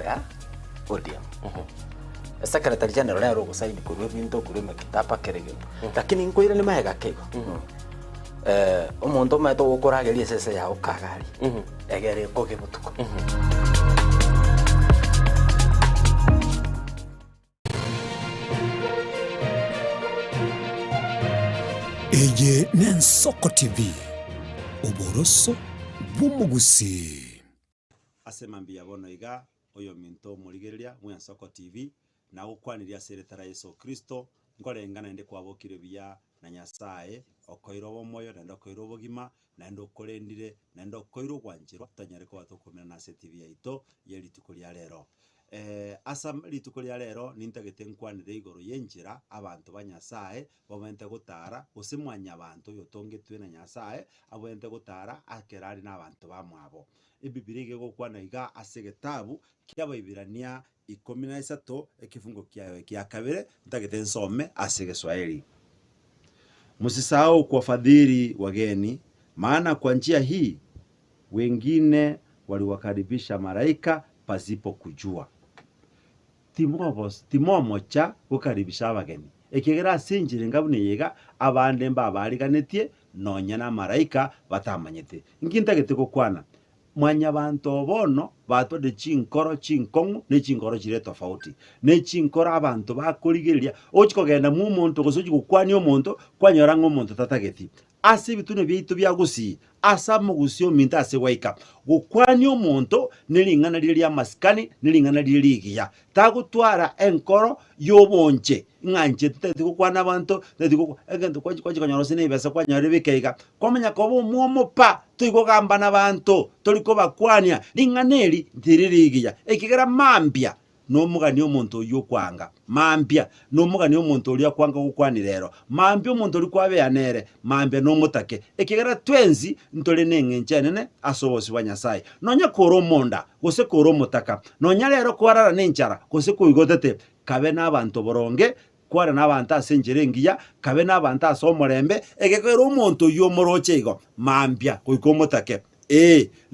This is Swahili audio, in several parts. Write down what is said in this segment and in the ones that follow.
Raila Odinga. Secretary General lero gusaini kuri bintu kuri makitapa kerege. Lakini nkoira ni mahega kego. Omuntu mato gukurageria sese ya ukagari. Egere koge butuko. Eye Nensoko TV. Oboroso bumugusi. Asemambia bono iga oyo minto murigereria mu Nensoko TV na gukwaniria seretara Yesu Kristo ngorengana inde kwabokire biya na Nyasaye okoiro bomoyo na ndokoiro bogima na ndokorendire na ndokoiro gwanjirwa tanyare ko batukumira na TV yaito yeri tukuria lero. Asa litukuria lero nintagete nkwanire igoro yenjira abantu banyasaye bomente gutara usimwanya abantu yotongetwe na Nyasaye abente gutara akerari na abantu bamwabo. Ibibiri gukwana iga asegetabu ky'abayibirania 13 ekifungo kyayo kya kabere ntagete nsome asege Swahili. Msisahau kuwafadhili wageni, maana kwa njia hii wengine waliwakaribisha malaika pasipo kujua. Timomocha gukaribisha abageni. Ekigera sinjire ngabune yega abande mbabariganetie nonya na malaika batamanyete. Nkintagete gukwana mwanya bantu bono batode chinkoro chinkongu ne chinkoro chire tofauti ne chinkoro abantu bakurigeria ochikogenda mu muntu gosoji gukwani omuntu kwanyora ng'omuntu tatageti ase bitune byitu byagusi asa mugusio minta ase waika gukwani omuntu nelingana lya maskani nelingana ligiya tagutwara enkoro yobonche nganje tutete gukwana abantu tetiko egento kwachi kanyarose ne besa kwanyare bikeiga komenya kobo muomopa tuyigogamba nabantu toliko bakwania linganeli ntiririgiya ekigera mambia no mugani omuntu yokwanga mambia no mugani omuntu oli akwanga gukwanirero mambia omuntu oli kwabeanere mambia no mutake ekigera twenzi ntole nengencenene asobosi wa Nyasaye nonya koro monda gose koro mutaka nonya lero kwarara nenchara gose kuigotete kabe nabantu boronge kwara n'abantu asenjerengiya kabe n'abantu asomorembe egekero omuntu yomorochego mambia kuikomotake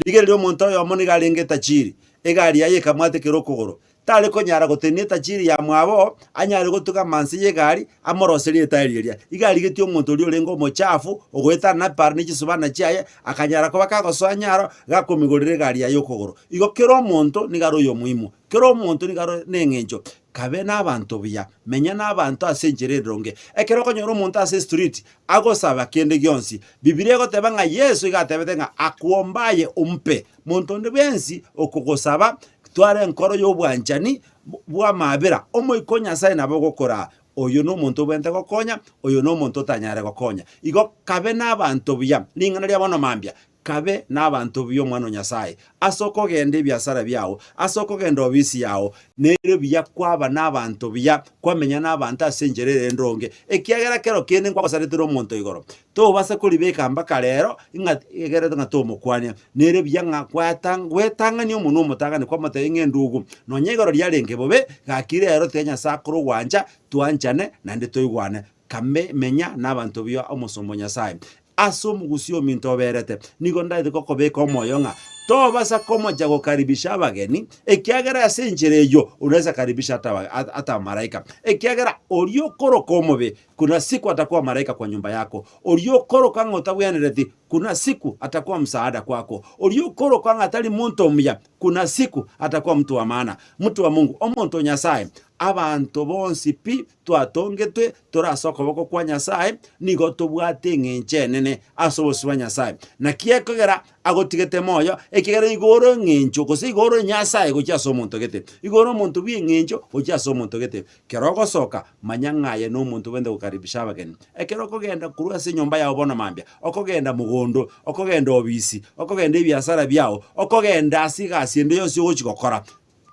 ligerero omuntu oyo amoni galenge tachiri egari yaye kamwate kerokogoro tale konyara gotenie tachiri ya mwabo anyare gotuka mansi yegari amoroserie tayiriria igari getio omuntu ori orengo mochafu ogweta na parni chisubana chiaye akanyara ko bakagosoa nyaro gakomigorire gari yaye okogoro igokero omuntu nigaro yo muhimu kero omuntu nigaro nengencho kabe n'abantu biya menya n'abantu asenjereronge ekero konyora omuntu ase street agosaba kende gyonsi Biblia goteba nga Yesu igatebete nga akuombaye umpe muntu ndi bensi okugosaba tware enkoro y'obwanjani bwa mabera omoiko Nyasaye nabo gokora oyo no muntu bente gokonya oyo no muntu tanyare gokonya igo kabe n'abantu biya lingana lya bono mambia kabe n'abantu biyo mwana Nyasaye asoko gende byasara byawo asoko gende obisi yawo nere biya kwaba n'abantu biya kwamenya n'abantu asenjerere ndonge ekiyagera kero kene kwa saretero omuntu igoro to basa kulibeka mbaka lero ingegere ngato mukwania nere biya wetanga ni omuntu omutangane kwa mata ngendugu nonyegoro lyalenge bobe gakire lero tenya sakuru wanja tuanjane nande toigwane kame menya n'abantu biyo omusomo Nyasaye aso mugusio minto berete nigo ndaide koko beka omoyo nga to basa komo jago karibisha abageni ekiagera asenjereyo unaweza karibisha hata malaika ekiagera olio koro komobe kuna siku atakuwa malaika kwa nyumba yako olio koro kanga utabwenereti kuna siku atakuwa msaada kwako olio koro kanga atali muntu omya kuna siku atakuwa mtu wa maana mtu wa Mungu omuntu Nyasaye abantu bonsi pi twatongetwe torasoko boko kwa Nyasaye nigo tobwate ngencenene asobosi wa Nyasaye na kiekogera agotigete moyo ekigera igoro ngencho gose igoro Nyasaye gochaso omuntu gete igoro omuntu bi ngencho gochaso omuntu gete kerogo soka manyangaye no omuntu bende gukaribisha abageni ekero kogenda kurua se nyumba yawo bono mambia okogenda mugondo okogenda obisi okogenda ebiasara byawo okogenda asigasi ende yose gochikokora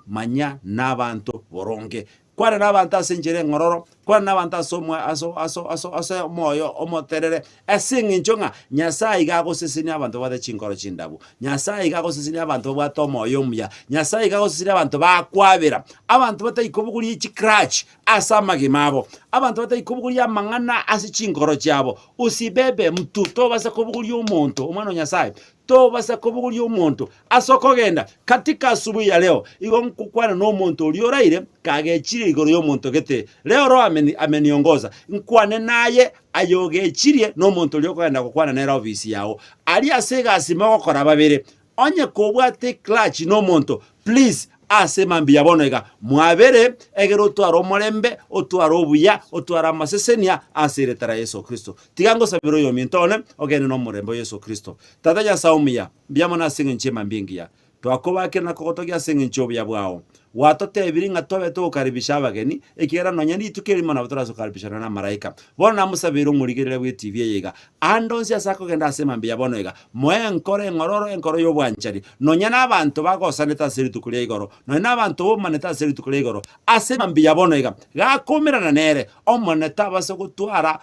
manya n'abantu boronge kwara n'abantu asenjere ngororo kwara n'abantu aso moyo omoterere esinginchonga Nyasaye gagosesini abantu bade chinkoro chindabu Nyasaye gagosesini abantu bwato moyo mya Nyasaye gagosesini abantu bakwabera abantu bataikobuguria chicratch asa magimabo, abantu bataikobuguria mang'ana ase chingoro chiabo. Usibebe mtu tobasa kobuguria omonto omwana Nyasaye, tobasa kobuguria omonto asokogenda katika asubuhi ya leo igo nkukwana no omonto orioraire kagechire igoro y'omonto gete leo ro ameniongoza nkwane naye ayogechirie no omonto oriokogenda gukwana nera ofisi yao ali asega asima gokora babere onye kobwate clutch no omonto please ase mambia bonoiga mwabere egero twara omorembe otwara obuya otwara amasesenia asiretara Yesu Kristo tigango sabiro yo mintone ogene no morembo Yesu Kristo tata ya saumia biamona singe nchema mbingia twakobake na kogotogia singe nchobya bwao watotebiri nga tobe tukaribisha abageni ekigera nonya nitukirimo na baturazo karibishana na maraika bona namusabiro murigirire bwe TV yiga andonsi asako genda asema mbia bono yiga moye nkore enkoro y'obwanchari nonya nabantu bagosaneta siri tukulia igoro nonya nabantu bomaneta siri tukulia igoro asema mbia bono yiga gakumirana nere omoneta base gutwara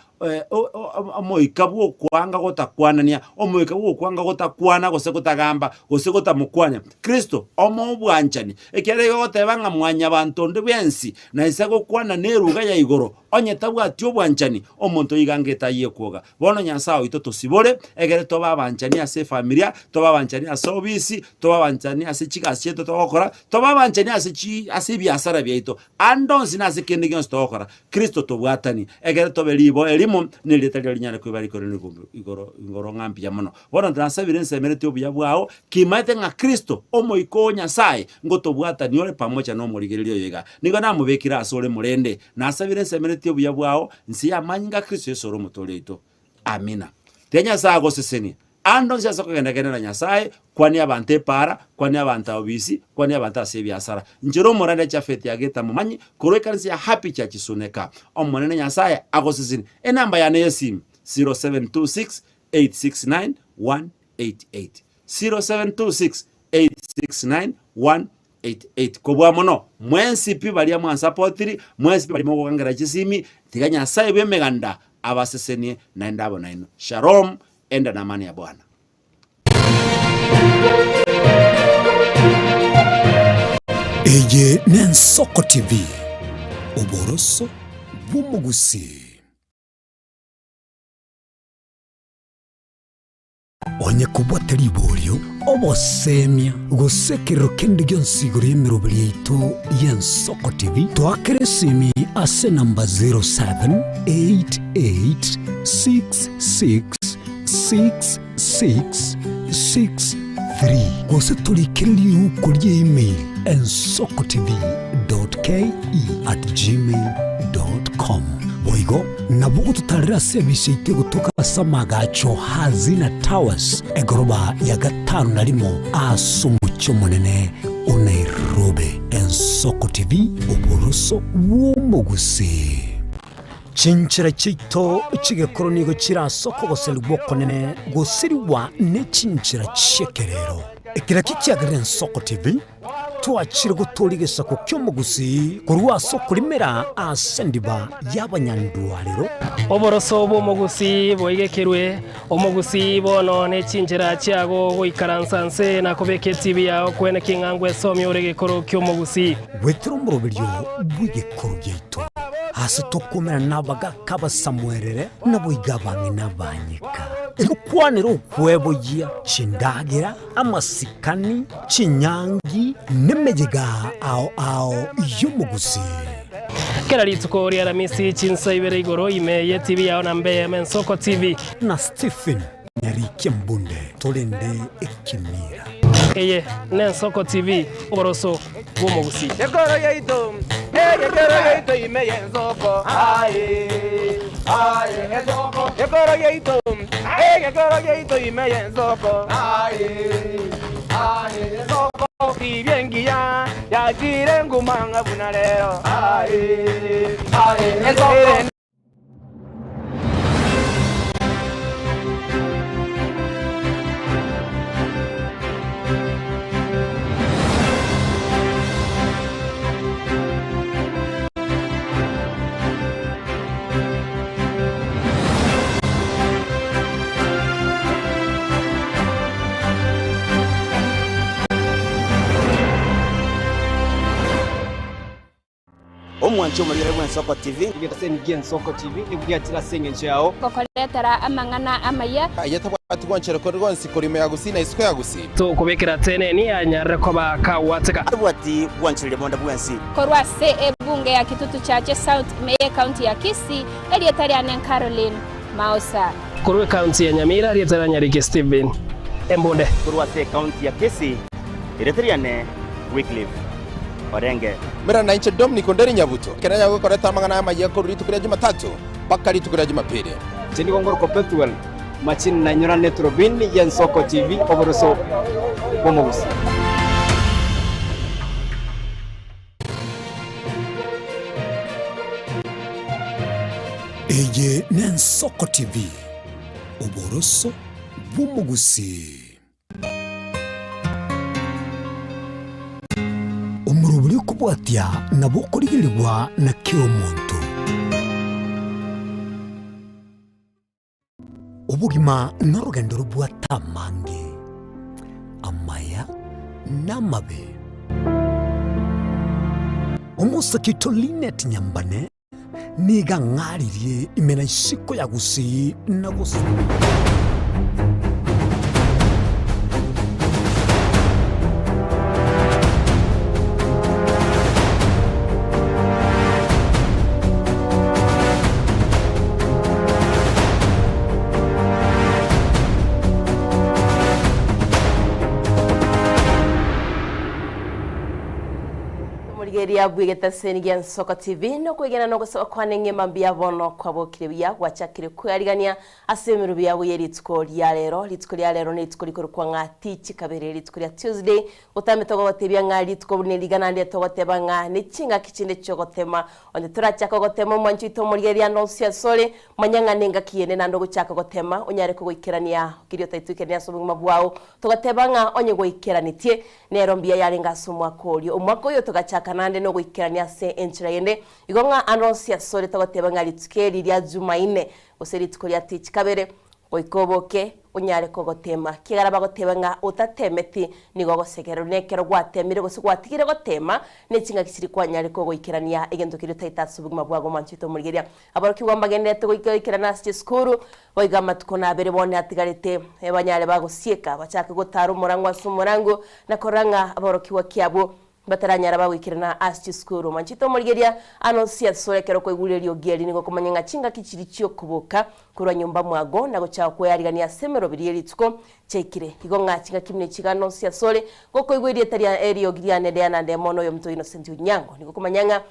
omoika bwo kwanga gotakwanania omoika bwo kwanga gotakwana gose gotagamba gose gotamukwanya Kristo omo bwanchani ekere tebanga mwanya bantu ndi bensi na isego kwana neruga ya igoro onye tabwati obwanchani omonto igangeta yekuoga bono Nyasaye ito tosibore egere toba banchani ase familia toba banchani ase obisi toba banchani ase chigasi eto tokora toba banchani ase biasara byaito andonsi nase kende gyo stokora Kristo tobwatani egere tobelibo elimo niletalia linyana kwibari korene igoro ngampi ya mono bono transabire nsemerete obuya bwao kimate nga Kristo omoiko Nyasaye ngotobwatani ole pamoja no murigererio yiga nigo namubekira asore murende nasabire nsemerete obuya bwao nsi amanyinga Kristo Yesu mutoleito amina tenya sago seseni ando nsia sako genda na Nyasaye kwani abante para kwani abanta obisi kwani abanta sebiasara njero morande cha fete yageta mumanyi kurekansi ya happy cha kisuneka omonene Nyasaye agoseseni enamba ya nesim 0726 869 188 0726 869 188 kobwa mono mwensi pi balia mwansapotiri mwensi pi bali mogangera chisimi tiga Nyasaye bemeganda abasesenie na ndabo naino shalom enda na amani ya Bwana. Eye Nensoko TV oboroso bumugusi onye kubwatari ibolyo obosemia gusekero kendi gyonsiguro yemirobiri yaitu y'Ensoko TV twakeresimi ase namba 0788666663 gose tulikiriri ukuri email ensokotv.ke@gmail.com boigo nabugo tutarira service ite gutuka samagacho hazina towers egoroba ya gatanu narimo asumucho munene Nairobi. Ensoko TV oboroso wumugusi chinchira chito chigekoro nigo chirasoko goseli bwokonene gosiriwa ne chinchira chekerero ekira kikiagira Ensoko TV twachire guturigesa ku kyomugusi kurwa soko limera asendiba y'abanyandwariro oboroso bw'omugusi boigekerwe omugusi bono ne chinjira chiago goikaransanse na kobeke TV yao kwene kingangwe somi oregekoro kyomugusi wetro murobiryo bwigekoro gyeito hasi tokomera nabaga kabasamwerere naboigabanga nabanyika ekukwanira okwebogia chindagira amasikani chinyangi nemejega ao y'omugusi kera lituko ria ramisi chinsa ibere igoro imeye TV yao na mbe Ensoko TV na Stephen Nyarike Mbunde tolende ekimira eye Ensoko TV oboroso bw'omugusi Yekoro yeito imeye Ensoko Ensoko Yekoro yeito imeye Ensoko Ensoko ibiengia ya jirengu manga bunalero Ensoko omwancho mulire bw'ensoko TV Gitsen Gen Soko TV nibwatira senge chao kokoletera amang'ana amaya ayeta bwanchero korgonsi korime yagusi na isiko yagusi to kubekera tene ni anyare ko bakawateka bwati bwanchire monda bwensi korwa se ebunge ya kitutu chache South Meye County ya Kisii elietariane Caroline Mausa kurwe county ya Nyamira rietara Nyarike Steven Embonde kurwa se county ya Kisii elietariane Wycliffe Orenge mera na inche Dominic Onderi Nyabuto kenanya gukoreta amang'ana amaya koruritu kuri Jumatatu bakari tukuri Jumapili Tini Gongor Perpetual Machin na Nyora Netrobin Gen Soko TV oboroso Bomogus Eye Nensoko TV oboroso Bomogusi umuruburi kubwatia nabo kurigirirwa na kiro muntu ubugima n'urugendo rubwatamange amaya n'amabe umusakito Linet Nyambane niga ngaririe imena isiko yagusi na gusi ya bwigeta Gen Soko TV no kwigena no gusaba kwanenge mambia bono kwabokire bya gwachakire kwyarigania asemiru bya yeritsko lya lero ne litsko likuru kwa ngati chikabere litsko lya Tuesday utametogo batebya ngari litsko bunirigana ndi togoteba nga ni chinga kichinde chogotema onde turachaka gotema mwanchito murigeria no sia sole manyanga nenga kiyene nando guchaka gotema onyare ko gwikerania kirio taituikenia sobu mabwao togoteba nga onye gwikeranitie nero mbia yarenga sumwa kolio umwako yo togachaka nande no gwikerania se enchirayende igonga anonsia sole togoteba nga litskeri lya Jumaine oseri tikolia tichi kabere oikoboke unyare kogotema kigaraba goteba nga utatemeti nigo gosegero nekero gwatemire gwatigire gotema nechinga kisiri kwanyare kogoikerania egento kiri taitatu buguma bwago manchito murigeria abaroki wambagendete goikerana sti skuru boiga matukona bere bone atigarete ebanyare bagosieka bachaka gotara umurangwa sumurango nakoranga abaroki wakiabo bataranyara bawikirana asti skuru manchito murigeria anonsia solekero ko igulerio geri nigo komanyanga chinga kichiri cyo kuboka kurwa nyumba mwago nago cha kwayarigania semero birieritsko chekire igonga chinga kimne chiganonsia sole goko igwerie taria erio giriane deana demono yo mto Innocent Unyango nigo komanyanga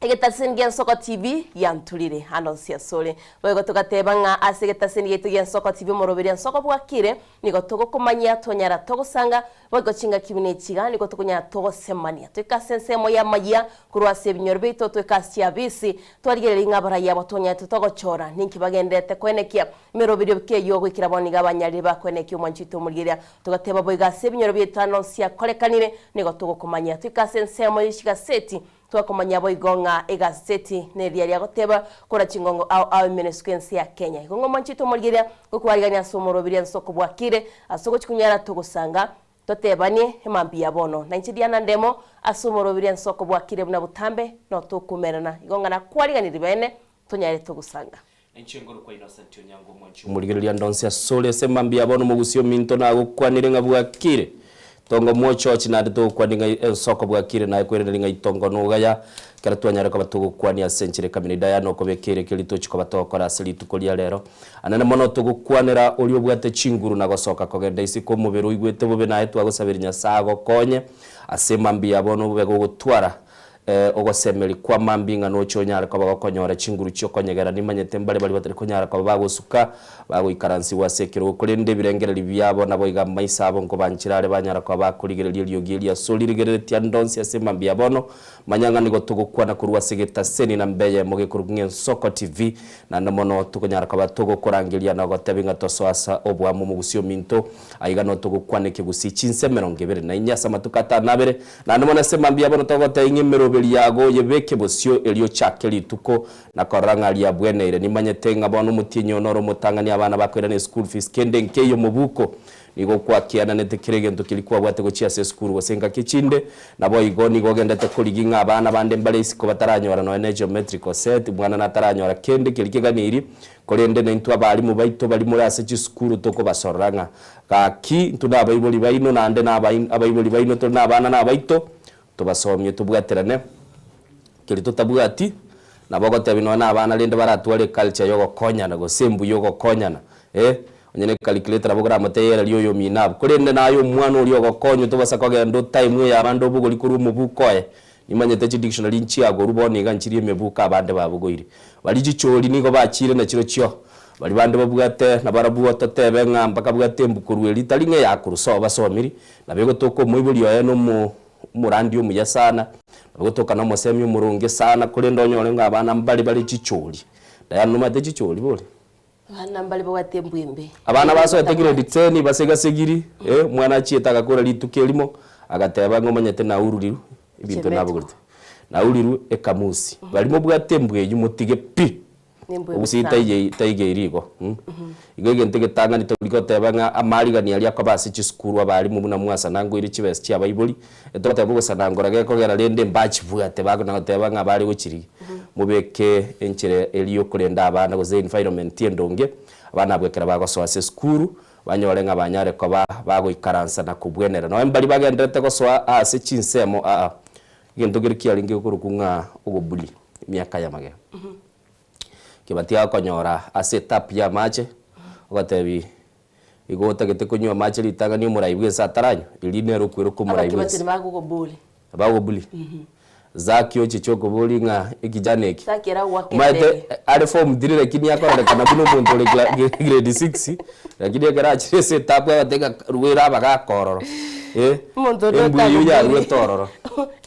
Egetasen Gen Soko TV yantulire anonsia sole bogo tugateba nga asegetasen Gen Soko TV moroberi Soko bwakire nigo togo kumanya tonyara togo sanga bogo chinga kibine chiga nigo tukunya togo semania tukasense moya maya kurwa sebinyorbe to tukasia bisi twarigere ngabara yabo tonya togo chora ninki bagendete kwenekia meroberi bke yogo kiraboni gabanyari bakwenekia mwanchito murigeria tugateba bogo sebinyorbe tanonsia kolekanire nigo togo kumanya tukasense moya shiga seti twakomanya boigonga egazeti neria lya goteba kora chingongo au menesquense ya Kenya igongo manchito murigeria gukwariganya somorobiri Nsoko bwakire asoko chikunyara togusanga totebanie emambia bono na inchidiana ndemo asomorobiri Nsoko bwakire buna butambe no tokumerana igonga na kwariganira bene tonyare togusanga Enchengoro kwa Innocent Unyango mwanchi murigeria ndonsia sole semambia bono mugusio minto na gukwanire ngabwakire tongo mocho chinade to kwaninga Nsoko bwakire na kwerenga itongo nugaya kara twanyare ko batugukwania senchire kamini dayano ko bekere kelito chiko batokora asili tukolia lero anane mono tugukwanira uri obwate chinguru na gosoka kogenda isiko muberu igwete bube na etu agosabirinya sago konye asemambia bono bube gutwara ogosemeli kwa mambinga no chonyara ko bagokonyora chinguru cyo konyegera nimanyete mbale bali batari konyara ko bagosuka bagoikaransi wasekero kurende birengera libyabo nabo iga maisabo ngo banchirare banyara ko bakurigerera lyo gilia solirigere tiandonsi asemambia bono manyanga nigo tugukwana kurwa segeta seni na mbeye moge kurugnya Soko TV na namono tukonyara ko batogo korangilia na gotebinga tosoasa obwa mu mugusio minto aiga no tugukwane kigusi chinsemero ngebere na inyasa matukata nabere na namono semambia bono togote ingimero yago yebeke bosio elio chakeli tuko na koranga lya bweneire nimanyete ngabona umutinyo noro mutangani abana bakwera ne school fees kende nkeyo mubuko nigo kwakiana nete kirege kilikuwa bwate gochia se skuru gosenga kichinde nabo igo nigo gendete kuriginga abana bande mbale isiko bataranyora no geometrical set mwana nataranyora kende kilikiganiri korende n'intu abarimu baito bali muri ase skuru toko basoranga kaki ntuna bayiboli baino nande abayiboli baino to nabana nabaito tubasomye tubwaterane kili tutabwati nabo tabino nabana lende baratwale culture yo gokonyana go sembu yo gokonyana onyene calculator abogora mateyera liyo minabo korende nayo mwana uri gokonyo tubasa kogendo time ya bando bugoli kuri mubukoye nimanyete dictionary nchi ago rubone ganchiri mebuka abande babugoire bali gicholi nigo bachire na kiro cyo bali bande babugate na barabuwa totebe ngamba kabugate mbukuru litali nge yakuru so basomiri nabego toko mwibuli yo no murandi yo muyasana nabego toka no mosemi umurunge sana korendo nyone ngabana mbali gicholi dayano mate gicholi bole abana mbali bwatembwembe abana basoete grade 10 basega segiri mwana chieta gakora litukelimo agateba ngomanyete na ururiru ibintu nabugurite na uriru ekamusi balimo bwatembwe yumutige pi ubusita ige irigo igege ntege tanga nitoliko tebanga amarigani ali akabasi chiskuru abali mu buna mwasa nango iri chibesi cya bayiboli etote bugo sanangora geko gera lende mbachi bwate bago na tebanga abali gukiri mubeke enchere eliyo kurenda abana go environment yendonge abana bwekera bago so ase skuru banyorenga banyare ko bago ikaransa na kubwenera no mbali bagendete ko so ase chinsemo gento geriki alinge kurukunga ubuli miaka ya mage kibatia konyora ase tap ya mache ogatebi igota gete kunywa mache litanga ni muraibwe sataranyo iline rukwiro ku muraibwe bago buli zakyo chichoko buli nga ikijaneki sakira wakete maite ale form dirire kini yakora kana buno muntu le grade 6 lakini garage se tap ya tega ruwera baga kororo muntu ndo ta ruwe tororo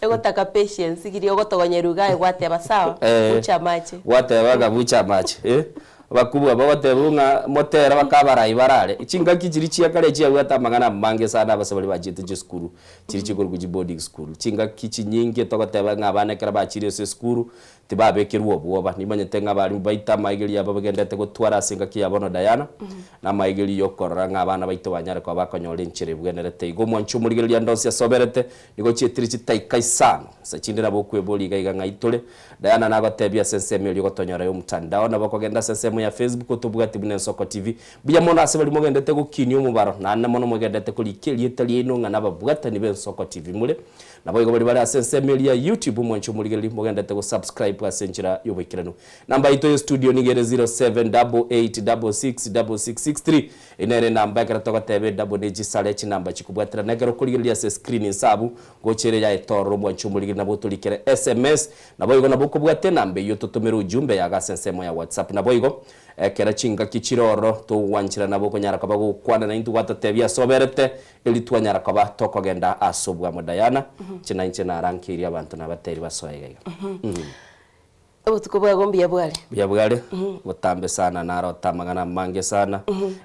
ego taka patience kiri ogo togonyeruga egwate basawa bucha mache wate baga bucha mache bakubwa bagatebunga motera bakabara ibarare ichinga kijiri chia kale chia gwata magana mange sana basabali bajite je skuru kiri kigoro ku boarding school chinga kichi nyingi togateba ngabana kera bachire se skuru tibabe kirwo bwoba nimanyete ngabari baita maigeli aba bagendete gutwara singa kiyabono Diana na maigeli yokora ngabana baito banyare kwa bakonyore nchere bwenerete igo mwanchu murigeli ya ndonse soberete nigo chitiri chitaika isano sachindira bokwe boli gaiga ngaitole Diana nagatebia senseme yo gotonyora yo mtandao na bakogenda senseme ya Facebook tubugati bune Soko TV biya mona asebali mogendete gukinyo mubaro na mono mogendete kulikeli etali ino ngana babugata ni ben Soko TV mule nabo igo bali bali senseme ya YouTube mwanchu murigeli mogendete go subscribe asenchira yobekirano namba ito yo studio nigere 0788666663 inere namba yakatoka tebe double sale chinamba chikubwatira negero kuligiria se screen sabu gochere ya etoro mwanchu murigeli nabo tulikere SMS nabo igo nabo kubwate nambe yo tutumira ujumbe ya gasensemo ya WhatsApp nabo igo kera chinga kichiroro to wanchira nabo konyara kabago kwana na intu watatebia soberete ili twanyara kaba tokogenda asobwa modayana china inchena rankiri abantu nabateri basoyega abo tukobwa gombi ya bwale butambe sana naro tamagana mange sana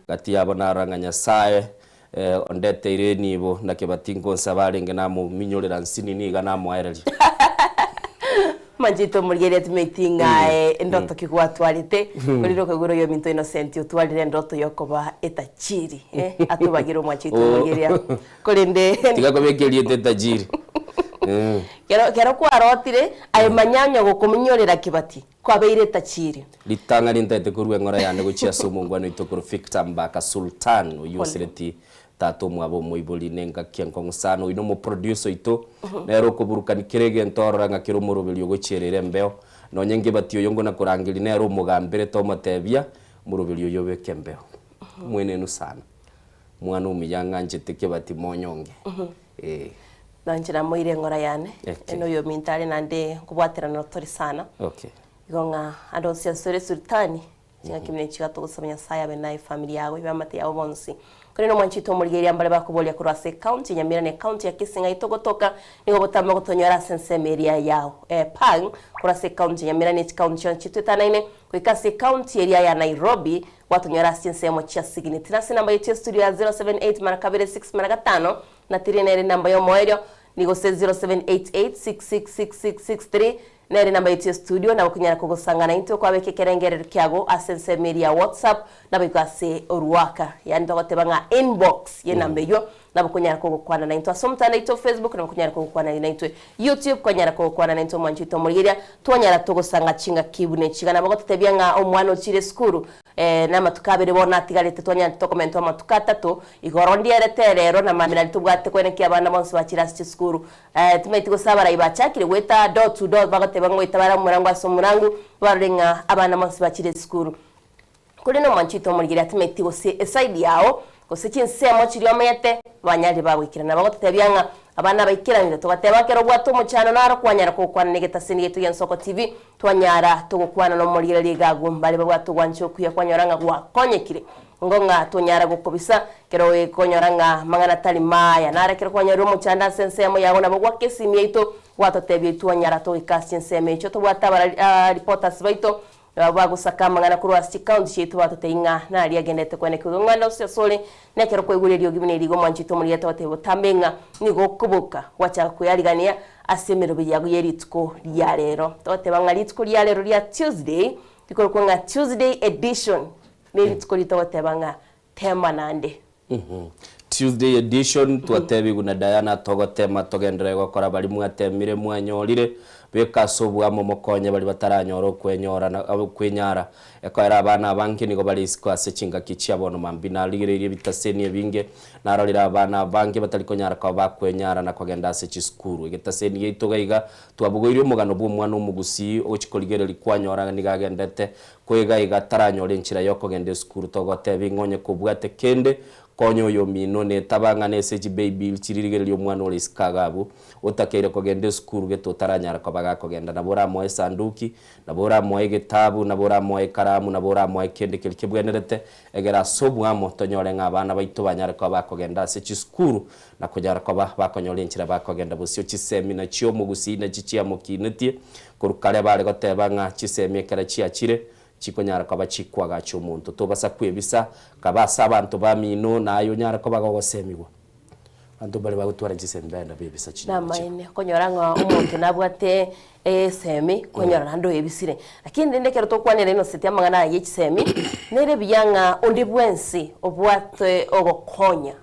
gati yabo naranganya sae ondete ireni bo nakebatingo sabarenge namo minyorera nsini niga namo aereli manjito murigere tumetinga ndoto kigwatwarite kuriro kaguro yo minto innocent utwarire ndoto yokoba etachiri atubagiro mwachito murigere kurinde tigakobekerie etachiri kero kwarotire ayo manyanya gukuminyorera kibati kwabeire tachiri litanga lintete kurwe ngora yande guchia sumungwano itokuru Victor Mbaka Sultan uyusireti tato mwabo moiboli nenga kianko sano ino mo producer ito nero kuburukani kirege ntorora ngakiro murubili yogocherere mbeo no nyenge batiyo yongo na kurangili nero mugambere to matebia murubili yobeke mbeo mwenenu sana mwana umiyanga njiteke bati monyonge nanjira moire ngora yane eno yo mintale nande kubwatira no tori sana igonga adosia sore sultani kinga kimene chigato gusomya saya be nayi family yawe bamate yabo bonsi kurino mwanchito murigeri ambale bakubolya ku Rwase County Nyamirane County ya Kisinga itogotoka nigo botamba gutonyora sensemeria yao pang ku Rwase County Nyamirane County chitutanaine ku Ikasi County area ya Nairobi watonyora sensemo cha sigini tinasi namba yetu studio ya 078 marakabere 6 marakatano na tirinere namba yo moerio nigo 0788666663 nere namba yitu studio na kunyara kugusangana into kwa beke kerengerero kyago asense media WhatsApp na bikase oruaka yani togotebanga inbox ye namba yo na kunyara kugukwana na into asomtana into Facebook na kunyara kugukwana na into YouTube kunyara kugukwana na into Mwanchito Murigiria twanyara tugusanga chinga kibune chiga na bagotebyanga omwana ochire skuru na matukabere bona tigarete twanya document wa matukatatu igorondi ereterero na mamira tubwate kweneke abana bonse bakirasi skuru tumeti gusabara ibachakire weta door to door bagate bangwita bara murango asomurangu barenga abana bonse bakire skuru kuri no Mwanchito Murigiria tumeti gose eside yao gose kinsemo kiriyo mayete banyari bawikirana bagotebyanga abana bayikiranira tugateba kero bwato mu cyano naro kwanyara ko kwana negeta seni yetu ya Nsoko TV twanyara tugukwana no muri liga gumbale bwato gwancho kuya kwanyoranga gwa konyekire ngonga tonyara gukubisa kero we konyoranga mangana tali maya nara kero kwanyara mu cyanda sense yamo yabona bwa kesimi yetu wato tebi twanyara to ikasi seme cyo to bwata reporters baito bagusaka mangana kuri wasi county shetu batoteinga na ali agendete kwene kugongana usesole nekero kweguririyo gibine rigo Mwanchito muri yeto batebo tamenga nigo kubuka wacha kuyaligania asemero biyago yeritko lya rero tote banga litko lya rero lya Tuesday dikoro kwanga Tuesday edition neritko litote banga tema nande Tuesday edition twatebi guna Diana togotema togendere gukora bali mwatemire mwanyorire bekasobu amo mokonye bali bataranyoro kwenyora na kwenyara ekora abana banki nigo bali sikwase chinga kichi abono mambina ligire bitaseni ebinge narolira abana banki batalikonyara kwa bakwenyara na kwagenda se chiskuru egetaseni yitogaiga twabugoirio mugano bwo mwana umugusi ochikoligere likwanyora nigagendete kwega igataranyore nchira yoko gende skuru togotebi ngonye kubwate kende konyo yo mino ne tabanga ne baby chiririgere lyo mwana ole skagabu utakere kogende skuru geto taranyara kwa baga kogenda nabora moe sanduki nabora moe gitabu nabora moe karamu nabora moe kende kelkebwenerete egera sobu amo tonyore ngabana baito banyara kwa bakogenda se chiskuru na kujara kwa bakonyole nchira bakogenda busyo chisemi na chio mugusi na chichia mokinetie kurukale bale gotebanga chisemi kera chiachire chikonyara kwa bachikwa gacho umuntu tobasa kwebisa kabasa abantu bamino nayo nyara kwa bagosemiwa antu bale bagutwara chisembenda bebisa chini na maine konyoranga umuntu nabwate semi konyora nando ebisire lakini ndekero tokwanira ino seti amangana yechisemi nere byanga undi bwensi obwate ogokonya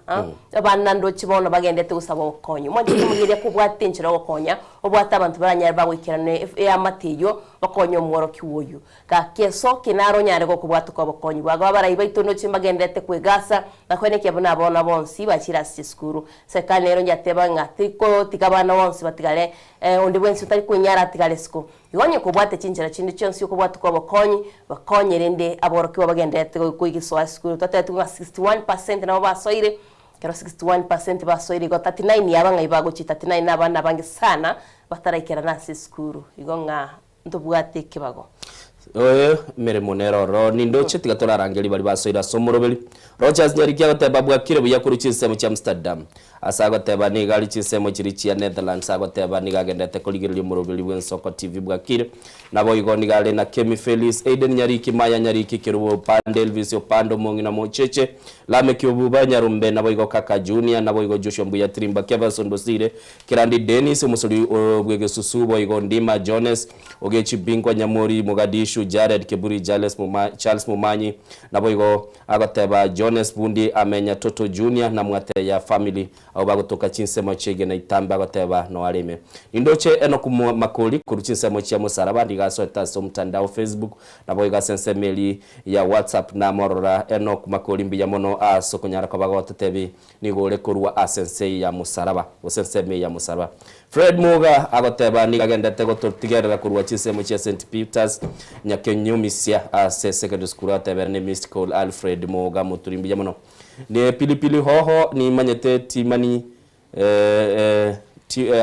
abana ndo chibono bagendete usaba ogokonya mwanjye mugire kubwate nchira ogokonya obwate abantu baranyara bagwikirane amatiyo bakonya omworo kiwoyu ka keso kinaro nyare go kubwate ko ogokonya bwaga barayiba itono chimbagendete kwegasa nakwene kyabona abona bonsi bakirasi skuru sekanero nyateba ngatiko tikabana bonsi batigale undi bwensi utari kunyara atigalesiko yonye kubwate chinjira chindi chonsi kubwate ko bakonyerende aboroki bagendete kuigisoa skuru tatatu 61% nabo basoire kero 61% basoire go 39 yabanga ibago chi 39 nabana bangi sana bataraikera nasi skuru igonga ndubwate kibago mere monero ro nindoche tigatora rangeli bali basoira somorobeli Rogers nyarikia goteba bwakire buya kuri chisemo cha Amsterdam asagoteba ni gali chisemo chiri chia Netherlands agoteba ni gagendete kuligirili morobeli bwen Nsoko TV bwakire nabo igoni gale na Kemi Felix Aiden nyariki Maya nyariki kirubo pande Elvis opando mongi na mocheche lame kyobuba nyarumbe nabo igo Kaka Junior nabo igo Joshua Mbuya Trimba Kevason Bosire Kirandi Dennis musuli bwege susubo igo Ndima Jones ogechi bingwa Nyamori Mogadishu Jared Keburi Charles Mumanyi nabo igo agoteba Jones Bundi amenya Toto Junior na mwate ya family au bagotoka chinsemo chege na Itambe agoteba no alime indoche eno kumakoli kuri chinsemo cha Musaraba ndigaso taso mtandao Facebook nabo iga sensemeli ya WhatsApp na morora eno kumakoli mbiya mono asokonyara kwa bagotetebi nigole kurwa asense ya Musaraba osenseme ya Musaraba Fred Muga agoteba nigagendete gotortigerera kurwa chinsemo cha St Peters nyakenyumisia ase secondary school ateberne mystical Alfred Muga muturimbi yamono ne pilipili hoho ni manyete timani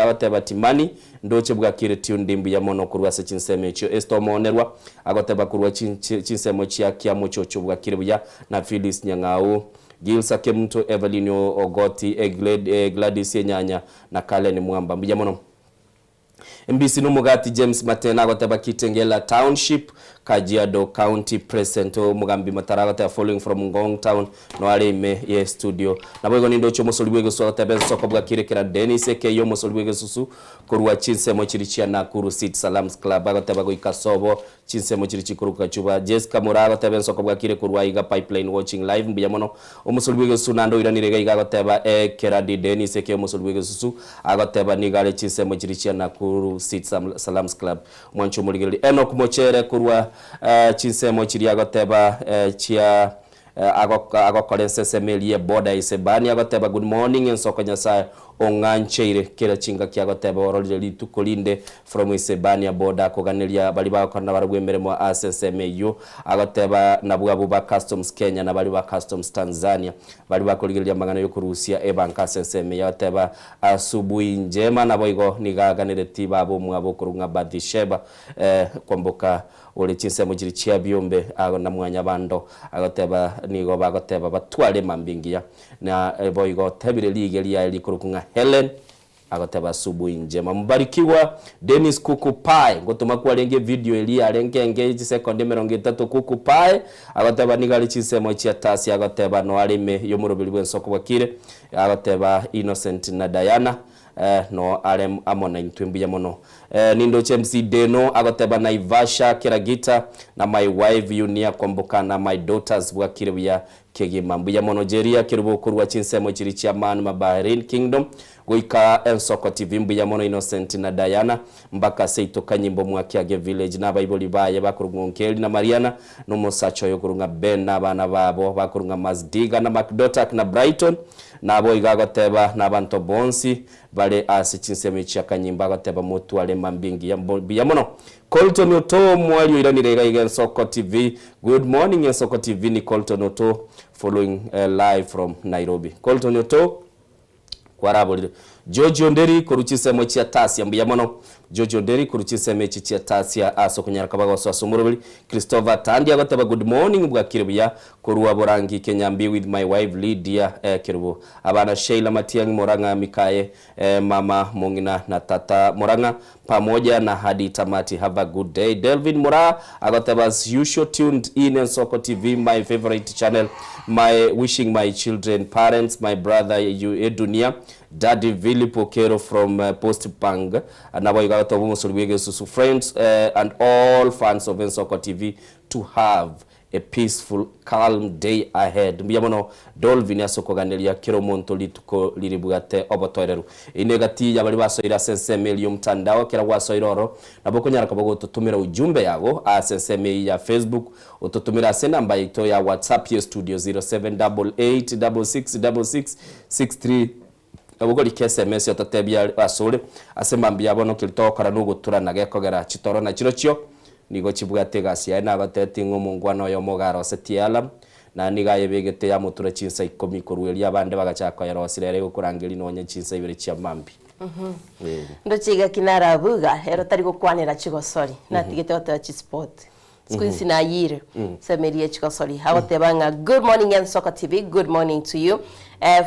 abateba timani ndoche bwakire tiundimbi yamono kurwa se chinseme cyo estomonerwa agoteba kurwa chinsemo cya kiamo cyo bwakire buya na Phyllis Nyangao Gilsa Kemto Evelino Ogoti Gladys Nyanya na Kalen Mwamba mbijamono mbisi numugati James Matena agoteba Kitengela Township Kajiado County President mugambi mataraga following from Ngong Town no arime ye studio nabo nindo cyo musolibwe so tebe soko bwa kirekera Dennis Ekeyo musolibwe susu kurwa chinse mo chirichia Nakuru City Salams Club agoteba go ikasobo chinse mo chirichi kuruka chuba Jessica Murago tebe soko bwa kire kurwa iga pipeline watching live mbiyamono umusolibwe sunando iranirega iga agoteba Kera Dennis Ekeyo musolibwe susu agoteba nigale chinse mo chirichia Nakuru City Salams Club mwancho muligeli Enoch Mochere kurwa chinsemo chiri agoteba chia agokorense semelie boda isebani agoteba good morning ensoko nyasaye ongancheire kera chinga kyagoteba orolile litukolinde from isebani boda koganelia bali bakona baragwemeremo ASSMU agoteba nabwabu ba customs Kenya na bali ba customs Tanzania bali bakoligelia magana yo kurusia ebanka ASSMU yateba asubuhi njema naboigo nigaganire tibabo mwabo kurunga badisheba kwamboka ole chinsemo chiri chia biombe na mwanya bando agoteba nigo bagoteba batwale mambingia na boigo tebire ligelia elikurukunga Helen agoteba asubuhi njema mbarikiwa Dennis Kukupai ngotuma kwa lenge video eli alengenge sekonde 30 Kukupai agoteba nigali chinsemo chia tasi agoteba no alime yomurubili bwensoko bwakire agoteba Innocent na Diana no alem amona intwimbuya mono nindo MC Deno agoteba Naivasha Kiragita na my wife Unia Komboka na my daughters bwakire bya Kegima mbuya mono Jeria kirubo kurwa chinsemo chiri cha man Bahrain Kingdom goika Ensoko TV mbuya mono Innocent na Diana mbaka seito kanyimbo mwakiage village na Bible baye bakurungonkeli na Mariana no musacho yo kurunga Ben na bana babo bakurunga Mazdiga na Macdotak na Brighton nabo igagoteba nabanto bonsi bale asichinsemo cyakanyimba agoteba motu ale mambingi ya mono Colton Oto mwali iranirega Ensoko TV. Good morning Ensoko TV ni Colton Oto following live from Nairobi. Colton Oto kwarabo George Onderi kuruchise mechi ya Tasia mbiyamono George Onderi kuruchise mechi ya Tasia asokunyara kabago so asumurubili Christopher Tandi agoteba good morning bwa kiribya kuruwa borangi Kenyambi with my wife Lydia Kirubu abana Sheila Matiang Moranga Mikaye mama Mongina na tata Moranga pamoja na hadi tamati. Have a good day. Delvin Mura agoteba as usual tuned in Ensoko TV, my favorite channel, my wishing my children, parents, my brother Edunia Daddy Vili Pokero from Post Pang and now you got to Musulwege friends and all fans of Ensoko TV to have a peaceful, calm day ahead. Mbiyamono Dolvin yasoko ganelia Kiromonto lituko liribugate obotoreru. Inegati yabali basoira SSML yumtandao kira wasoiroro naboko nyara kabogo tutumira ujumbe yago SSML ya Facebook ututumira senamba ito ya WhatsApp ya studio 0788666663 aboko likSMS yotatebya asole asema mbiyabono kilitokara nugo turana kogera chitoro na chirochio nigo chibwate gasia na batete ngomungwana yo mogaro setialam na nigaye begete ya mutura chinsa 10 kurweli abande bagachaka yaro sirere gukurangeli nonye chinsa ibere cia mambi ndo chiga kinara buga ero tari gukwanira chigosori natigete otawa chi sport squeeze na yire semerie chigosori hawotebanga good morning Ensoko TV, good morning to you.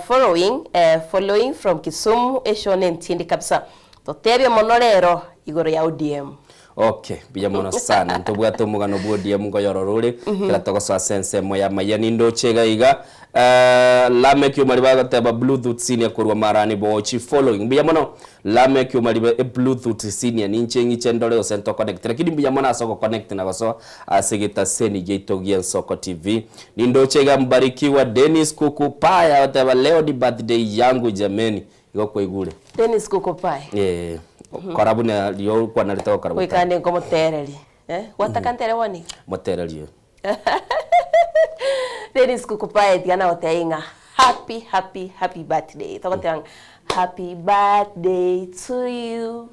Following from Kisumu eshone ntindi kabisa totebye monorero igoro ya ODM. Okay, biyamono sana ntobwato mugano bodi ngo yororore kira tokoso sense moya mayani ndo chega iga Lamek yo maliba teba Bluetooth senior kurwa marani bochi following biyamono Lamek yo maliba Bluetooth senior ninche chendole osento connect lakini biyamono asoko connect na goso asegeta seni geitogi Ensoko TV nindo chega mbarikiwa Dennis Kukupaya teba leo di birthday yangu jameni iko kwa igule Dennis Kukupaya karabu na liyo kwa nalitoka karabu wikande ngo motereli watakantere woni motereli Dennis Kukupaya diana oteinga happy birthday tokotang happy birthday to you,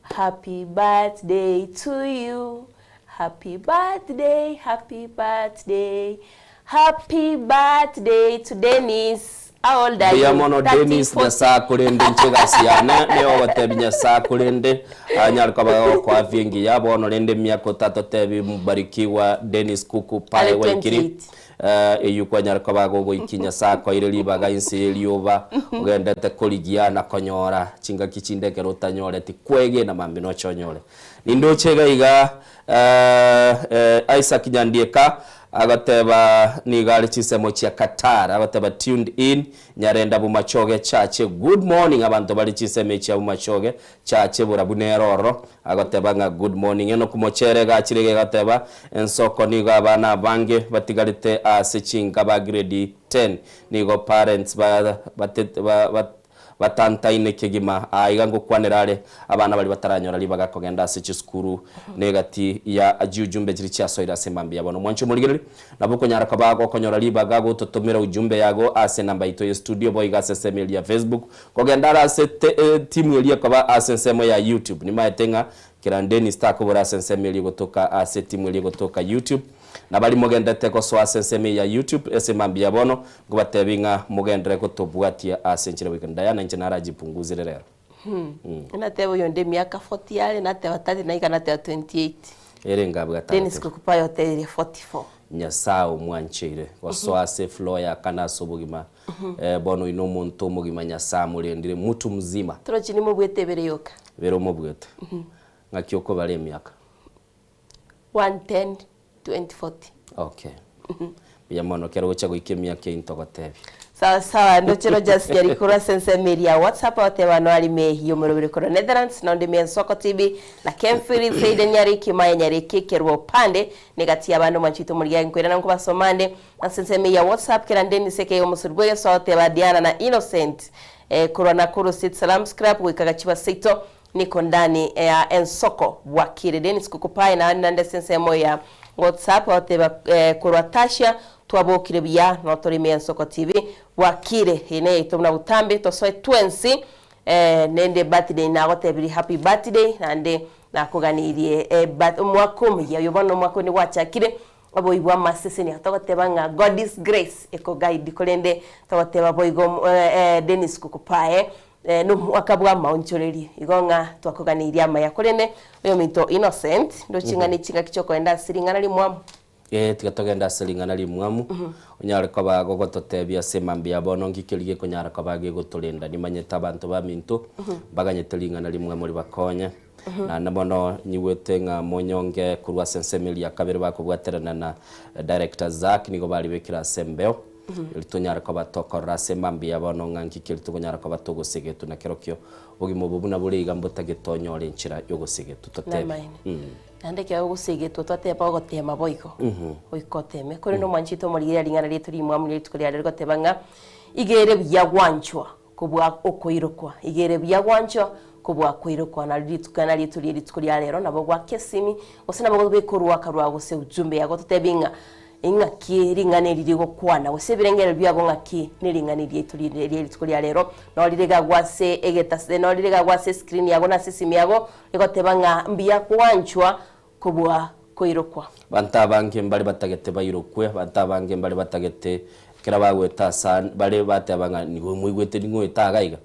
happy birthday to you, happy birthday to Dennis How old are you? Biamono Dennis nya saa kurende nchega siana ne ogotebi nya saa kurende anyarka ba kwa vingi yabo ono rende miako tato tebi mubarikiwa Dennis Kuku pale waikiri eyukwa nyarka ba gogo ikinya saa kwa ile libaga insi elioba ugendete koligia na konyora chinga kichinde kerota nyore ti kwege na mambino chonyore nindo chega iga Isaac Nyandieka agateba nigali chisemo chia Qatar agateba tuned in nyarenda bumachoge chache good morning abantu bali chiseme chia bumachoge chache burabuneroro agateba nga good morning eno kumochere gachirege agateba ensoko nigo abana bange batigalite asechinga ba grade 10 nigo parents batanta ine kegima aigango kwanerare abana bali bataranyora libaga kogenda se chiskuru negati ya ajujumbe jiri cha soira semambi yabona mwancho muligere nabuko nyara kabago konyora libaga go totomera ujumbe yago ase namba ito ya studio boy gase semel ya Facebook kogenda ase timu elia kaba ase semo ya YouTube ni maetenga kirandeni stako bora ase semel gotoka ase timu elia gotoka YouTube na bali mugendete ko so asenseme ya YouTube ese mambia bono gubatebinga mugendere ko tobwatia asenchire weekend ya nanjinara jipunguzire rero natebo yonde miaka 40 yale natebo 30 na ikana 28 erenga bwata Dennis Kukupa yote 44 nyasao mwanchire ko so ase flow ya kana sobugima bono ino muntu mugima nyasa murendire mutu mzima trochini mubwete bereyoka bero mubwete ngakyoko bale miaka 110 2040. Okay. Biamono kero gocha goikemia ke intogotebi. Sawa ndo chero just yari kura sense media WhatsApp ote bano ali mehi yomurubire kora Netherlands na ndi Nsoko TV na Kemfiri Seiden yari kimaya nyari kekerwo pande negati abantu manchito muri yangu kwera nanko basomande na sense media WhatsApp kera ndeni seke yo musurwe so ote ba Diana na Innocent corona kuru sit salam scrap wikaga chiba sito niko ndani ya Nsoko Bwakire Dennis Kukupa na nande sense moya WhatsApp oteba kurwatasha twabokire bya notorime Nsoko TV Bwakire ine itumna butambe tosoe twensi nende birthday na gotebiri happy birthday nande nakuganirie mwakumi ya yobono mwakoni wachakire aboibwa masese ni atogoteba nga God is grace eko guide kolende togoteba boigo Dennis Kukupae no mwakabwa maonchoreri igonga twakuganiria maya kolene oyo minto Innocent ndo chingani chinga kichoko enda siringana limwamu tikatogenda siringana limwamu onyare ko bago totebia semambia bono ngikirige kunyara ko bage gotolinda nimanyeta abantu ba minto baganyete lingana limwamu libakonya na nabono nyiwete nga monyonge kurwa sensemelia kabere bakubwaterana na director Zack nigo bali bekira sembeo litonyara ko batokora semambia bono nganki kilitonyara ko batogosegetu na kerokyo bugimo bubuna buriga mbotagitonyore nchira yogosegetu totebe nandeke yogosegetu toteba gotema boiko oikoteme kore no manchito muri lingana letu limwa muri tukuri ale gotebanga igere byagwanchwa kubwa okoirokwa igere byagwanchwa kubwa koirokwa na litukana letu litukuri ale nabo gwa kesimi osina bago bekorwa karwa gose ujumbe yago totebinga inga kiringane lirigo kwana usebirengere byago ngaki niringane litukuri alero no lirega gwase egetase no lirega gwase screen yago na sisimi yago igotebanga mbia kwanchwa kubwa koirokwa bantabange mbali batagete bayirokwe bantabange mbali batagete kera bagweta san bale batabanga ni mwigwete ni ngweta gaiga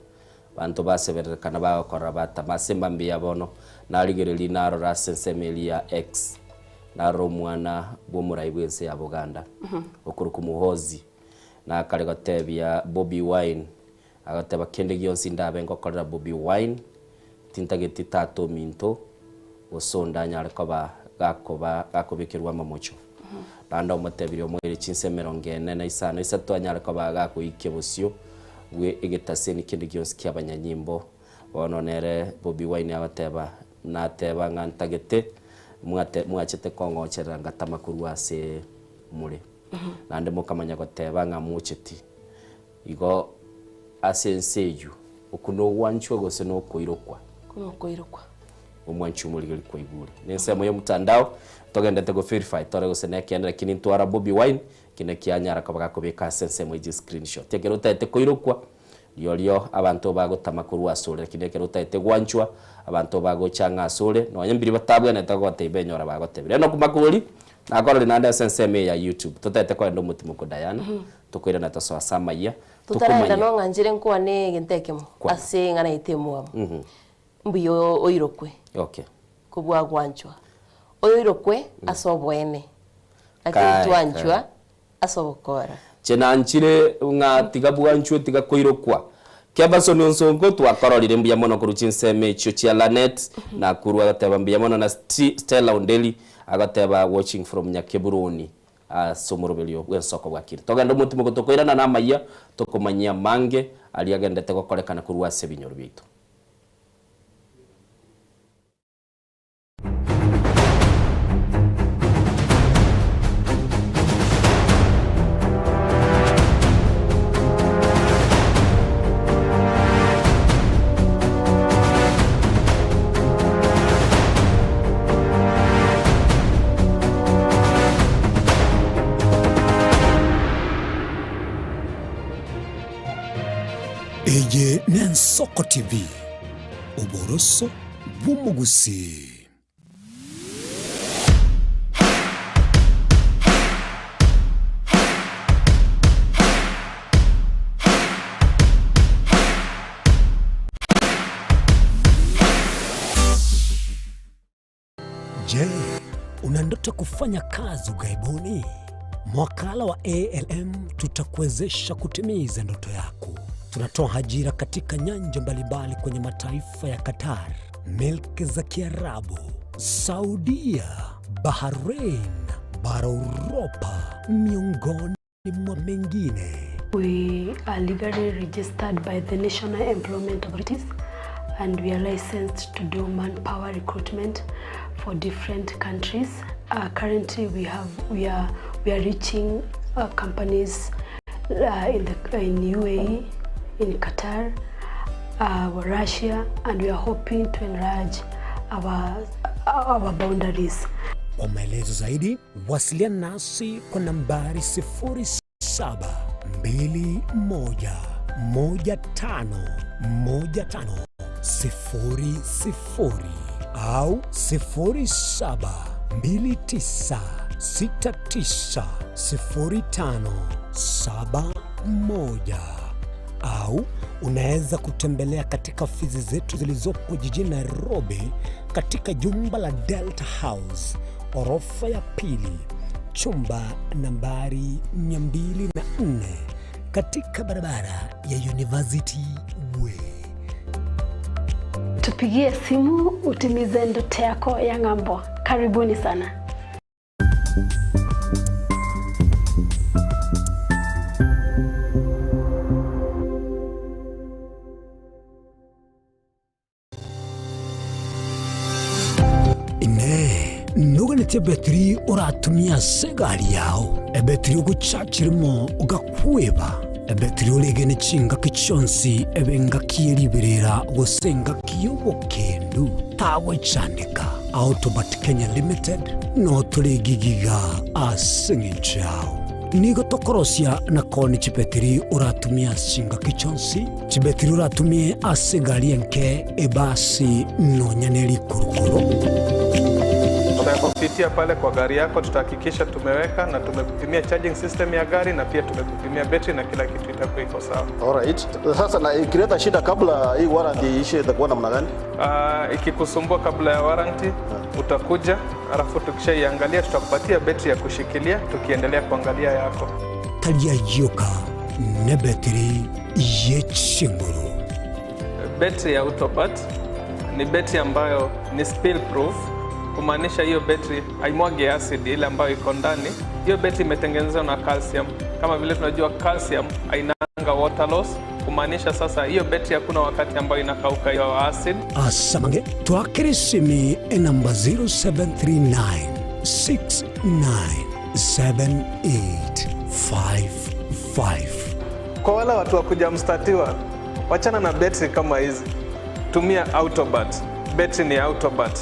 bantu baseberekana bakora batamasema mbia bono naligere linaro rasensemelia x naro mwana bomuraibwense ya Buganda okuru kumuhozi na kale gatebya Bobby Wine agateba kende gyonsi ndabe ngokorera Bobby Wine tintageti tato minto osonda nyare koba gakobekirwa mamocho banda umutebiri omwere chinsemero ngene na isano isato nyare koba gakoikebosyo we egetaseni kende gyonsi kyabanyanyimbo bononere Bobby Wine abateba nateba ngantagete mwachete kongo cheranga tamakuru ase mure nande mokamanya goteba nga mucheti igo asenseju okuno wanchwe gose no koirokwa omwanchu muri gali koigure nensemo yo mutandao togendete go verify tore gose nekenda kini twara Bobby Wine kine kyanyara kabaga kobeka sensemo iji screenshot tegero tete koirokwa lio abantu bago tamakuru asore kinekero tete gwanchwa abantu bago changa asore no nyambiri batabwa na tago tebenyora bago tebire no kumakuri nakora linanda senseme ya YouTube totete kwa ndo mutimo ko Diana tukwira na toso asamaya tutarenda no nganjire nkwa ne gentekemo ase ngana itemwa mbuyo oirokwe okay kubwa gwanchwa oirokwe asobwene akitwanchwa asobokora chena nchire nga tiga bwanchwe tiga koirokwa Kebaso Nsongo twakororire mbia mono kuruchin seme cho chia Lanet na kurwa gateba mbia mono na Stella Ondeli agateba watching from Nyakeburoni somorobelio wensoko bwakire togenda mutima gotokoirana na maya tokomanyia mange ali agendete gokorekana kurwa sebinyoro bitu Eye Nensoko TV Oboroso Bumugusi. Je, una ndoto kufanya kazi ughaibuni? Mwakala wa ALM tutakuwezesha kutimiza ndoto yako. Tunatoa ajira katika nyanja mbalimbali kwenye mataifa ya Qatar, Milki za Kiarabu, Saudia, Bahrain, bara Europa, miongoni mwa mengine. We are legally registered by the National Employment Authorities and we are licensed to do manpower recruitment for different countries. Currently we are reaching companies in UAE, in Qatar, Russia, and we are hoping to enlarge our boundaries. Kwa maelezo zaidi, wasiliana nasi kwa nambari 0721511500 au 0729690571 au unaweza kutembelea katika ofisi zetu zilizopo jijini Nairobi katika jumba la Delta House, orofa ya pili, chumba nambari 204 katika barabara ya University Way. Tupigie simu utimize ndoto yako ya ng'ambo. Karibuni sana. Nuganete betri uratumia segari yao ebetri ugucakirimo ugakweba ebetri ulegene chinga kichonsi ebenga kiyeriberera gusenga kiyobokendu tawe chandika Autobat Kenya Limited no tuligigiga asingichao nigo tokorosia na koni chibetri uratumia chinga kichonsi chibetri uratumie asegari enke ebasi no nyaneri kurukuru. Tutakupitia pale kwa gari yako, tutahakikisha tumeweka na tumekupimia charging system ya gari na pia tumekupimia battery na kila kitu itakuwa iko sawa. Alright. Sasa na ikileta shida kabla hii warranty ishe itakuwa namna gani? Ikikusumbua kabla ya warranty utakuja, alafu tukishaiangalia tutakupatia battery ya kushikilia tukiendelea kuangalia yako. Talia yoka ne battery yechinguru. Battery ya Autobat ni battery ambayo ni spill proof. Kumaanisha hiyo battery haimwage acid ile ambayo iko ndani. Hiyo battery imetengenezwa na calcium. Kama vile tunajua calcium hainanga water loss. Kumaanisha sasa hiyo battery hakuna wakati ambayo inakauka hiyo acid. Asamange twakirisimi namba 0739697855. Kwa wale watu wa kujamstatiwa, wachana na battery kama hizi. Tumia Autobat. Battery ni Autobat.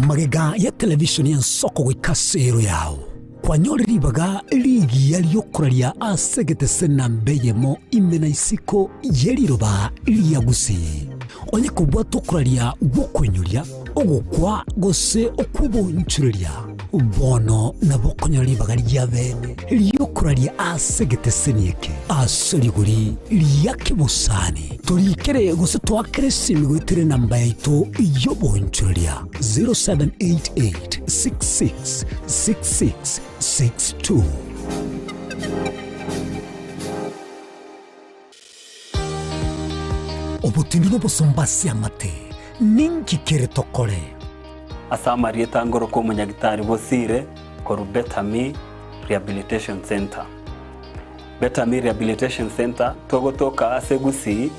Magega ya televishoni ya Nsoko gwikasero yao kwa nyoreri baga ligi yaliyokuraria asegete sena mbeyemo imena isiko yeriroba liyagusi onye kubwa tokuraria gukwenyuria ogukwa gose okubonchuria bono na bokonyoli bagaria bene liyokuralia asegete senieke asoriguri liyakibusani turikere guse twakresimi gwitire namba yaito iyo bonchuria 0788666662 obutindi no bosombasi amate ninki kere tokore asamarieta ngoro ko munyagitari bosire koru Betami Rehabilitation Center. Betami Rehabilitation Center togotoka asegusi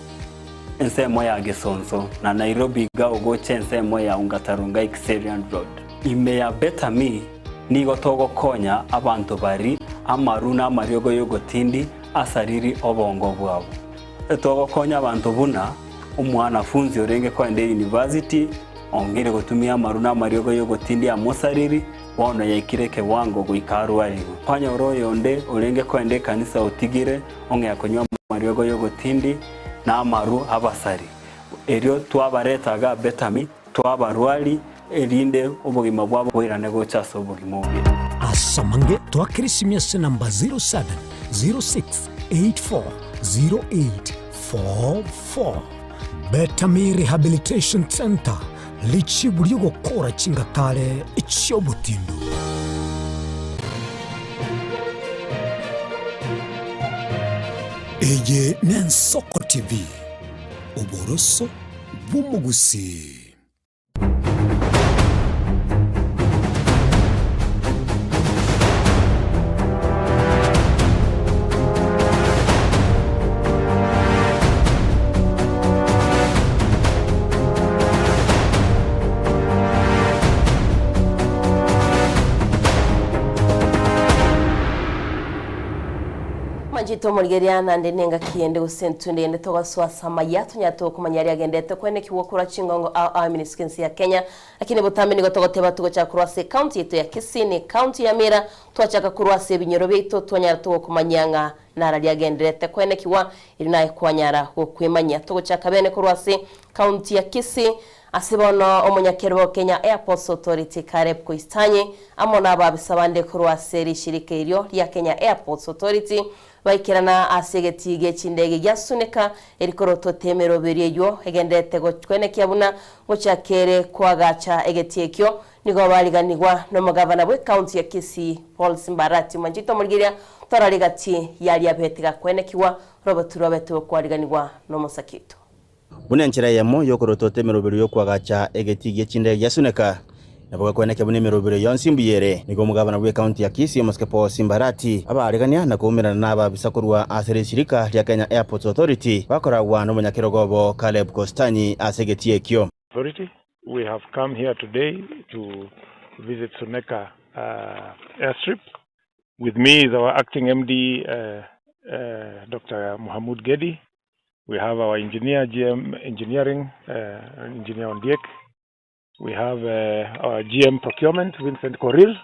ensemo ya Gesonso na Nairobi gaogo ensemo ya Ungatarunga Xerian Road. Ime ya Betami nigo togo konya abantu bari amaruna mariogo yogotindi asariri obongo bwabo. Togo konya abantu buna umwana funzi orenge kwende university ongere gutumia maruna mariogo yogotindi amosariri wono yaikireke wango guikarwarigo kwanya oroyonde orenge kwende kanisa utigire onge yakonywa mariogo yogotindi na amaru abasari erio twabaretaga Betami twabarwali erinde obugima bwabo bwirane gochaso obugima obi asamange twakirisimia se namba 0706840844 Betami Rehabilitation Center lichiburio gukora chingatare ichiobutindu. Eye Nensoko TV Oboroso Bumugusi. Manjito murigeria nande nenga kiende usentunde ende toga swasama yatu nyato kumanyari agendete kwene kiwokura chingongo a ministry ya Kenya lakini botambi nigo togoteba tugo cha kurwase county yetu ya Kisini county ya Mira twachaka kurwase binyoro bito twanyara tugo kumanyanga narali agendete kwene kiwa ilinaye kwanyara kwemanya tugo cha kabene kurwase county ya Kisii asibono omunyakero Kenya Airports Authority Caleb Koistanye amona ababisabande kurwase rishirike iryo ya Kenya Airports Authority baikirana asegetige chindege gyasuneka erikoroto temero beryeyo egendete kwene kyabuna gochakere kwagacha egetiekyo nigo baliganirwa no mugavana bwe county ya Kisii Paul Simbarati Manjito murigeria toraligati yali abetiga kwene kiwa robotu kwaliganirwa no musakito bunenchera yemo yokoroto temero beryo kwagacha egetiege chindege gyasuneka naboga kwene kyabune merobero yonsimbuyere nigo mugabana bwe county ya Kisii Paul Simbarati abaregania na kumirana naba bisakurwa asere shirika lya Kenya Airports Authority bakoragwa no munyakirogobo Caleb Kostanyi asegetiekyo authority. We have come here today to visit Suneka airstrip. With me is our acting MD Dr. Mohamud Gedi. We have our engineer GM engineering engineer Ondiek. We have our GM procurement, Vincent Korir,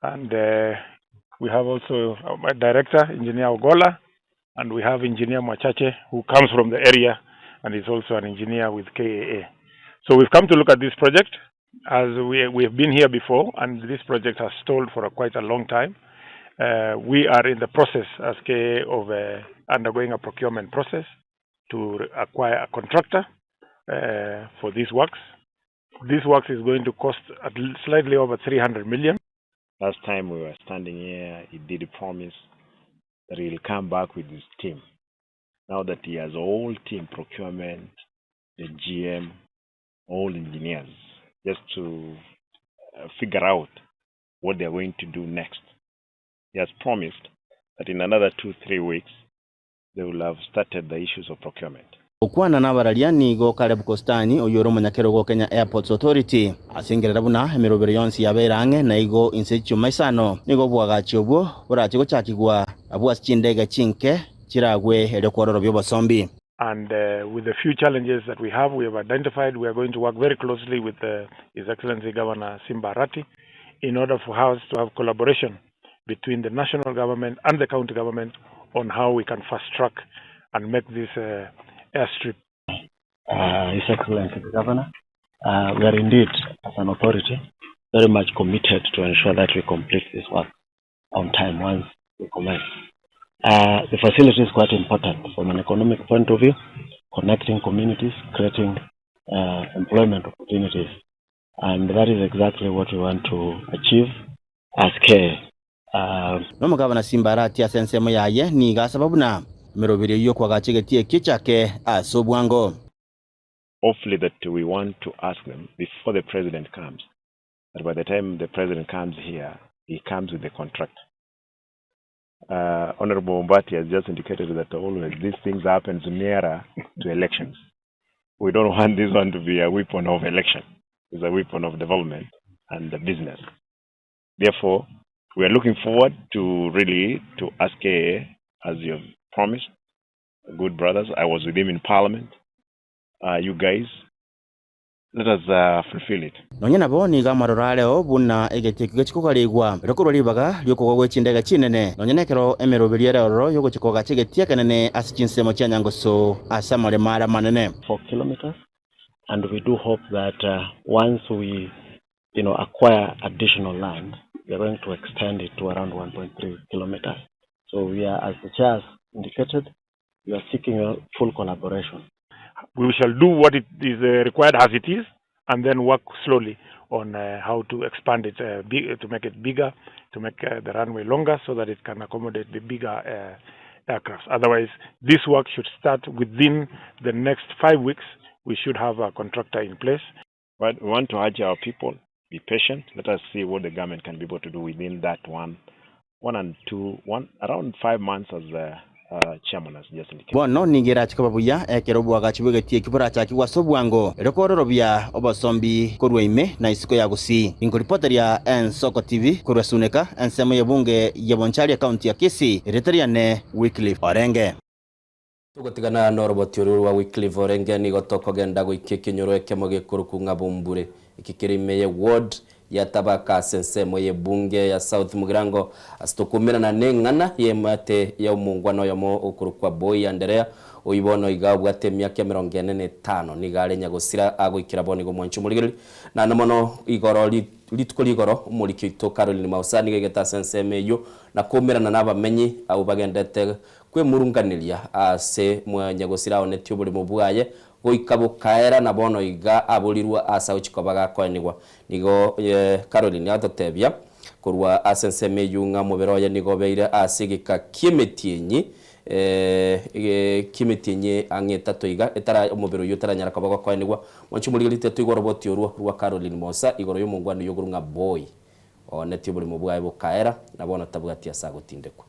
and we have also our director, engineer Ogola, and we have engineer Mwachache, who comes from the area and is also an engineer with KAA. So we've come to look at this project, as we have been here before, and this project has stalled for quite a long time. We are in the process as KAA of undergoing a procurement process to acquire a contractor for these works. This work is going to cost slightly over 300 million. Last time we were standing here, he did promise that he'll come back with his team. Now that he has all team procurement, the GM, all engineers, just to figure out what they're going to do next. He has promised that in another 2-3 weeks, they will have started the issues of procurement. Okwana nabaraliani go Caleb Kostanyi oyoro munyakero go Kenya Airports Authority asingerera buna emirobero yonsi yaberange na igo insechu maisano nigo bwagachi obwo burachi gochakigwa abwa chindege chinke chiragwe elekororo byobosombi. And with the few challenges that we have identified, we are going to work very closely with His Excellency Governor Simbarati in order for us to have collaboration between the national government and the county government on how we can fast track and make this airstrip. His Excellency the Governor, we are indeed, as an authority, very much committed to ensure that we complete this work on time once we commence. The facility is quite important from an economic point of view, connecting communities, creating employment opportunities, and that is exactly what we want to achieve as care. Nomugabana Simbarati asensemo yaye ni ga sababu na mirobiri yo kwa gachigetie kichake asobwango. Hopefully that we want to ask them before the president comes, that by the time the president comes here, he comes with the contract. Honorable Mbati has just indicated that always these things happen nearer to elections. We don't want this one to be a weapon of election. It's a weapon of development and the business. Therefore, we are looking forward to really to ask as you have promised, good brothers. I was with him in Parliament. You guys, let us fulfill it. Nonya nabo ni gamarorale obuna egetekige chikokaligwa rokoro libaga lyoko gwecindega cinene nonya nekero emerobiri rero yoko chikoga chigetia kanene asichinsemo cyanyangoso asamale mara manene 4 kilometers, and we do hope that once we acquire additional land, we are going to extend it to around 1.3 kilometers. So we are, as the chair indicated, we are seeking a full collaboration. We shall do what it is required as it is, and then work slowly on how to expand it, to make it bigger, to make the runway longer so that it can accommodate the bigger aircraft. Otherwise, this work should start within the next 5 weeks. We should have a contractor in place. But we want to urge our people, be patient. Let us see what the government can be able to do within that around 5 months as the chairman has just indicated. Bono ningira chikababuya ekerobu agachibugetie kibura cha kiwasobwango rekororobya obasombi korweime na isiko ya gusi inkoripota ya Ensoko TV kurwasuneka ensemo yebunge yebonchari county ya Kisii retariane Wycliffe Orenge tugotigana na roboti wa Wycliffe Orenge ni gotoko genda goikeke nyoro ekemo gekuruku ngabumbure ikikirimeye ward ya tabaka sensemo ye bunge ya South Mugirango asitokumira na nengana yemate ya umungwano yamo okurukwa boy Andrea oyibono igabwa temyaka 45 nigare nyagosira agoikira boni go mwanchu muligiri na namono igoro litukoli igoro umuliki to Caroline Mausani gegeta senseme yo na kumirana n'abamenyi abo bagendete kwe murunganiria ase mwanyagosira onetyo buli mubwaye goikabo kaera na bono iga abolirwa asa uchikobaga kwanigwa nigo Caroline atotebya kurwa asenseme yunga muberoya nigo beire asigika kimetienyi kimetienye angeta toiga etara umubero yutaranyara kabaga kwanigwa mwanchumuliri tetu igoro boti rwa Caroline Mosa igoro yo mungwano yogurunga boy onetyo buli mubwaye bokaera na bono tabugati asagotindekwa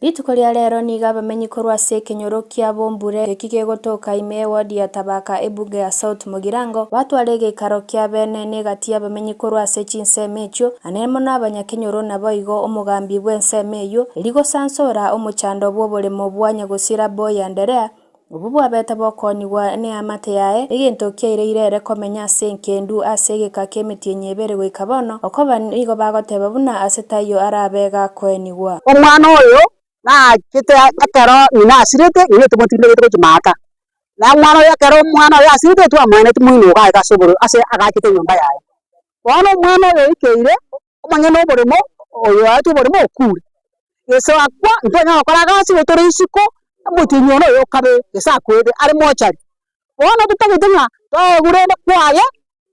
Rituko ria rero ni gabamenyi korwa se kenyoro kia bombure kike gotoka ime wadi ya tabaka ebunge ya South Mugirango watu arege karo kia bene negatia bamenyi korwa se chinsemecho anemo nabanya kenyoro naboigo omugambi bwensemeyo ligo sansora omuchando bwobole mobwanya gusira boy Andrea ububwa beta bokoniwa ne amate yae egento kyeire komenya senkendu asege kakemiti nyebere we kabono okoba nigo bagoteba buna asetayo arabega kweniwa omwana oyo na kite akero ina asirete ine tumotinde gete chimata na mwana ya kero mwana ya asirete tu amwana tumuino ga ga soboro ase aga kite nyumba yae bono mwana oyo ikeire omanye no borimo oyo atu borimo okure eso akwa ntenya okora gasi gotore isiko mutinyo no yo kabe esa kwede ari mochari bono tutagitenya gurende kwaye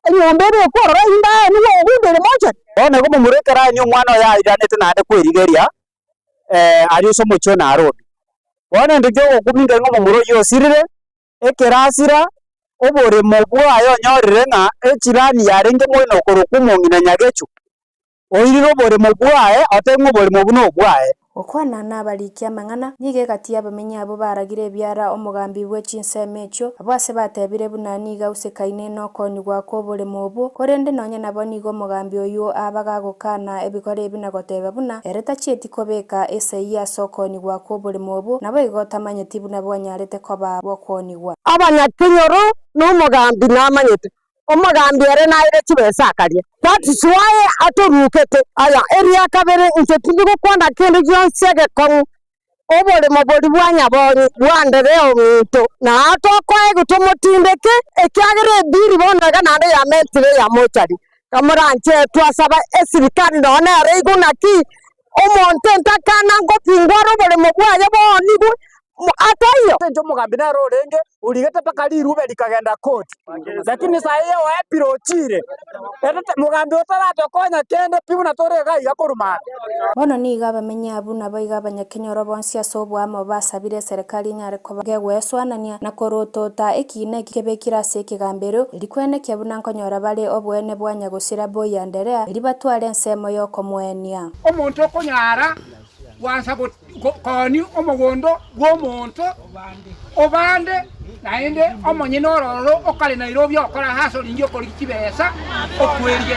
enyombere korora inda ni wo gundere mochari bono go murekera nyo mwana ya iranete nande kwerigeria ari so mucho na road bona ndije okuminga ngo mumuro yo sirire ekerasira obore mobwa ayo nyorire na echirani yarenge moino korokumongina nyagechu oiriro bore mobwa atengo bore mobuno bwae okwana nabalikia mangana nige gati abamenya abo baragire byara omugambi we chinsemecho abase batebire bunani gausekaine no konigwa ko bole mobo korende nonye nabonigo mugambi oyo abaga gukana ebikore ebinagoteba buna ereta chieti kobeka eseiya sokonigwa ko bole mobo nabo igotamanye tibuna bwanyarete koba bokonigwa abanyakenyoro no mugambi namanyete omugambi ere naire chibesa akarie that's why atorukete aya area kabere intetindiko kwanda kende gyonsege kon obole moboli bwanya bwandere omuntu na atokwae gutomotindeke ekyagere biri bonaga nande ya mentire ya mochari kamuranche twasaba esirikali none reigo naki omonte ntakana ngo pingwaro bole mobwaye bonigu atayo njo mugambina rorenge urigete paka lirube likagenda koti lakini saa hiyo waepirochire ete mugambi utaratokonya kende pibu na torega igakuruma bono niga bamenye abu nabo iga abanyakenyoro bonsi asobwa amo basabire serikali nyare ko bagegweswanania na korotota ekine kibekira se kigambero likwene kyabuna nkonyora bale obwene bwanya gusira boya nderea libatwale nsemo yoko mwenia omuntu okonyara wansa koni omugondo gwomuntu obande naende omonyine ororo okale Nairobi okora haso lingi okora kibesa okwerige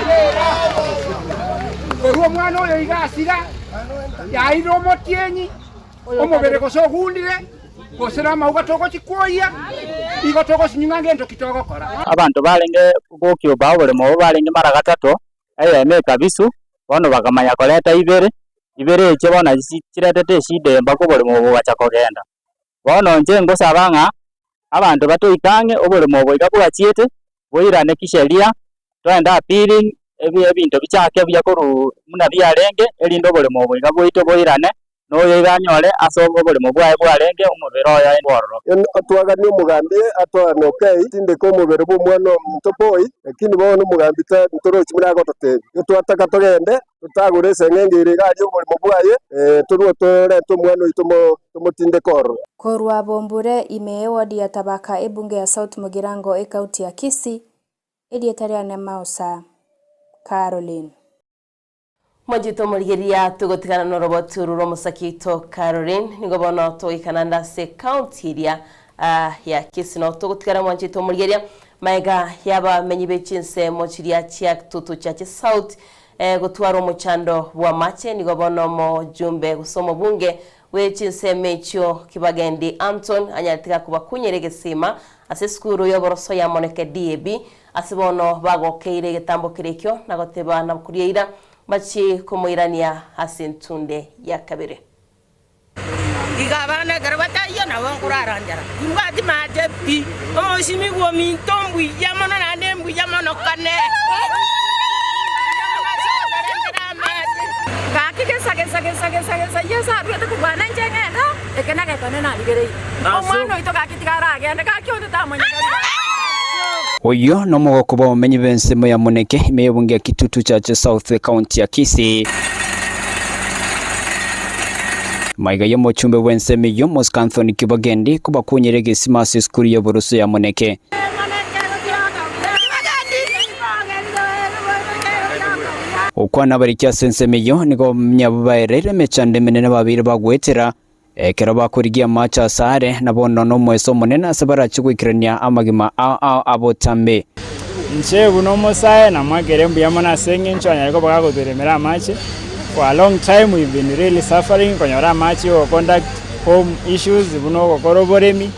oruo mwana oyo igasira yairo motienyi omubere gosogundire gosira mauga toko chikoya igotoko sinyanga ngento kitoko kora abantu balenge gokyo bawole mo balenge mara gatatu emeka bisu bono bakamanya koleta ibere eche bona chiretete shide mbako bole mo bacha kogenda bono nje ngosabanga abantu batoikange obole mo boiga bwachiete boirane kisheria twenda appealing ebintu bichake byakuru muna byarenge elindo bole mo boiga boito boirane no yeganyole asobo bole mo bwarenge umubero ya endoro atwagani umugambi atwana okay tinde ko mubere bo mwana mutopoi lakini bono umugambi ta ntorochi murago totebi twataka togende tutagure sengengere gari bole mo bwaye turuo tore tumwana itumotinde koro korwa bombure imewodi ya tabaka ebunge ya South Mugirango ekauti ya Kisii elietariane Mausa Caroline Mojito murigeria tugotigana no roboturu romusakito Caroline nigo bono to ikananda se county area ya Kisii no tugotigana mojito murigeria maiga yaba menyibe chinse mochiria chia tutu chache South gutwaro muchando bwa mache nigo bono mo jumbe gusomo bunge we chinse mecho Kibagendi Anton anyatika kuba kunyerege sima ase skuru yoboroso ya Moneke DAB asibono bagokeire getambo kirekyo nagoteba na kurieira machi kumuirania asintunde ya kabire igabana garabata yana wankurarandara imbati majepi omoshimi gwo mintombu yamana na nembu yamana kane kakike sage yesa ruta kubana njengena ekena ketone na ligere omwana ito kakitigara agende kakyote tamanya Oyo no mugokuba umenyi bensemo ya Moneke imeyebungia kitutu cha South County ya Kisii. Maiga yo mochumbe wensemi yo Moskanthoni Kibagendi kuba kunyerege simasi skuru ya boruso ya Moneke. Okwana barikia sensemi yo niko mnyabairere mechande menene babiri bagwetera ekero bakurigia macha sare nabono no mweso monene asabara chigwikirania amagima abotambe nchebu no mosaye na magerembu yamana senge nchanya yako bagagoteremera mache for a long time we've been really suffering konyora mache o conduct home issues buno kokoroboremi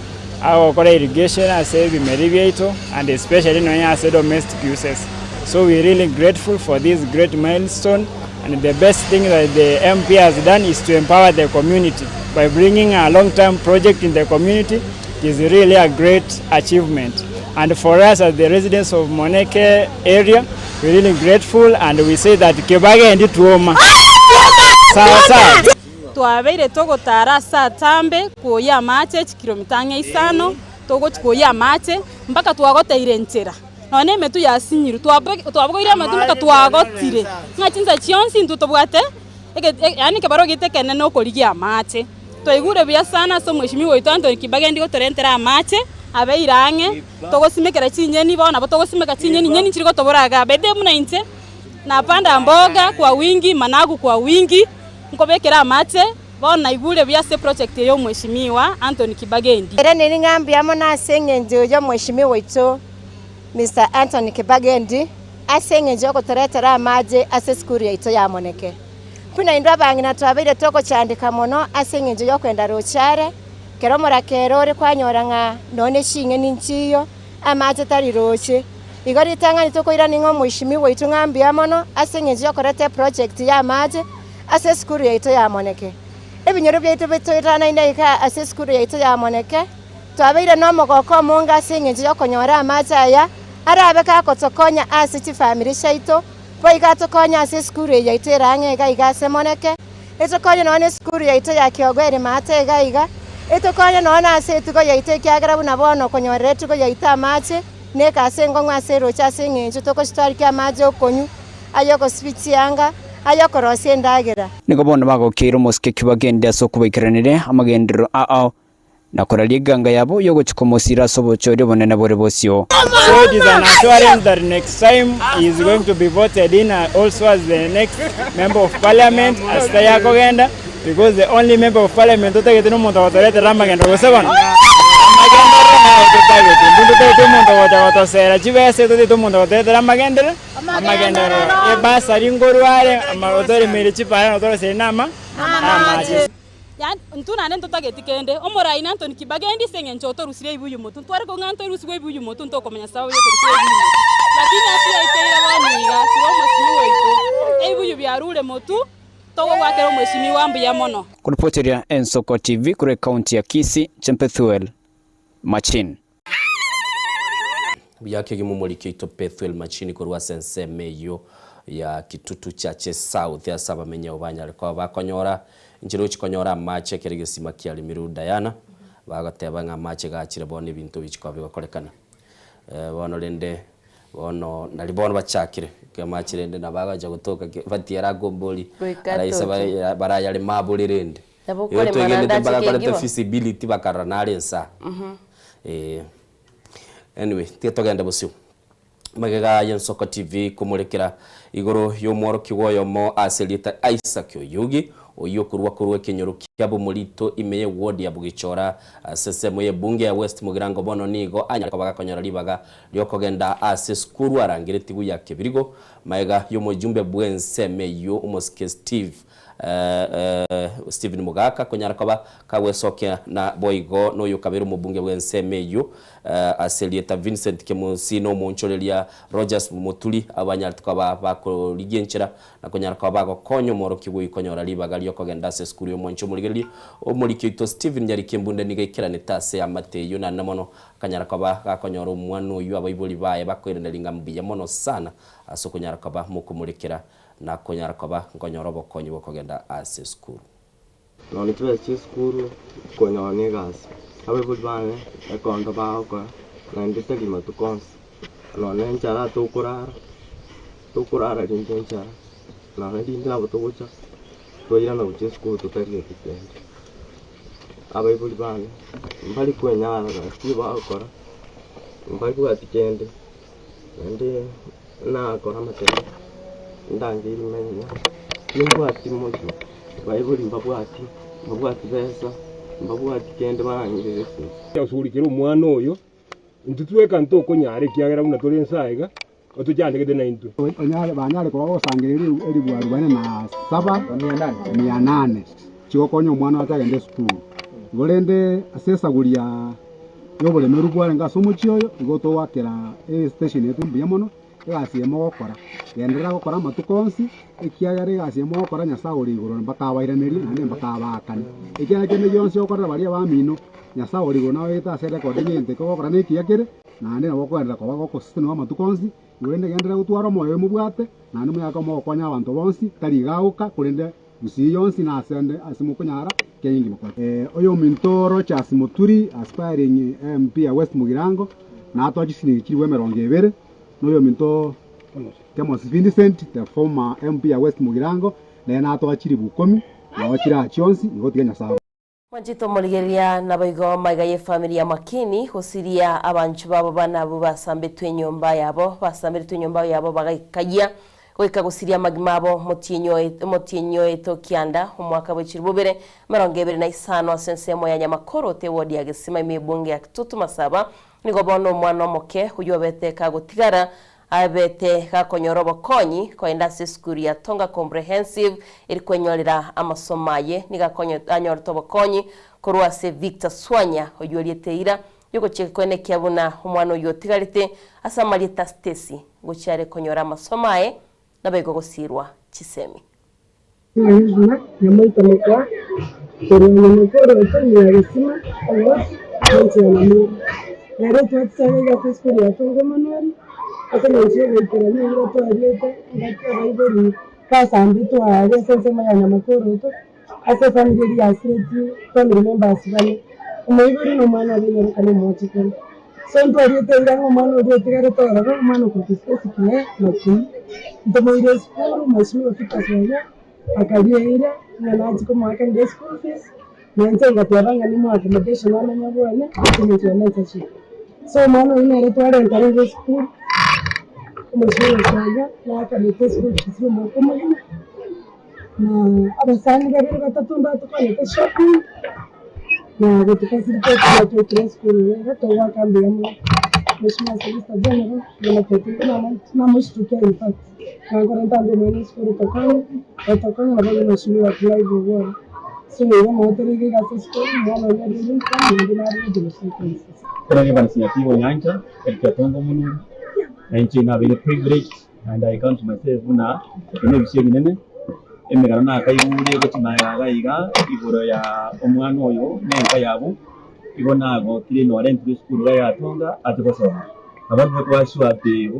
au kokora irrigation ase bimeribieto and especially no ase domestic uses. So we're really grateful for this great milestone, and the best thing that the MP has done is to empower the community by bringing a long-term project in the community. It is really a great achievement, and for us as the residents of Moneke area, we're really grateful, and we say that Kibagendi tuoma sawa twabeire togotara saa tambe kuoya mache kilomita 5 togochikoya mache mpaka twagoteire nchera none metu yasinyiru twabogoire metu mpaka twagotire ngachinza chionsi ntutobwate yani kebaro gitekene no korigia mache twaigure bya sana so mweshimiwa itanto Kibagendi gotorentera mache abeirange togosimekera chinyeni bona botogosimeka chinyeni nyeni chiriko toboraga bede muna inche na panda mboga kwa wingi managu kwa wingi nkobekera mache bona igure bya se project yo mweshimiwa Anthony Kibagendi ere nini ngambi amona sengenje yo mweshimiwa ito Mr. Anthony Kibagendi asengenje ko toretera maje ase skuru ito ya Moneke kuna indwa bangina twabire toko chandika mono asengenje yo kwenda rochare kero morakerore kwanyoranga none shinge ninchiyo amaje tari roche igori tangani toko ira ningo mweshimiwa ito ngambi amono asengenje yo korete project ya maje ase skuru ito ya Moneke ebinyoro byaitu bitoirana indika ase skuru ito ya Moneke twabire no mogoko munga asengenje yo konyora amaje aya arabe kakotokonya ase family shaito boiga tokonya ase skuru yaito erange iga semoneke etokonya none skuru yaito ya Kiogwere mate iga etokonya none ase tuko yaito kiagara buna bono konyorere tuko yaito amache neka ase ngongwa ase rocha ase ngenjo toko stari kya maje okonyu ayoko switch yanga ayoko rosie ndagera niko bono bagokira muske kibagende aso kubikiranire amagendero na koralia ganga yabo yogochikomosira sobochori bonene bore bosio. So it is an assurance that next time he is going to be voted in also as the next member of parliament as Taya Kogenda, because the only member of parliament to take no monto watorete ramagenda gosegon. Yani ntuna nento tagetikende omoraina Anthony Kibagendi sengencho to rusire ibuyu mutu tware ko nganto rusire ibuyu mutu ntoko menya sawo yo rusire ibuyu lakini asi aitera baniga siromo siweito ibuyu byarule mutu togo gwakero mweshimi wambi ya mono kuripoteria Ensoko TV kure county ya Kisii Chempethuel Machin byake gimumuliki ito Pethuel Machin kurwa sense meyo ya Kitutu Chache South ya saba menya ubanya alikuwa bakonyora injiro chikonyora mache keregesima kiali miru Diana bagateba nga mache gachire bone bintu bichikwa bigakorekana bono lende bono nalibono bachakire kamache lende nabagaja gutoka batiera gomboli araisa baraya le mabuli lende yo twegende baga feasibility bakaranale nsa anyway tietogenda busio magega Ensoko TV kumurekera igoro y'omworo kigoyo mo aselita Isaac Oyugi oyo kurwa Kenyoro kyabo mulito imeye ward ya Bugichora sesemo ye bunge ya West Mugirango bono nigo anya kabaga konyora libaga lyokogenda ase skuru arangire tigu ya kebirigo maega y'omujumbe bwenseme yo umoske Steven Mugaka konyara kaba kawesoke na boigo no yukabero mubunge bwenseme yo aselieta Vincent Kemusino moncholelia Rogers Mutuli abanyar tukaba bako ligenchera na konyara kaba bako konyo moro kibuyi konyora libaga lyokogenda ase skuru yo moncho muligeli omuliki ito Steven yari kembunde nigekera netase amate yo na namono kanyara kaba gakonyora umwano yo abayiboli baye bakwirenda lingambiya mono sana aso konyara kaba mukumulikira na konyara kaba ngonyoro bokonyi bokogenda ase skuru noni twese skuru konyone gas abayiboli bane ekondo baako na ndise kimatukonse none nchara tukurara rinjencha na ndinda botogocha toira na uche skuru tutariye kitende abayiboli bane mbali kwenyara kiba akora mbali kwa tikende ndi na akora matete ndangiri menya ningwati muzi bayibuli mbabwati besa mbabwati kende barangire yasurikira umwana oyo ntutweka ntoko nyare kiagera una tole nsaiga otujandegede na intu onyale banyale ko osangiriri eri bwaru bane na 7,800 chikokonya umwana atagende skulu golende asesagulia yobole merugware ngasomo chiyoyo igoto wakera station yetu mbiyamono egasiemo gokora yendera gokora matukonsi ekiagare egasiemo gokora Nyasaye ori igoro bakabairaneri nande bakabakani ekiana kene yonse gokora bari abamino Nyasaye ori igoro nawe eta sere ko dingente ko gokora nekiagere nande nabo kwenda ko bagoko system wa matukonsi urende gendera gutwara moyo mubwate nande muyaka mo konya abantu bonsi tari gauka kurende usi yonsi na asende asimukunyara kenyingi mukora oyo mintoro cha simuturi aspiring MP ya West Mugirango na atwajisini kiriwe 200 noyo minto Temos Vincent the former MP ya West Mugirango na atwachiri bukomi na wachira chionsi igotiganya sawa Mwanjito muligeria na baigo maiga ye family ya Makini husiria abanchu babo bana bo basambetwe nyomba yabo bagakajia kweka gusiria magimabo motienyo eto kianda umwaka w'ekiri bubere 2025 asensemo ya Nyamakoro te wodi ya Gesima imebunge ya Kitutu Masaba nigo bono mwana moke huyo bete kagutigara abete kakonyoro bokonyi koenda skuru ya Tonga Comprehensive irikwenyolera amasomaye nigakonyo anyorto bokonyi kurwa se Victor Swanya huyo lieteira yuko chekwene kyabuna umwana uyo tigarite asamalita Stacy gucyare konyora amasomaye nabego gusirwa Kisemi Nizuma namoita mukwa Nyamakoro ya Gesima ayo nti namu Nare twatsaga ya skuru ya Tonga Manuel ase nchini itirani ile toilete ngakia baibori kasambi to ale sense mayanya makoro to ase family ya sireti family members bane umaibori no mwana bene kana mochi kana so ntorite ndango mwana ode tigare to ara mwana ko space kile noki ndomo ile school mashini ofika sonya akabiira na naji ko mwaka nde school fees na ntenga twabanga ni mwaka accommodation wana nyabone kimwe mentorship so mwana ine ile tware ntarenge school mashini sonya na akamite school fees mo kuma na abasani babiri batatu mbatukanye shopping na gutukasirika kwa kwa school hata wakambia mheshimiwa Solicitor General na tetea na mshtukia in fact na kwa ntando mwenye school tokana na bado mheshimiwa Clive Ogwara so ile motorege gasa school mwana ya ndio kama ndio ndio consequences kuna ni initiative nyanja katika tongo muno na nchi na vile privilege and I count myself na ene bishye binene emegana na kayiburiye ko timayaga iga igoro ya omwana oyo nenka yabo ibona go kiri no rent school ya yatonga atikosoma abantu ko ashwate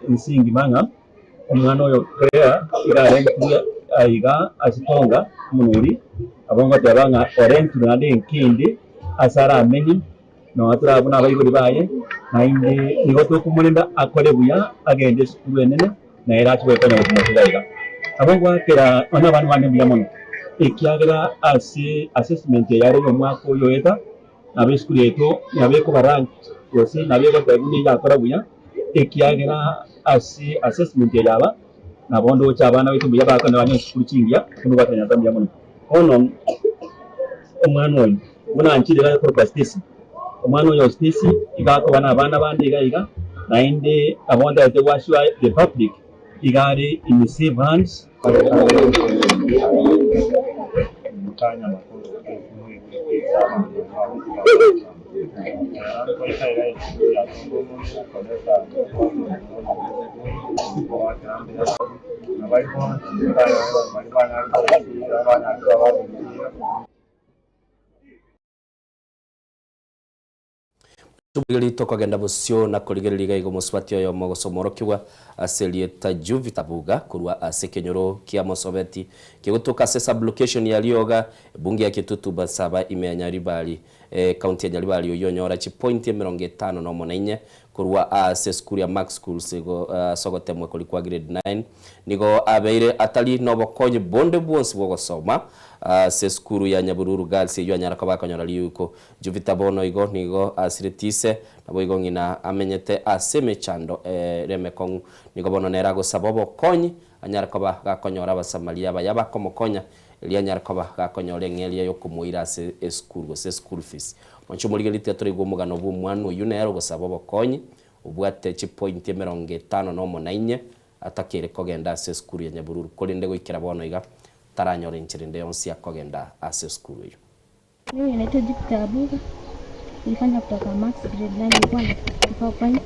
insingi manga omwana oyo kaya iga rent iga asitonga munuri abongo tabanga rent na nkindi asara amenyi no aturabona abayiburi baye nainde nigoto kumulinda akore buya agende school enene na era chwe kana kumutaiga abongo akera ona bantu bane biyamono ekiagera assessment yaro yo mwako yo eta nabe school yeto nabe ko barang yose nabe ko tabuni ya kora buya ekiagera assessment yaba nabondo cyabana bitu biya bakana bane school kingia kuno batanya tamya mono ono omwana oyo muna nchirira ko pastisi omwana oyo stisi igako bana bandi iga nainde abonda ate washwa the public igari in safe hands tubigiri tokagenda busyo na kuligiririga igo muswati oyo mogosomoro kiwa aselieta juvitabuga kurwa asekenyoro kia mosobeti kigutuka sesa location ya lioga bungi ya kitutu basaba imenya ribali county ya Nyaribali oyo nyora chi point 54 kurwa ase school ya Max School sego sogotemwe kuli kwa grade 9 nigo abeire atali nobo konye bonde bonsi bogosoma se school ya Nyabururu Girls yo anyaraka bakanyora liuko juvitabono igo nigo asiretise nabo igo ngina amenyete aseme chando remekong nigo bono nerago sabobo konyi anyaraka bakanyora abasamalia bayaba komokonya elia nyaraka bakanyora ngeli yo kumuira se school fees mancho muligelite tore go mugano bu mwana yunero go sabobo konyi ubwate chi point 54 atakire kogenda se school ya Nyabururu kolinde go ikira bono iga taranyora nchirinde yonsi akogenda ase school hiyo. Mimi nahitaji kitabuka. Nilifanya kutoka Max grade 9 nilikuwa nikifanya.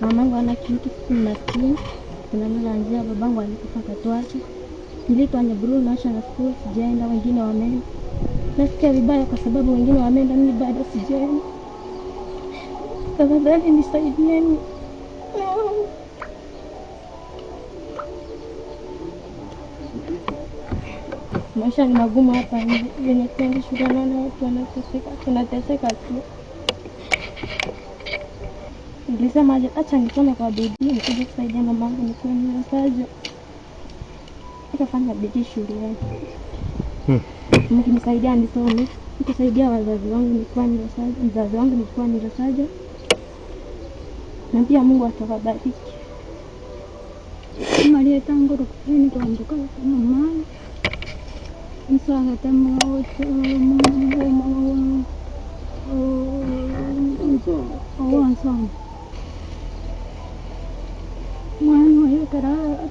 Mamangu ana kitu maskini. Kuna mlanzia babangu alikufa katwacha. Nilitoa Nyabururu National School sijaenda, wengine wameenda. Nasikia vibaya kwa sababu wengine wameenda, mimi bado sijaenda. Tafadhali nisaidieni. Maisha ni magumu hapa yenye kwenda shule na watu tunateseka tu. Nilisema acha nisome kwa bidii nikuje kusaidia mamangu nikuwe msaji. Nikafanya bidii shuleni. Mkinisaidia nisome, nikusaidia wazazi wangu nikuwa msaji, mzazi wangu nikuwa msaji. Na pia Mungu atawabariki. Maria tangu rukini tuambuka kama mama. Msanga temo nsong mwana yo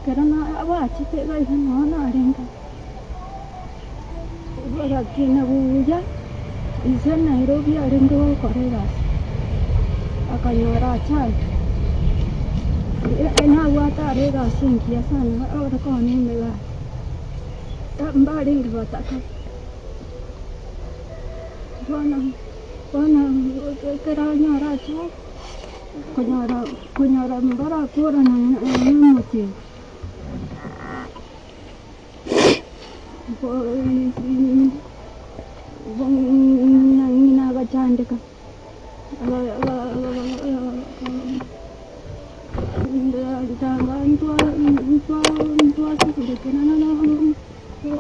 karana abachi te ga na renga bora kina buja isa Nairobi arenga korera akanyora chai ena wata arega singia sana ora kone mega mbali ngwataka bwana karanya racho kunyora mbara kura na muti ngina gachandika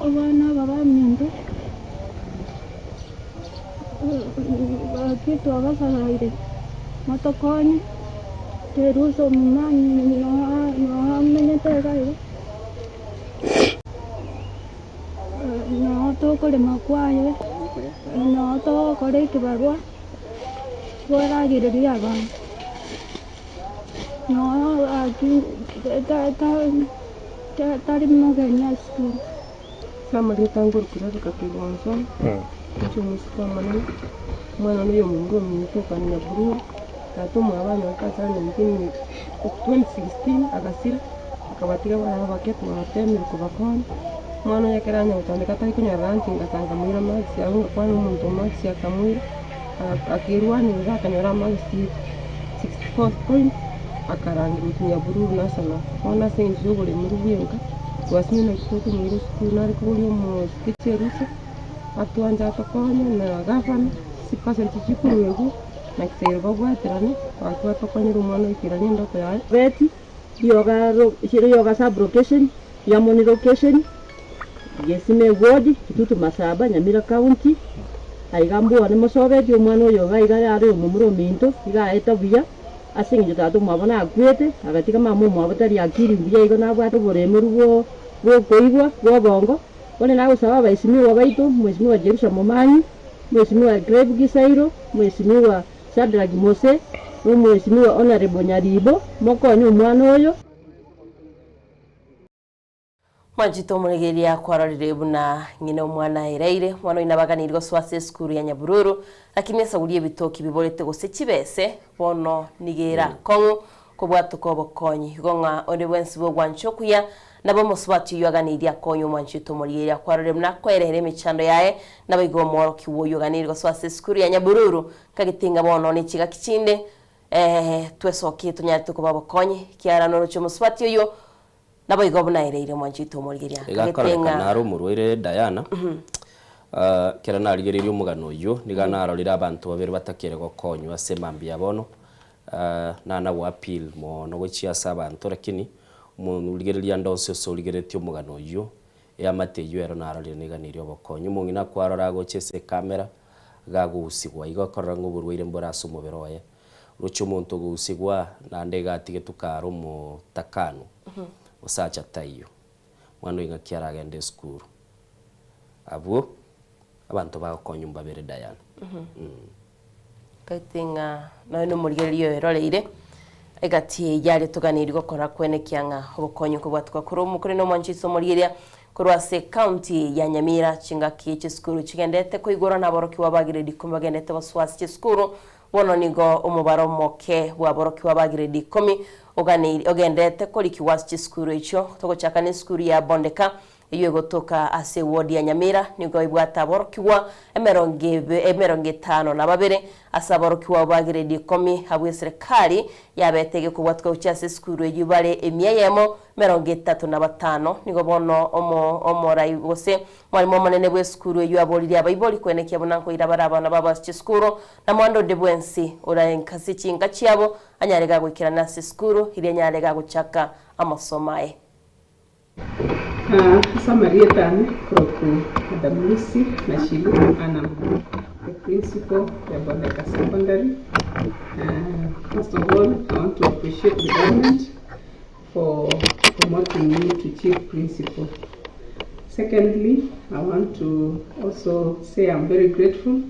abana babamyende kitu abasalaire matokonye teruso mmanyi no amenyetekaire no tokole makwaye no tokole kibarua twaragiriria abantu no aki tari mugenya skulu samarithanguru kurarika kibonzo cy'umuswa manene mwana niyo mungu mutokanya buru tatumwa abana bakazana ngini 2016 agasira akabatira bana baketwa batemera kubakona mwana yakeranya utandika tari kunyaranti ngatanga mwira mazi aho kwa umuntu mazi akamwira akirwani ngakanyora mazi 64 point akarangira utunyaburu nasana ona senjo bole muri byenga wasimina kituko muri skulu nari kuri mu kicherusa atuanja tokonye na gavana sipasa ntikikuru yego na kisero bagwatirane wakwa tokonye rumwana ikirani ndoko yawe beti yoga sub location ya moni location yesime ward kitutu masaba Nyamira county aigambo ane mosobeti omwana oyo gaiga yari omumuro minto igaeta buya asingi tatu mwabona akwete agatika mama mwabutari akiri buya igo nabwate boremuru bwo koigwa bwo bongo wale nawe sawa baisimiwa baitu mheshimiwa Jerusha Momanyi mheshimiwa Grave Gisairo mheshimiwa Shadrack Mose mheshimiwa Honorable Nyaribo moko ni omwana oyo Manjito muregeria kwarorire buna ngina omwana ereire mwana inabaganirwa swase skuru ya Nyabururu lakini asagurie bitoki biborete gose kibese bono nigera kongo kubwatuko bokonyi gonga onde wensi bo gwanchokuya nabo musubati yaganiria konyo manjito muregeria kwarorire buna kwerehere michando yae nabigo moro kiwo yaganirwa swase skuru ya Nyabururu kagitinga bono ni kiga kichinde twesokie tunyari tuko bokonyi kiara no cyo musubati yo nabo igobuna ireire mwanjito muligiria igakoreka naro murwire Diana kera narigererio mugano yo nigana arorira abantu babiri batakere gokonywa semambi yabono nana wa appeal mo no gwicia sabantu lakini umuntu uligereria ndonse so uligeretio mugano yo ya mateyo ero narorira niganirio bokonyo mungina kwarora gochese kamera gagusigwa igakorera ngoburwire mbora asumuberoye rucho muntu gusigwa nande gatige tukaro mu takano usacha tayo mwana inga kiara agende skuru abo abantu bakonyo mbabere Diana kaitinga no murigerio eroreire egati yari tuganirwa kora kwene kyanga obukonyo kubwatwa kuri mukuri no mwanchiso murigeria kurwase county ya Nyamira chinga kiche skuru chigendete kuigora na boroki wabagiredi kumbagendete baswasi skuru wono nigo umubaro moke wa boroki wabagiredi komi ogendete kuri kiwasi skuru icho toko chakane skuru ya Bondeka iyo gotoka ase ward ya Nyamira nigo ibwata boroki wa emeronge 5 na babere asaboroki wa bagiredi komi habwe serikali yabetege kubwatwa uchase skuru yubale emyeyemo 35 nigo bono omorai gose mwalimo monene bwe skuru eyo aboliri abayiboli kwenekia bonanko irabara abana baba skuru na mwando de bwensi ora enkasi chinga chiabo anyarega gwikirana skuru ile nyarega guchaka amasomae Samarietani Kroku Adamusi na Shilu Anam, the principal of Bondeka Secondary. First of all, I want to appreciate the government for promoting me to chief principal. Secondly, I want to also say I'm very grateful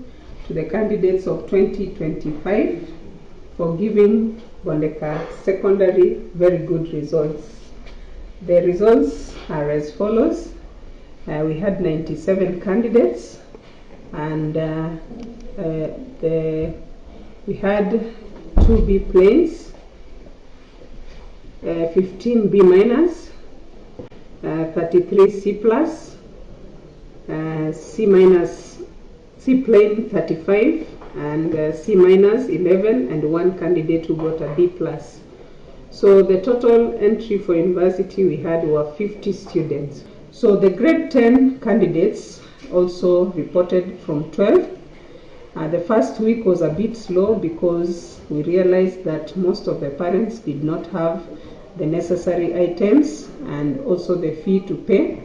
to the candidates of 2025 for giving Bondeka Secondary very good results. The results are as follows. We had 97 candidates, and we had 2 B planes, 15 B minus, 33 C plus, C minus, C plane 35, and C minus 11, and 1 candidate who got a B plus. So the total entry for university we had were 50 students. So the grade 10 candidates also reported from 12. The first week was a bit slow because we realized that most of the parents did not have the necessary items and also the fee to pay.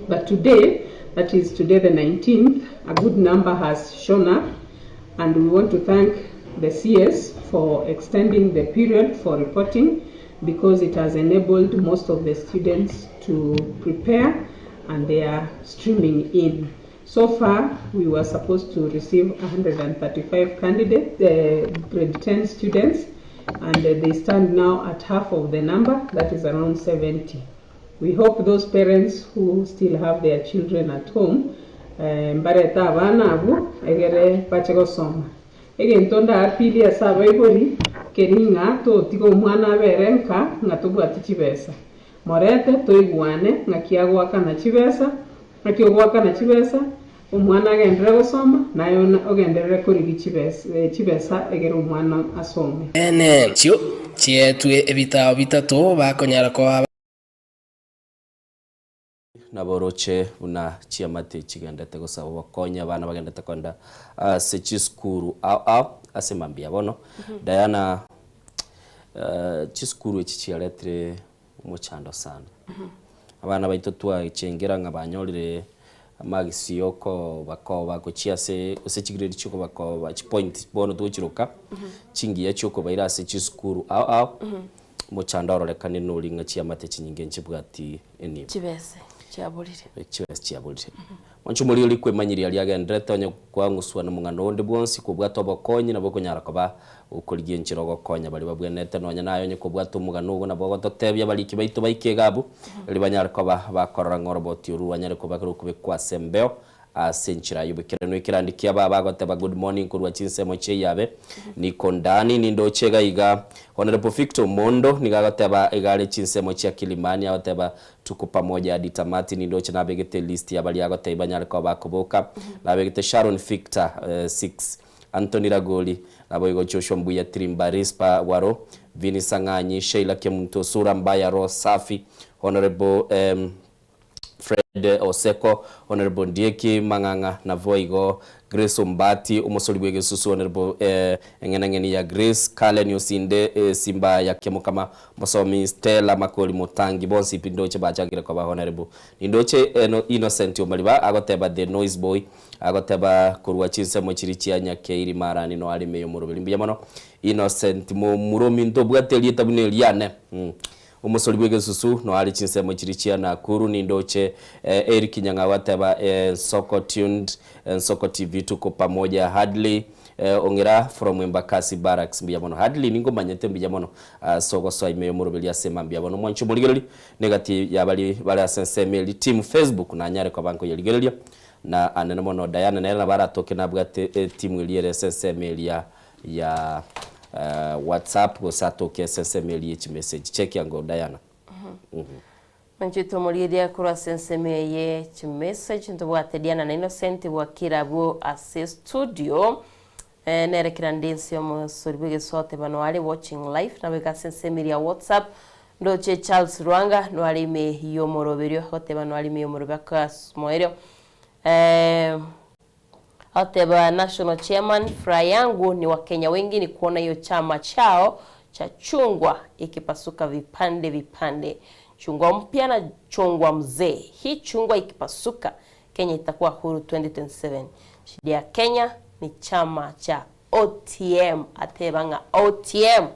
But today, that is today the 19th, a good number has shown up, and we want to thank the CS for extending the period for reporting because it has enabled most of the students to prepare and they are streaming in. So far, we were supposed to receive 135 candidates, grade 10 students, and they stand now at half of the number, that is around 70. We hope those parents who still have their children at home, mbareta abana abo egere bachego soma. Egentonda apili ya saba ibori keringa to tigo mwana berenka ngatubwati chibesa. Morete toiguane ngakiagwa kana chibesa, ngakiogwa kana chibesa, umwana agendere gusoma nayo ogendere kuri chibesa egere umwana asome. Ene chio chietwe ebitabo bitatu bakonyara kwa naboroche buna chiamate chigendete gusaba bakonya abana bagendete konda sechi skuru asemambia bono Diana chiskuru echi chialetre muchando sana abana baito twa chengera ngabanyorire magisiyoko bakoba kuchiase usechigireri chiko bakoba point bono tuchiruka chingi yachoko baira sechi skuru muchando rorekane nulinga chiamate chinyinge nchibwati eni chibese chiabolire wanchu muri uri kwemanyiri ali agendrete onye kwanguswa na mungano ndi bonsi kubwato bokonyi na bokonyara koba ukurigiye nchirogo konya bali babwenete nonya nayo nye kubwato mungano ugo na bogo totebya bali kibaito baikegabu ali banyara koba bakorora ngoroboti uru wanyare koba kube kwa sembeo senchira yubikira no ikirandikia baba goteba good morning kurwa chinsemo che yabe ni kondani ni ndo chega iga Honorable Victor Mondo ni gagoteba igale chinsemo cha Kilimani agoteba tuko pamoja hadi tamati ni ndo chana begete list ya bali agoteba nyara kwa bakoboka na begete Sharon Victor 6 Anthony Ragoli nabo igo Joshua Mbuya Trimba Rispa Waro Vini Sanganyi Sheila Kemunto Sura Mbaya Ro Safi Honorable Fred Oseko, Honorable Ndieki Manganga na Voigo, Grace Umbati, Umosolibwege Susu, Honorable Engenangeni ya Grace, Kalen Yosinde, Simba ya Kemo kama Mosomi, Stella Makoli Mutangi, Bonsi Pindoche Bajagire kwa Honorable Nindoche Innocent Umaliba, agoteba The Noise Boy, agoteba Kurwa Chinse Mochirichia Nyakeiri Marani no Ali Meyo Murobeli Mbiyamano, Innocent Muromi Ndobwate Lieta Buneliane, Umosolibwege Susu no ali chinsemo chirichia na kuru ni ndoche Eric Nyanga wateba Soko Tuned Soko TV tuko pamoja Hadley ongera from Embakasi Barracks Mbiyamano Hadley ningo manyete Mbiyamano soko so imeyo murobeli asema Mbiyamano mwanchu muligereli negati ya bali asensemeli team Facebook na nyare kwa banko yeligerelia na anemono Diana na bara toke na bwate team yeliere asensemeli ya WhatsApp go sato ke SSML each message check yango Diana. Manchito moliria kura SSML each message ndo bwate Diana na Innocent bwakira bo ase studio nere kirandensio mo soribege sote banwale watching live na bega SSML ya WhatsApp ndo che Charles Rwanga no ali me hiyo moroberio hote banwale me morobaka moerio Ateba National Chairman Frayangu ni Wakenya wengi ni kuona hiyo chama chao cha chungwa ikipasuka vipande. Chungwa mpya na chungwa mzee. Hii chungwa ikipasuka Kenya itakuwa huru 2027. Shida ya Kenya ni chama cha OTM. Atebanga OTM.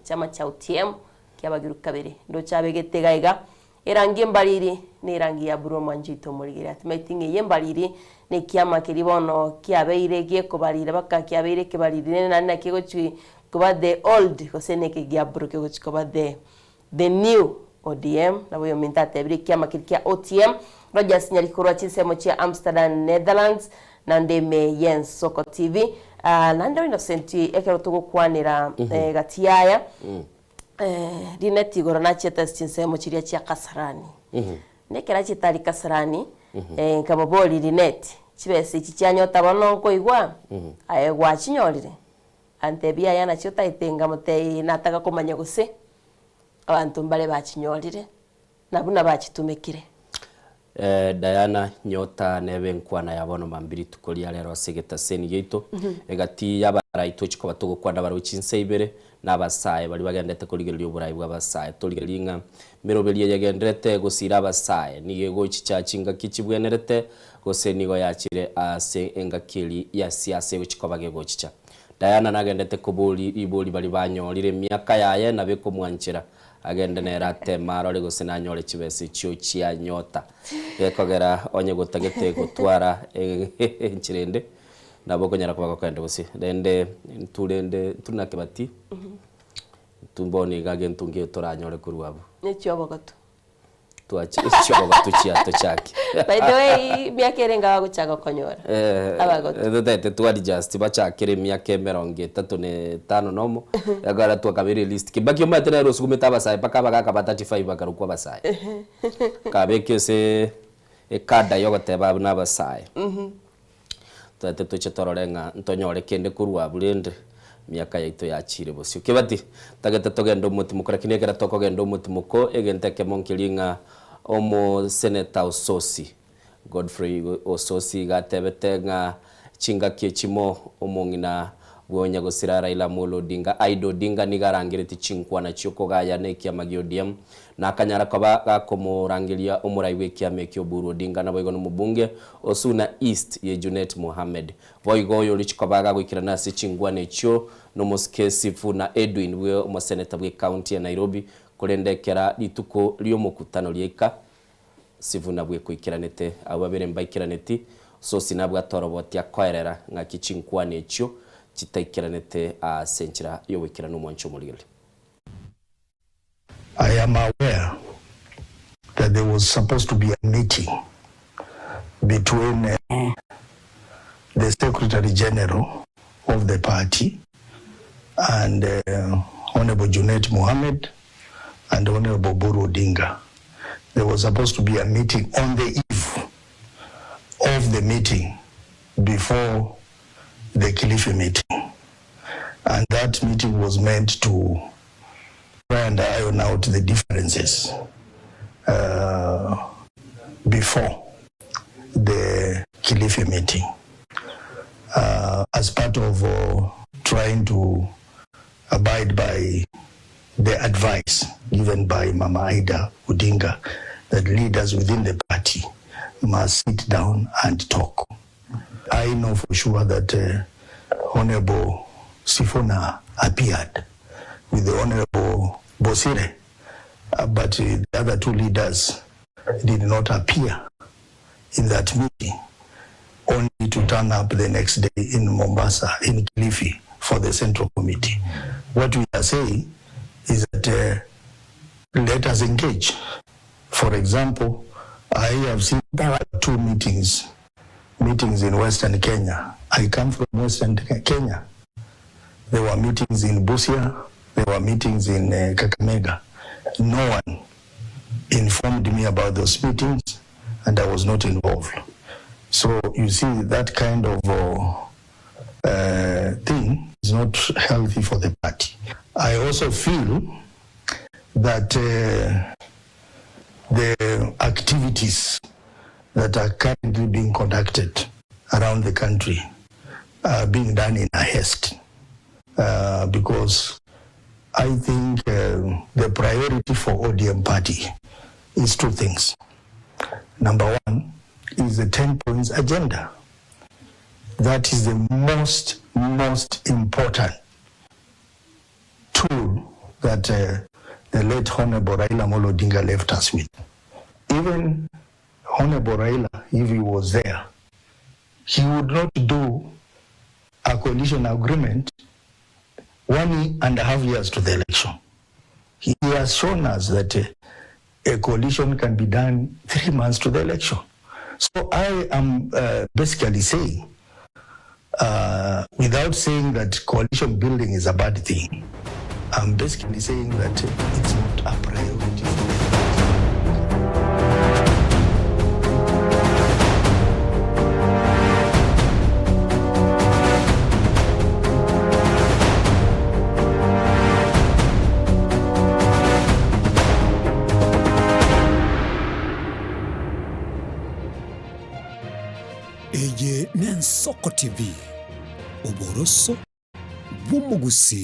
Chama cha OTM kiabagiru kabiri. Ndo chabegete iga. Irangi mbaliri ni rangi ya buru manjito muligire. Atimetinge yembaliri ni kiama kiribono kiabeire gie kubalira baka kiabeire kibalire na kigo chui kuba the old kosene kigia buru kigo kuba the new ODM na boyo mintate abiri kiama kirikia OTM roja sinyali kurwa chinsemo chia Amsterdam Netherlands na ndeme Yens Soko TV na ndo Innocent ekero tugo kwanira gatiaya dineti gorona cheta chinsemo chiria chia Kasarani nekera chitari Kasarani kaboboli dineti chibese chichanyota bono koigwa aye gwachinyorire ante bia yana chota itenga mutei nataka kumanya guse abantu mbale bachinyorire nabuna bachitumikire. Diana nyota nebe nkwana yabono mambiri tukolia lero segeta seni gito egati yabara itochiko batugo kwanda baruchinse ibere nabasaye bali bagendete kuligerio burayi bw'abasaye toligelinga mirobelie yagendrete gusira abasaye nigego chichachinga kichibwenerete gose nigo yakire ase engakili ya siasa uchiko bagego chicha. Diana nagendete kubuli ibuli bali banyorire miaka yaye nabeko mwanchira agenda nerate marore gose nanyore chibese cyo chia nyota gekogera onye gutagete gutwara enchirende nabo konyara kwa kwenda gose dende turende tunakebati tumboni gagentungie toranyore kuruabo n'icyobo gato tuache icyobo gato chia tochaki by the way miakerenga guchaga konyora abagoto dete tuadi just bachakire miake 35 nomo yagara tu kabiri list kibaki umate na rosukumeta basaye paka baga kabata 35 bakarukwa basaye kabeke se ekada yogote babu na basaye tete tuchitororenga ntonyore kende kurwa burende miaka yaito yachire bosio kibati tagete togendo mutimo korakine kera tokogendo mutimo egenteke monkilinga omo senator Ososi Godfrey Ososi gatebetenga chinga kiechimo omongina bwonya gosira Raila Amolo Odinga Aido Odinga nigarangiriti chinkwa na choko gaya nekia magiodium na kanyara kwa gakomorangilia omuraiwe kiameki Oburu Odinga na boigo no mubunge Osuna East ye Junet Mohamed boigo yo lichikobaga gwikira nasi chingwa necho no moskesifu na Edwin we mo senator we county ya Nairobi kurendekera lituko lyo mukutano lyeka sivuna bwe kwikiranete ababere mbaikiraneti so sinabwa toroboti akwerera nga kichinkwa necho chitaikiranete a senchira yo wikira no mwancho muligeli. I am aware that there was supposed to be a meeting between the Secretary General of the party and Honorable Junet Mohamed and Honorable Oburu Odinga. There was supposed to be a meeting on the eve of the meeting before the Kilifi meeting. And that meeting was meant to try and iron out the differences before the Kilifi meeting. As part of trying to abide by the advice given by Mama Aida Odinga that leaders within the party must sit down and talk. I know for sure that Honorable Sifuna appeared with the Honorable Bosire, but the other two leaders did not appear in that meeting, only to turn up the next day in Mombasa, in Kilifi, for the Central Committee. What we are saying is that let us engage. For example, I have seen two meetings in Western Kenya. I come from Western Kenya. There were meetings in Busia, there were meetings in Kakamega. No one informed me about those meetings and I was not involved. So you see, that kind of thing is not healthy for the party. I also feel that the activities that are currently being conducted around the country are being done in a haste because I think the priority for ODM party is two things. Number one is the 10 points agenda. That is the most important tool that the late Honorable Raila Amolo Odinga left us with. Even Honorable Raila, if he was there, he would not do a coalition agreement 1.5 years to the election. He has shown us that a coalition can be done 3 months to the election. So I am basically saying, without saying that coalition building is a bad thing, I'm basically saying that it's not a priority. Nsoko TV uboroso bw'umugusi.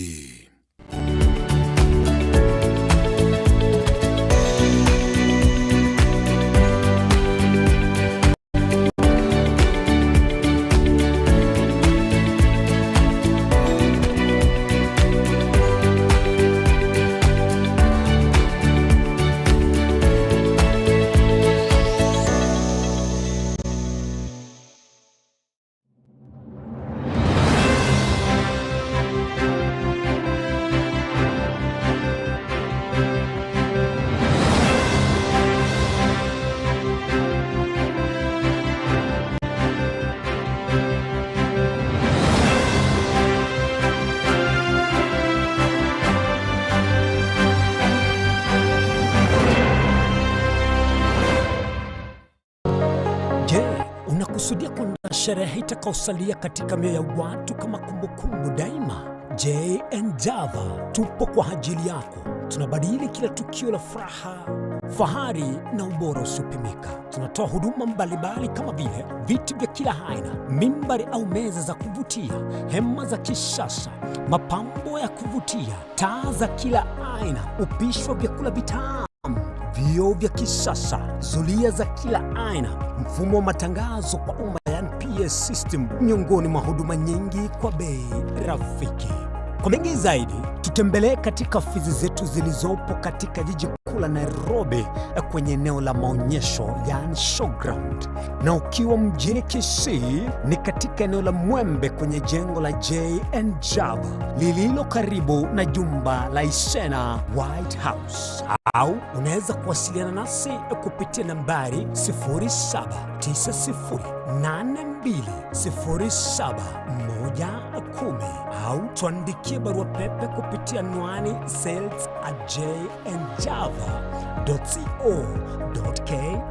Unakusudia kuandaa sherehe itakayosalia katika mioyo ya watu kama kumbukumbu daima? J&J Java tupo kwa ajili yako. Tunabadili kila tukio la furaha, fahari na ubora usiopimika. Tunatoa huduma mbalimbali kama vile viti vya kila aina, mimbari au meza za kuvutia, hema za kisasa, mapambo ya kuvutia, taa za kila aina, upishi wa vyakula vitamu, vioo vya kisasa, zulia za kila aina, mfumo wa matangazo kwa umma yani PS system, miongoni mwa huduma nyingi kwa bei rafiki. Kwa mengi zaidi, tutembelee katika ofisi zetu zilizopo katika jiji kuu la Nairobi kwenye eneo la maonyesho yani showground. Na ukiwa mjini Kisii ni katika eneo la Mwembe kwenye jengo la J&J Java lililo karibu na jumba la Isena White House. Au unaweza kuwasiliana nasi kupitia nambari 0792071110 au tuandikie barua pepe kupitia anwani sales@jjava.co.ke.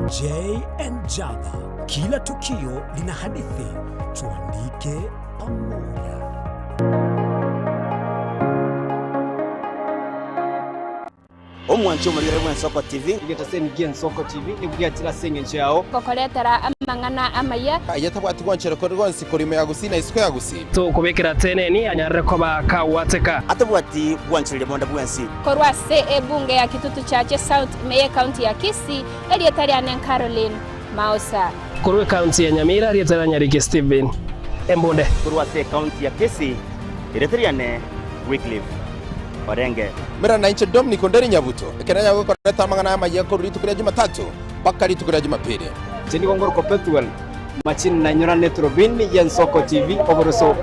J&J Java, kila tukio lina hadithi, tuandike pamoja. Omwancho mulire Nsoko TV ngetaseni Nsoko TV nibwatira senge yao kokoretera amangana amaya ayatabwati gwanchero ko rwonsi kurime yagusina isiko yagusi to kubekera teneni anyarre ko bakawateka atabwati gwanchiro monda bwensi korwa bunge ya Kitutu Chache South Meye County ya Kisii elietari anen Caroline Mausa korwe county ya Nyamira elietari Nyariki Steven Embonde korwa county ya Kisii elietari ane Wycliffe Orenge mera na inche Dominic Onderi Nyabuto ekenanya ko koreta mangana amaye ko ritukira Jumatatu mpaka ritukira Jumapili chini kongoro ko petuel machini na nyora netrobin ya Nsoko TV oboroso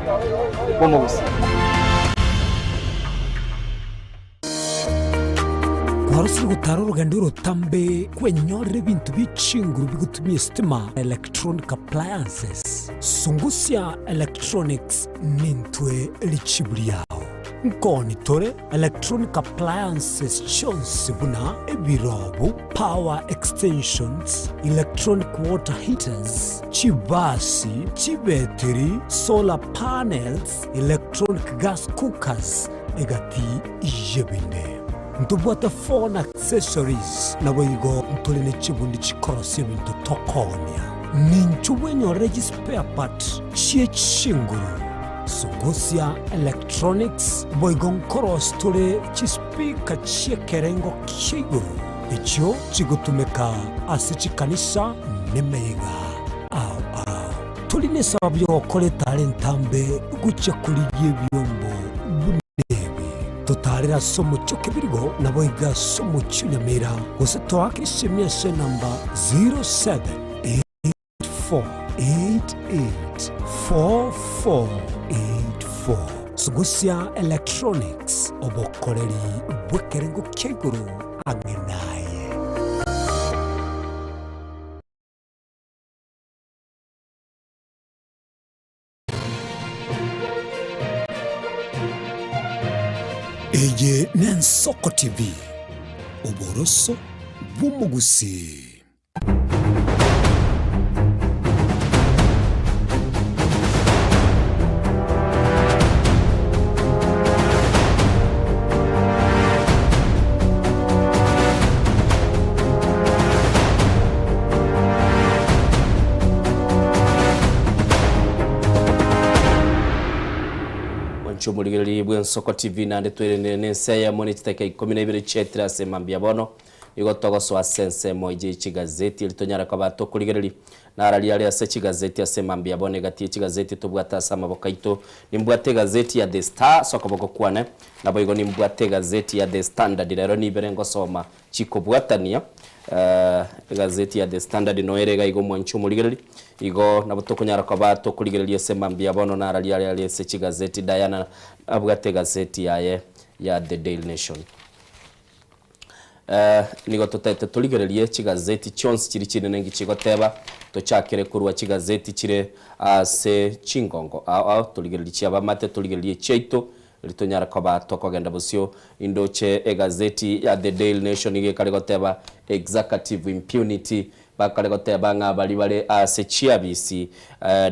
bomogusi Kwarusi gutaro rugendo tambe kwenyorere bintu bicinguru bigutumye stima electronic appliances sungusia electronics nintwe lichibuliao nkoni tore electronic appliances chonse buna ebirobu power extensions electronic water heaters chibasi chibeteri solar panels electronic gas cookers egati ijebinde ntubwata phone accessories na boigo ntolene chibundi chikorosi bintu tokonia ninchubwenyo spare part chie chinguru Sugusia Electronics boigon koros tole chispika chiekerengo kiguru icho chigutumeka asichikanisa nemega au tuline sabyo kole talentambe gucha kuri yebyombo bunebe totarira somo chokebirigo na boiga somo chunyamera gose twakishimye se namba 0784884484 Sugusia Electronics obokoreri bwekerengo keguru agenaye Eye Nsoko TV oboroso bw'umugusi. mwancho muligeri bwe Nsoko TV na ndetwere nense ya moni kitaka 12 chetira semambia bono igo togoso asense moje chigazeti litonyara kwa bato kuligereri na arali ali ase chigazeti asemambia bono gati chigazeti tubwata sama bokaito nimbwate gazeti ya The Star sokoboko kwane na boigo nimbwate gazeti ya The Standard rero ni berengo soma chiko bwatania gazeti ya The Standard noerega igo mwancho muligeri igo nabutokonyara kwa bato kuligereri asemambia bono na arali ali ase chigazeti Diana abwate gazeti ya The Daily Nation. Nigo tutete tuligererie chigazeti chonsi chiri kinene ngicigoteba tochakere kurwa chigazeti chire se chingongo tuligererie cyabamate tuligererie cheito litonyara kwa bato kogenda busyo indoche egazeti ya The Daily Nation ige kale goteba executive impunity bakale goteba nga bali ase chiabisi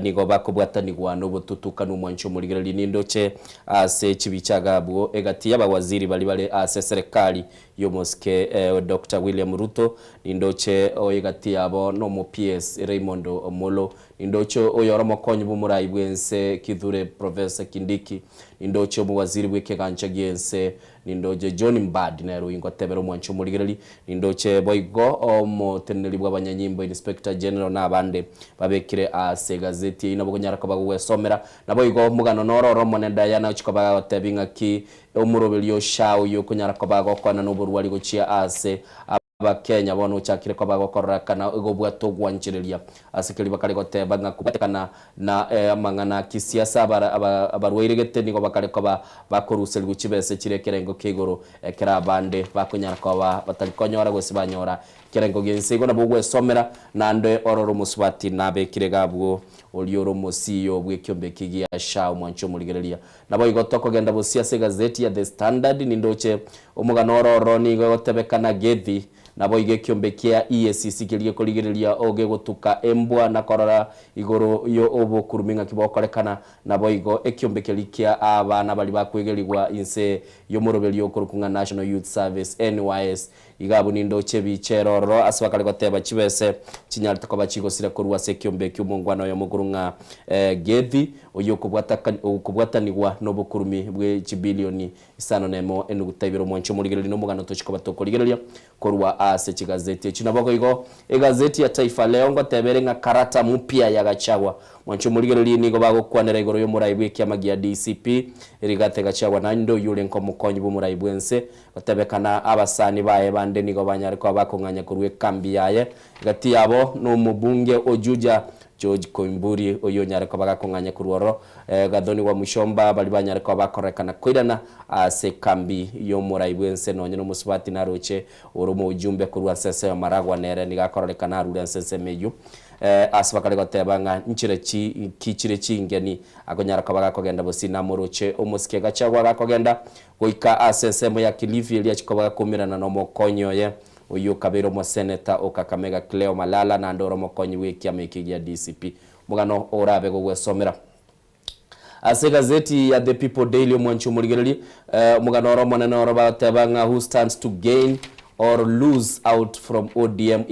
nigo bakobwata nigwa no bututuka no mwancho muligererie nindoche ase chibichaga bwo egati y'abawaziri bali ase serikali yomoske Dr. William Ruto nindoche oyegati yabo no mu PS Raymond Omolo nindoche oyoromo konyi bumurai bwense Kithure Professor Kindiki nindoche mu waziri bweke ganchagiense nindoje John Mbadi na ruingo tebero mwancho muligererie nindoche boygo omo teneli bw'abanyanyimbo Inspector General n'abande babekire ase gazeti ino bugonyara ko bagwesomera nabo igo mugano nororo monenda yana chikobaga otebinga ki omurobelio shao yo kunyara ko bagokwana n'oburwari gochia ase abakenya bono chakire ko bagokorakana igo bwato gwanchireria asikeli bakale goteba nga kubatekana na amangana kisiasa abarwairegete nigo bakale ko bakorusel guchibese kirekerengo kigoro kera bande bakunyara ko batalikonyora gosibanyora kerengo gensigo na bugwe somera nande ororo muswati nabe kiregabwo olioro mosiyo bwekyombe kigia sha mwancho muligereria nabo igotoko genda busia se gazeti ya The Standard nindoche omugano ororo ni gotebekana gethi nabo igekyombe kia EACC kilie kuligereria oge gotuka embwa na korora igoro yo obo kuruminga kibokorekana nabo igo ekyombe kilikia abana bali bakwegerigwa inse yo morobelio kurukunga National Youth Service NYS igabu nindoche bicheroro asbakale goteba chibese chinyalita ko bachigosira kurwa se kyombe kyumungwana yo mugurunga gethi oyo kubwatanigwa no bukurumi bwe chibilioni isano nemo enugutayibiro mwancho muligereria no mugano tochiko batokoligereria kurwa ase chigazeti chinaboko igo egazeti ya Taifa Leo ngo tebere nga karata mupya ya Gachagua mwancho muligereria nigo bagokwanera igoro yo muraibu kyamagia DCP irigate Gachagua nando yule nko mukonyi bu muraibu ense gotebekana abasani bae bande nigo banyari ko bakonganya kurwe kambi yaye gati yabo no mubunge ojuja George Koimburi oyo nyare ko bagakonganya kurworo gadoni wa mushomba bali banyare ko bakorekana kwirana ase kambi yo muraibu ense no nyino musubati naroche urumo ujumbe kurwa sese ya maragwa nere nigakorekana rure sese meyu asbakale gotebanga nchire kichire chingeni agonyara ko bagakogenda bosina muroche omuske Gachagua gakogenda goika asese mo ya Kilifi ili achikobaga kumirana no mokonyo ye uyu kabiro mo senator okakamega Cleo Malala na ndoro mokonyi wiki amekigia DCP mugano orabe gogwesomera ase gazeti ya The People Daily mwancho muligereri mugano oro monene oro batebanga who stands to gain or lose out from ODM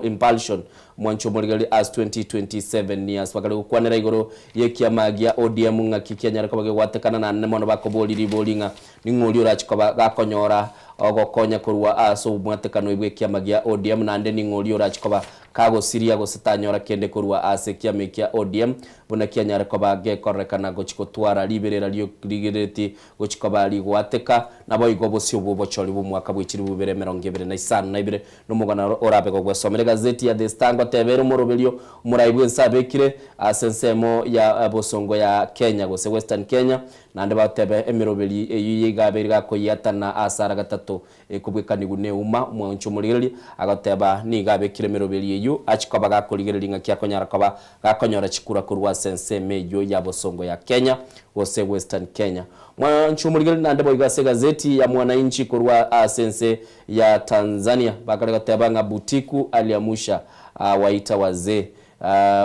impulsion mwancho muligereri as 2027 years bakale kwanera igoro yekiamagia ODM ngakikenya ko bagwatekana na nemono bakoboliri bolinga ningoli urachiko bakonyora ogokonya kurwa aso mwatekano ibwe kiamagia ODM nande ningoli urachiko kago siria go setanyora kende kurwa ase kiamekia ODM buna kianyara ko bagekorekana gochiko twara liberera lyo ligereti gochiko bali gwateka nabo igobosyo bubocholi bu mwaka bwikiri bubere 2025 no mugana orabe go gwesomera gazeti ya The Star tebero morobelio muraibu nsabekire asensemo ya bosongo ya Kenya gose Western Kenya nande batebe emirobeli eyigabirga ko yatana asara gatatu ekubwekanigune uma mwancho muligereri agateba nigabekire mirobeli eyu achikoba gakoligereri ngakia konyara koba gakonyora chikura kurwa sense mejo ya bosongo ya Kenya gose Western Kenya mwancho muligereri nande boigase gazeti ya Mwananchi kurwa sense ya Tanzania bakale gateba nga butiku aliamusha waita wazee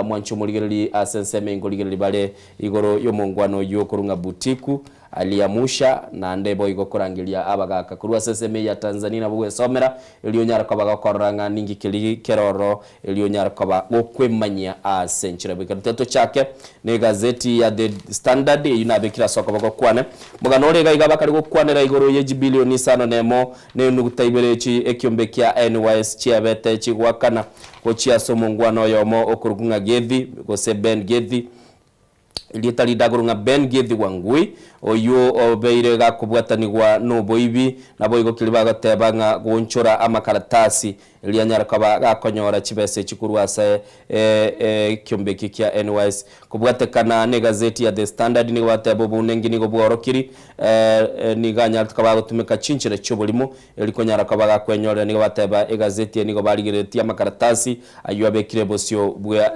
mwancho muligereri asense mengo ligereri bale igoro yo mongwano yo kurunga butiku aliamusha na ndebo igo kurangilia abagaka kurwa seseme ya Tanzania na bugwe somera ilio nyara kwa bagakoranga ningi kili keroro ilio nyara kwa gokwemanya asenchira bikateto chake ne gazeti ya The Standard yunabikira soko bagokwane muganore gaiga bakari gokwanera igoro yeji bilioni sano nemo ne nugutaibelechi ekyombe kya NYS chiabete chigwakana ko chiasomo ngwano yomo okurugunga gethi go Ben Gethi litali dagurunga Ben Gethi wangui oyo obeire ga kubwatanirwa nobo ibi nabo igo kilibaga tebanga gonchora amakaratasi ilianyara kaba gakonyora chibese chikurwasa kyombe kya NYS kubwatekana ne gazeti ya The Standard ni watebo bunengi ni gobworokiri ni ganya tukaba gutumika chinchire cyobulimo ilikonyara kaba gakwenyora ni wateba gazeti ni gobarigireti amakaratasi ayo abekire bosyo bwa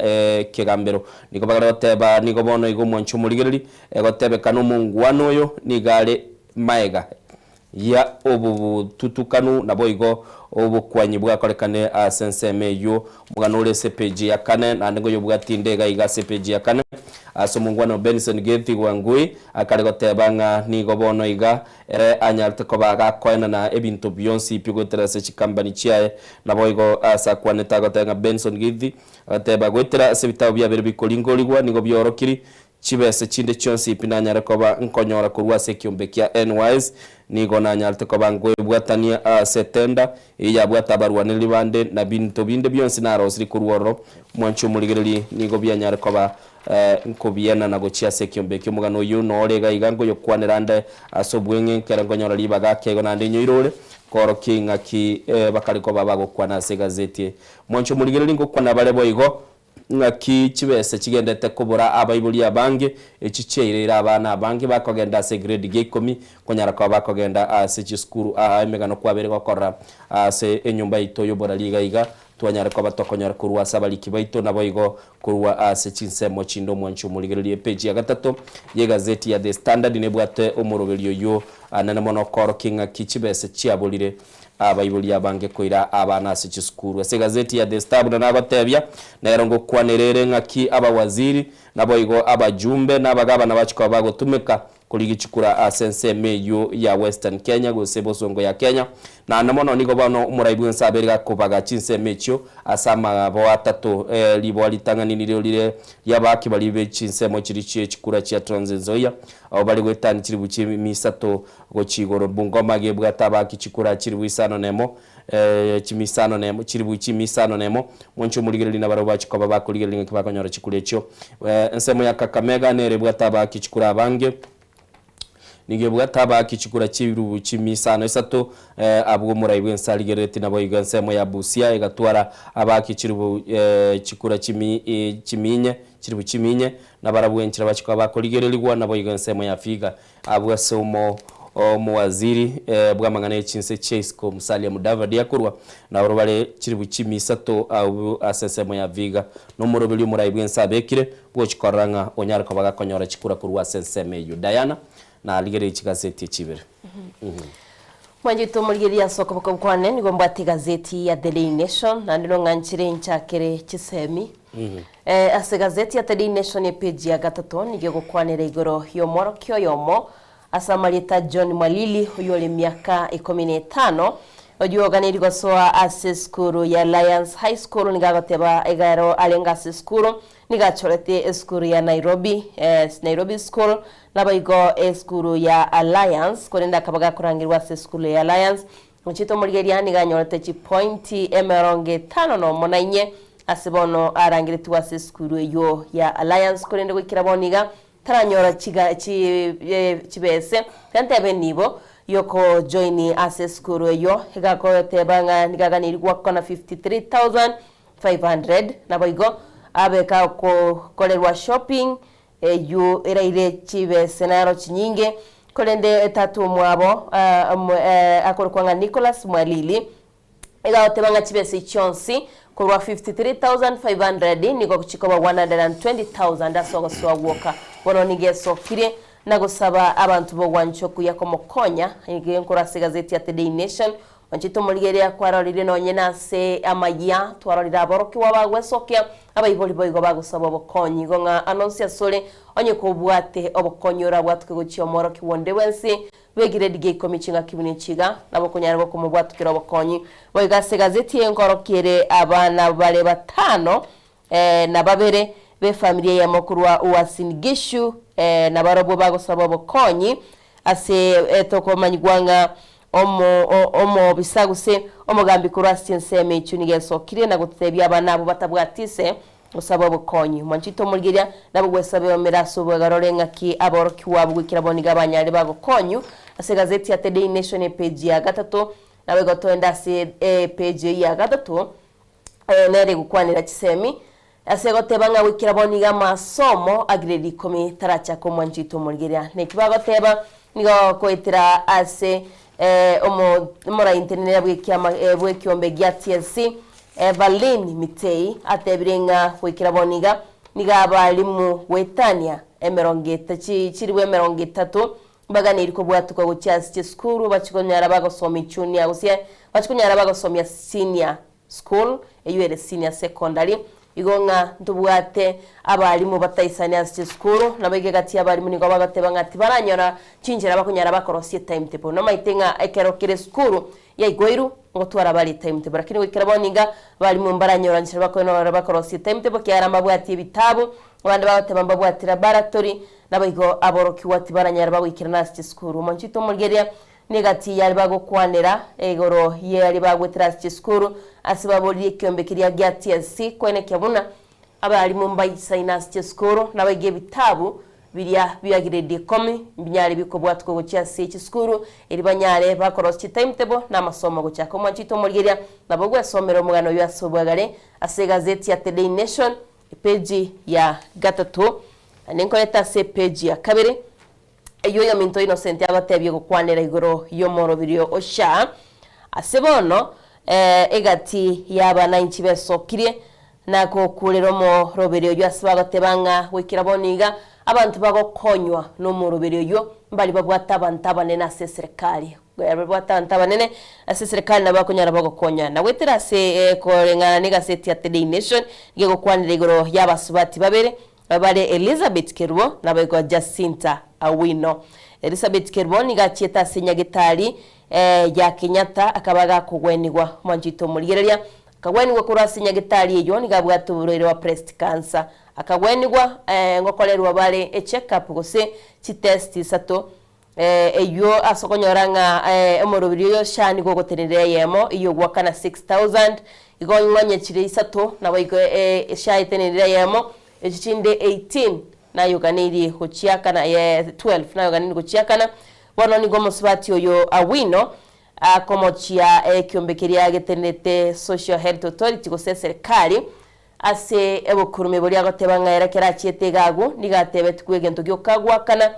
kegambero ni gobagara wateba ni gobono igo mwanchu muligiriri egotebe kanomungu wanoyo ni gale maega ya obu tutukanu naboigo obu kwanyi bwakorekane senseme yo muganole sepeji ya kane na ngo yo bwatinde gaiga sepeji ya kane asomungwano Benson Gethi wangui akarego tebanga ni gobono iga anyarte ko baga koina na ebintu biyonsi pigo terase chikambani chiae naboigo asa kwaneta gotenga Benson Gethi teba gwetera sebita bya berbi kolingoligwa ni go byorokiri chibese chinde chonsi pinanyara koba nkonyora kurwa sekyombe kya NYS nigo nanyalte koba ngwe bwatania setenda iya bwatabarwa nilibande na binto binde byonsi na rosri kurworo mwanchu muligereli nigo byanyara koba nkobiana na gochia sekyombe kyo mugano yu no lega igango yo kwanerande asobwenge kerangonyora libaga kego nande nyoirole koro kinga ki bakali koba bagokwana se gazeti mwanchu muligereli ngo kwana bale boigo ngaki chibese chigendete kubura abayibuli abange echicheirira abana abange bakogenda se grade G10 konyara kwa bakogenda se chiskuru emegano kwabere gokora se enyumba itoyo bora liga iga twanyara kwa batokonyara kurwa sabaliki baito naboigo kurwa se chinsemo chindo mwanchu muligerelie page ya gatatu ye gazeti ya The Standard nebwate omurobelio yo anana mono koro kinga kichibese chiabulire abayibuli abange koira abana se chiskuru se gazeti ya The Standard na batebya nerongo kwanerere ngaki abawaziri naboigo abajumbe nabagaba nabachiko bagotumika kuligichukura asenseme yo ya Western Kenya go sebosongo ya Kenya na namono nigo bano umuraibu nsabere kubaga chinseme cyo asama bo atatu libo litangani nilire yabaki balibe chinsemo chirichie chikura chia Trans-Nzoia abo bali gwetani chiri buchi misato go chigoro bungoma ge bwatabaki chikura chiri wisano nemo chimisano nemo chiri buchi misano nemo moncho muligirili na baroba chikoba bakuligirili ngibakonyora chikulecho nsemo ya Kakamega nere bwatabaki chikura bange nige bwataba kichukura chirubu chimisano isato abwo murayibwe nsaligereti nabo igansemo ya Busia igatwara abaki chirubu chikura chiminye chirubu chiminye nabarabwenchira bachiko bakoligerelirwa nabo igansemo ya Figa abwo somo muwaziri bwamangane chinse Chesco Musalia Mudavadi yakurwa na orobale chirubu chimisato abu asesemo ya Viga no murobeli murayibwe nsabekire bwo chikoranga onyara ko bagakonyora chikura kurwa senseme yo Diana na aligere chigazeti chibere mwanjito muligeri ya soko bakokwane nigo mbati gazeti ya Daily Nation na ndino nganchire nchakere chisemi ase gazeti ya Daily Nation ye page ya gatatu nige gokwanira igoro yomoro kyo yomo asamarita John Mwalili uyole miaka 15 ojuoganirirwa soa ase skuru ya Alliance High School nigagoteba egaro alenga ase skuru nigachorete skuru ya Nairobi Nairobi School nabaigo skuru ya Alliance korenda kabaga kurangirwa ase skuru ya Alliance muchito muligeria niganyorete chi pointi emeronge 5 no monainye asibono arangiritwa ase skuru yo ya Alliance korenda gwikira boniga taranyora chibese kantebe nibo yoko joini ase skuru yo higako tebanga nigaganirwa kona 53,500 nabaigo abeka ko kolerwa shopping yu iraire chibe senaro chinyinge kolende etatu mwabo akorkwanga Nicholas Mwalili ega tebanga chibe se chonsi kurwa 53,500 niko kuchikoba 120,000 asogo swa woka bono nigeso kire nagusaba abantu bo wancho kuyakomokonya ngiye nkora se gazeti ya Daily Nation Wanchito Mulgeria kwarorire nonye nase amaya twarorira aboroki wabagwesokia abaiboli boigo bagusaba obokonyi gonga Annoncia Sole onye kubwate obokonyora bwatuke guchia omoroki wonde wensi begire dige komichinga kibune chiga nabo kunyara boko mubwatukira obokonyi boigase gazeti enkorokiere abana bale batano na babere be familia ya mukuru wa Uasin-Gishu na barobo bagusaba obokonyi ase tokomanyigwanga omo bisaguse omugambi kurasi nseme icunige sokire na gutebya abana abo batabwatise usaba obukonyi Mwanchito Mulgeria nabo gwesabe omeraso bwagarorenga ki aboroki wabo gwikira boniga abanyari bagokonyu ase gazeti ya Today Nation page ya gatatu nawe gotoenda se page ya gatatu nere gukwanira kisemi ase goteba wikira boniga masomo agredi komi taracha ko Mwanchito Mulgeria nekibagoteba nigo koitira ase omora internet bwekiombe gya TSC Evelyn Mitei atebirenga wikira boniga niga abalimu wetania emerongeta chiriwe emerongeta baganira ko bwatuko gucyasi school bachikonyara bagosoma icuni agusie bachikonyara bagosomya senior school eyuere senior secondary igonga ntubwate abalimu bataisania school nabege gati abalimu nigo bagateba ngati baranyora cinjira bakonyara bakorosie timetable no maitenga ekerokire school ya igweru ngotwara bali timetable lakini wikira boninga balimu mbaranyora ncira bakonyara bakorosie timetable kyara mabwati ibitabu abandi bagateba mbabwati laboratory nabigo aboroki wati baranyara bagwikira na school Mwanchito Mulgeria negati yali bagokwanira egoro yali bagwetira school asibaboliye kyombe kirya gya TSC kwene kyabuna abali mumbai sinus school nabage bitabu birya byagirede komi binyari bikobwatko gocha CH school eri banyare bakorosi timetable na masomo gocha ko Mwanchito Mulgeria nabogwe somero mugano yasobwagale ase gazeti ya Today Nation page ya gatatu nenko leta se page ya kabiri eyo ya Minto Innocent abatebye gukwanira igoro yo morobirio osha asebono egati yabana inchibesokire nako kulero mo robirio yo asibagatebanga wikira boniga abantu bagokonywa no morobirio yo mbali babwata abantu abanene ase serikali babwata abantu abanene ase serikali nabakonyara bagokonya na wetera se korengana niga seti ya Today Nation nge gukwanira igoro yabasubati babere babale Elizabeth Kerubo na bayiko Jacinta Awino. Elizabeth Kerubo niga chieta senyagitali ya Kenyatta akabaga kugwenigwa Mwanchito Mulgeria akagwenigwa kura senyagitali ejo niga bwatuburere wa breast cancer akagwenigwa ngokolerwa bale check up gose chi test sato eyo asokonyoranga emorobiri yo shani gogotenere yemo iyo gwakana 6000 igonyanye chire isato na bayiko shaitenere yemo echichinde 18 na yoganiri kuchiakana 12 na yoganiri kuchiakana bono ni gomo swati oyo Awino akomochia kyombekeria getenete Social Health Authority go serikali ase ebokurume bori agotebanga erakera chietegagu nigatebe twegento gyokagwakana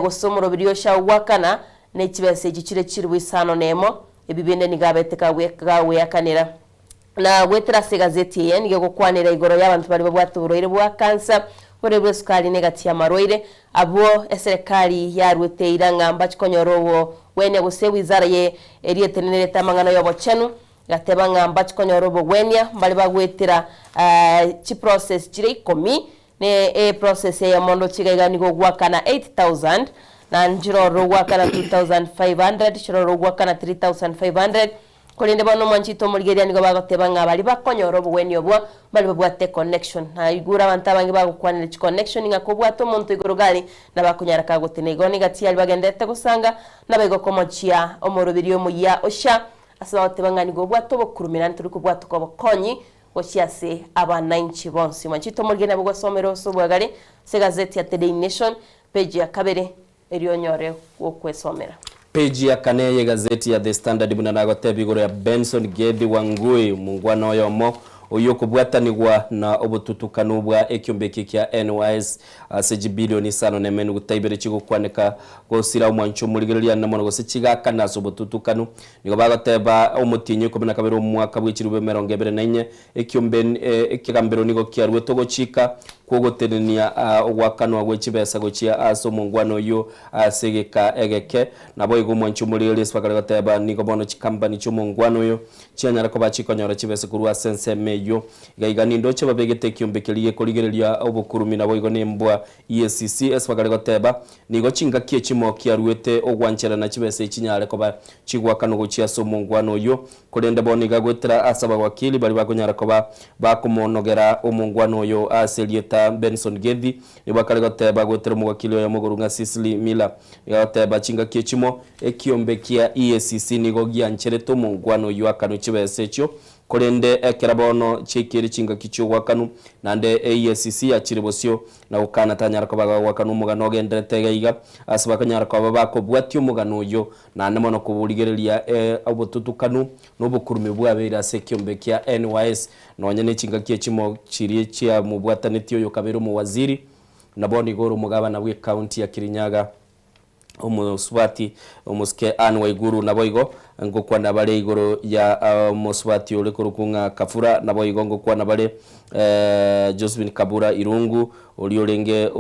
gosomoro birio shawakana ne chibese gichire chirwisano nemo ebibende nigabeteka wekawe akanira na wetera se gazeti ye nige gukwanira igoro y'abantu bari babwaturoire bwa cancer bore sukali negati ya maroire abo eserikali yarweteira ngamba chikonyorowo wene guse wizara ye erietenere tamangana yobo chenu gateba ngamba chikonyorowo wenya bali bagwetera chi process chire ikomi ne process ya mondo chigaiga nigo gwakana 8000 na njiro gwakana 2500 chiro gwakana 3500 kolinde bano Mwanchito Mulgeria nigo bagoteba ngabali bakonyoro bweni obwo bali babwate connection na igura abantu abangi bagukwanira chi connection ngakobwato muntu igorogali na bakonyara kagotene igoni gati yali bagendete gusanga nabego komochia omorobirio muya osha asaba tebanga nigo bwato bokurumira nturi kubwato ko bokonyi oshiase abana inchi bonsi Mwanchito Mulgeria bwo somero sobwagale se gazeti ya Today Nation page ya kabere erionyore okwesomera page ya kane ye gazeti ya The Standard munanagote bigoro ya Benson Gedi Wangui mungwana yomo oyo kubwatanigwa na obututukanu bwa ekyombeki kya NYS ase bilioni 5 gutaibere chigukwaneka gosira omwancho muligereria namono gose chigakana so bututukanu nigo bagateba omutinyo komena kabero omwaka bw'echirube 24 ekigambero nigo kyarwe togochika kugotenenia ogwakanwa gwechibesa gochia aso mungwano yo asegeka egeke nabo igo mwancho muligereria spakagateba nigo bono chikambani cyo mungwano yo cyanyara ko bachikonyora chibese kurwa sense meyo igaiga ndoche babegete kyombekelie koligereria obukurumi nabo igo nembwa EACC espakagateba nigo chinga kie chimo kiarwete ogwanchera na chibese chinyare ko ba chigwakano gochia so mungwano yo kolende boniga gwetera asaba wakili bali bakonyara ko bakumonogera omungwano yo aselieta Benson Gedhi ibakagateba gwetera mugakili yo mugurunga Sisili Mila yateba chinga kie chimo ekyombekia EACC nigo gyanchereto mungwano yo akano chibese cyo kolende ekerabono chekeri chinga kicho wakanu nande EACC yachiribosyo na ukana tanyara ko wakanu mugano gendretega iga asaba kanyara ko bako bwatyo mugano yo nande mono kubuligereria obututukanu nobukurumi bwabera sekyombekia NYS nonyene chinga kiechimo chirie chia mubwatanetyo yo kabero mu waziri naboni goro mugabana bwe county ya Kirinyaga omuswati omuske Waiguru naboigo ngokwa nabale igoro ya muswati ole kurukunga Kafura naboigo ngokwa nabale Josephine Kabura Irungu oliolenge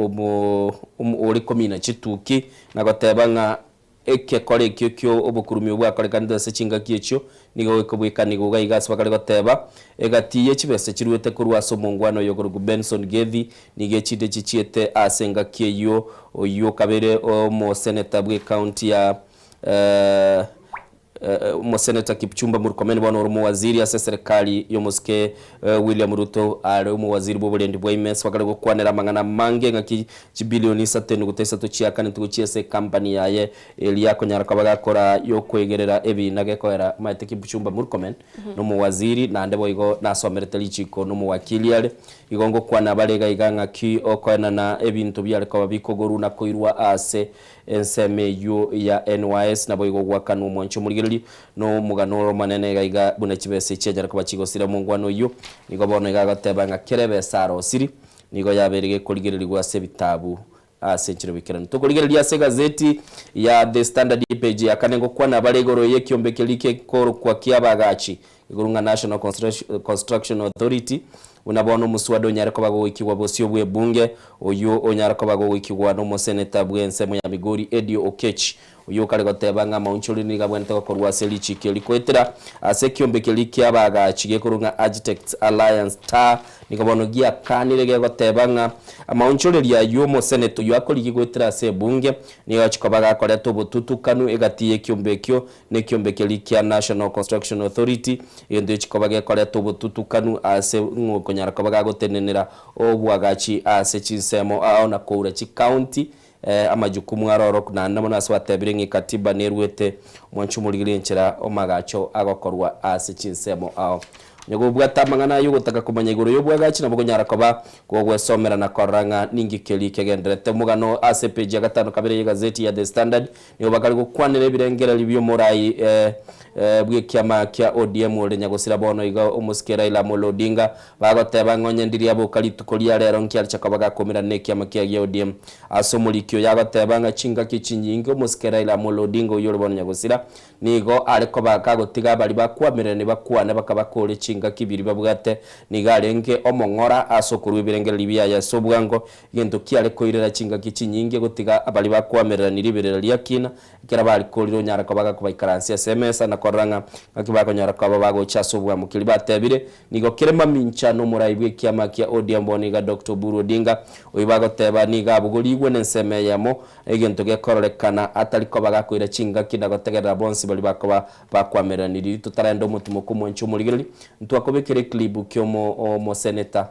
ole komina chituki nagotebanga eke kole kyo obukurumi bwa kole kandi se chinga kicho nigo ekobweka nigo gaigas bakale goteba egatiye chibese chirwete kurwa so mungwano yo kurugu Benson Gedhi nige chide chichiete asenga kiyo oyo kabere o mo senator bwe county ya mo senator Kipchumba Murkomen bwana oromo waziri ase serikali yo muske William Ruto ari mu waziri bo bulendi bwa imes bakale gukwanera mangana mange ngaki bilioni 7 gutesa to chiakane tuchiese company yaye Elia konyara kabagakora yo kwegerera ebi nagekoera maite Kipchumba Murkomen no mu waziri nande boigo nasomerete lichiko no mu wakili yale igongo kwana balega iganga ki okwana na ebintu byale kwa bikogoru na koirwa ase enseme yo ya NYS na boigo gwakana umwancho muligeri no muganoro manene gaiga buna chibese chejara kwa chigosira mungwano yo nigo bono gagateba nga kerebe saro siri nigo yaberege kuligeri gwa se bitabu asenchiro bikirana to kuligeri ya se gazeti ya The Standard page ya kanengo kwana balegoro yekyombekelike koro kwa kiabagachi igurunga National Construction Authority unabona muswado nyare ko bago ikiwa bosio bwe bunge oyo onyara ko bago ikiwa no senator bwense mu ya Migori Edio Okech uyo kale gotebanga maunchuri ni gabwente ko korwa selichi keli kwetera asekyombekelike kiabaga chige kurunga Architects Alliance ta nikabono gia kanire ge gotebanga amaunchuri ya yomo senator yo akoli kwetera se bunge ni yachikobaga kole to bututukanu egatiye kyombekyo ne kyombekelike ya National Construction Authority yende chikobaga kole to bututukanu ase konyara kabaga gotenenera obwagachi ase chinsemo aona koura chi county amajukumu aroro kuna namona aswatebire ngikatiba nerwete mwanchu muligirenchera omagacho agokorwa ase chinsemo ao nyogo bwata mangana yo gutaka kumanya iguru yo bwagachi nabo konyara kaba kogwesomera na koranga ningikeli kegendrete mugano ase page ya 5 kabere ya gazeti ya The Standard niyo bakali gukwanira birengera libyo morai bwe kiama kya ODM ole nyagosira bono iga umuskera ila molodinga bagoteba ngonye ndiri abo kalitukolia rero nkyali chakabaga komira ne kiama kya ODM asomulikyo yagoteba nga chinga kichinyingo umuskera ila molodinga yo bono nyagosira nigo ariko bakagotiga bali bakwamira ne bakwana bakabakole chinga kibiri babugate nigarenge omongora asokuru birengera libya ya sobwango gendo kyale koirera chinga kichinyinge gotiga abali bakwamira niribirera lyakina kira bali koliro nyara kabaga kubaikaransia SMS na koranga akibako nyara kwa bago chasobwa mukili batebire nigo kirema mincha no muraibwe kiama kya ODM boniga Dr. Buru Odinga oyibago teba niga bugoligwe nenseme yamo egento gekorolekana ataliko bagakwira chinga kidago tegera bonsi bali bakoba bakwamera niri tutarendo mutumo kumwencho muligeri ntwakobekere clip kyomo mo senator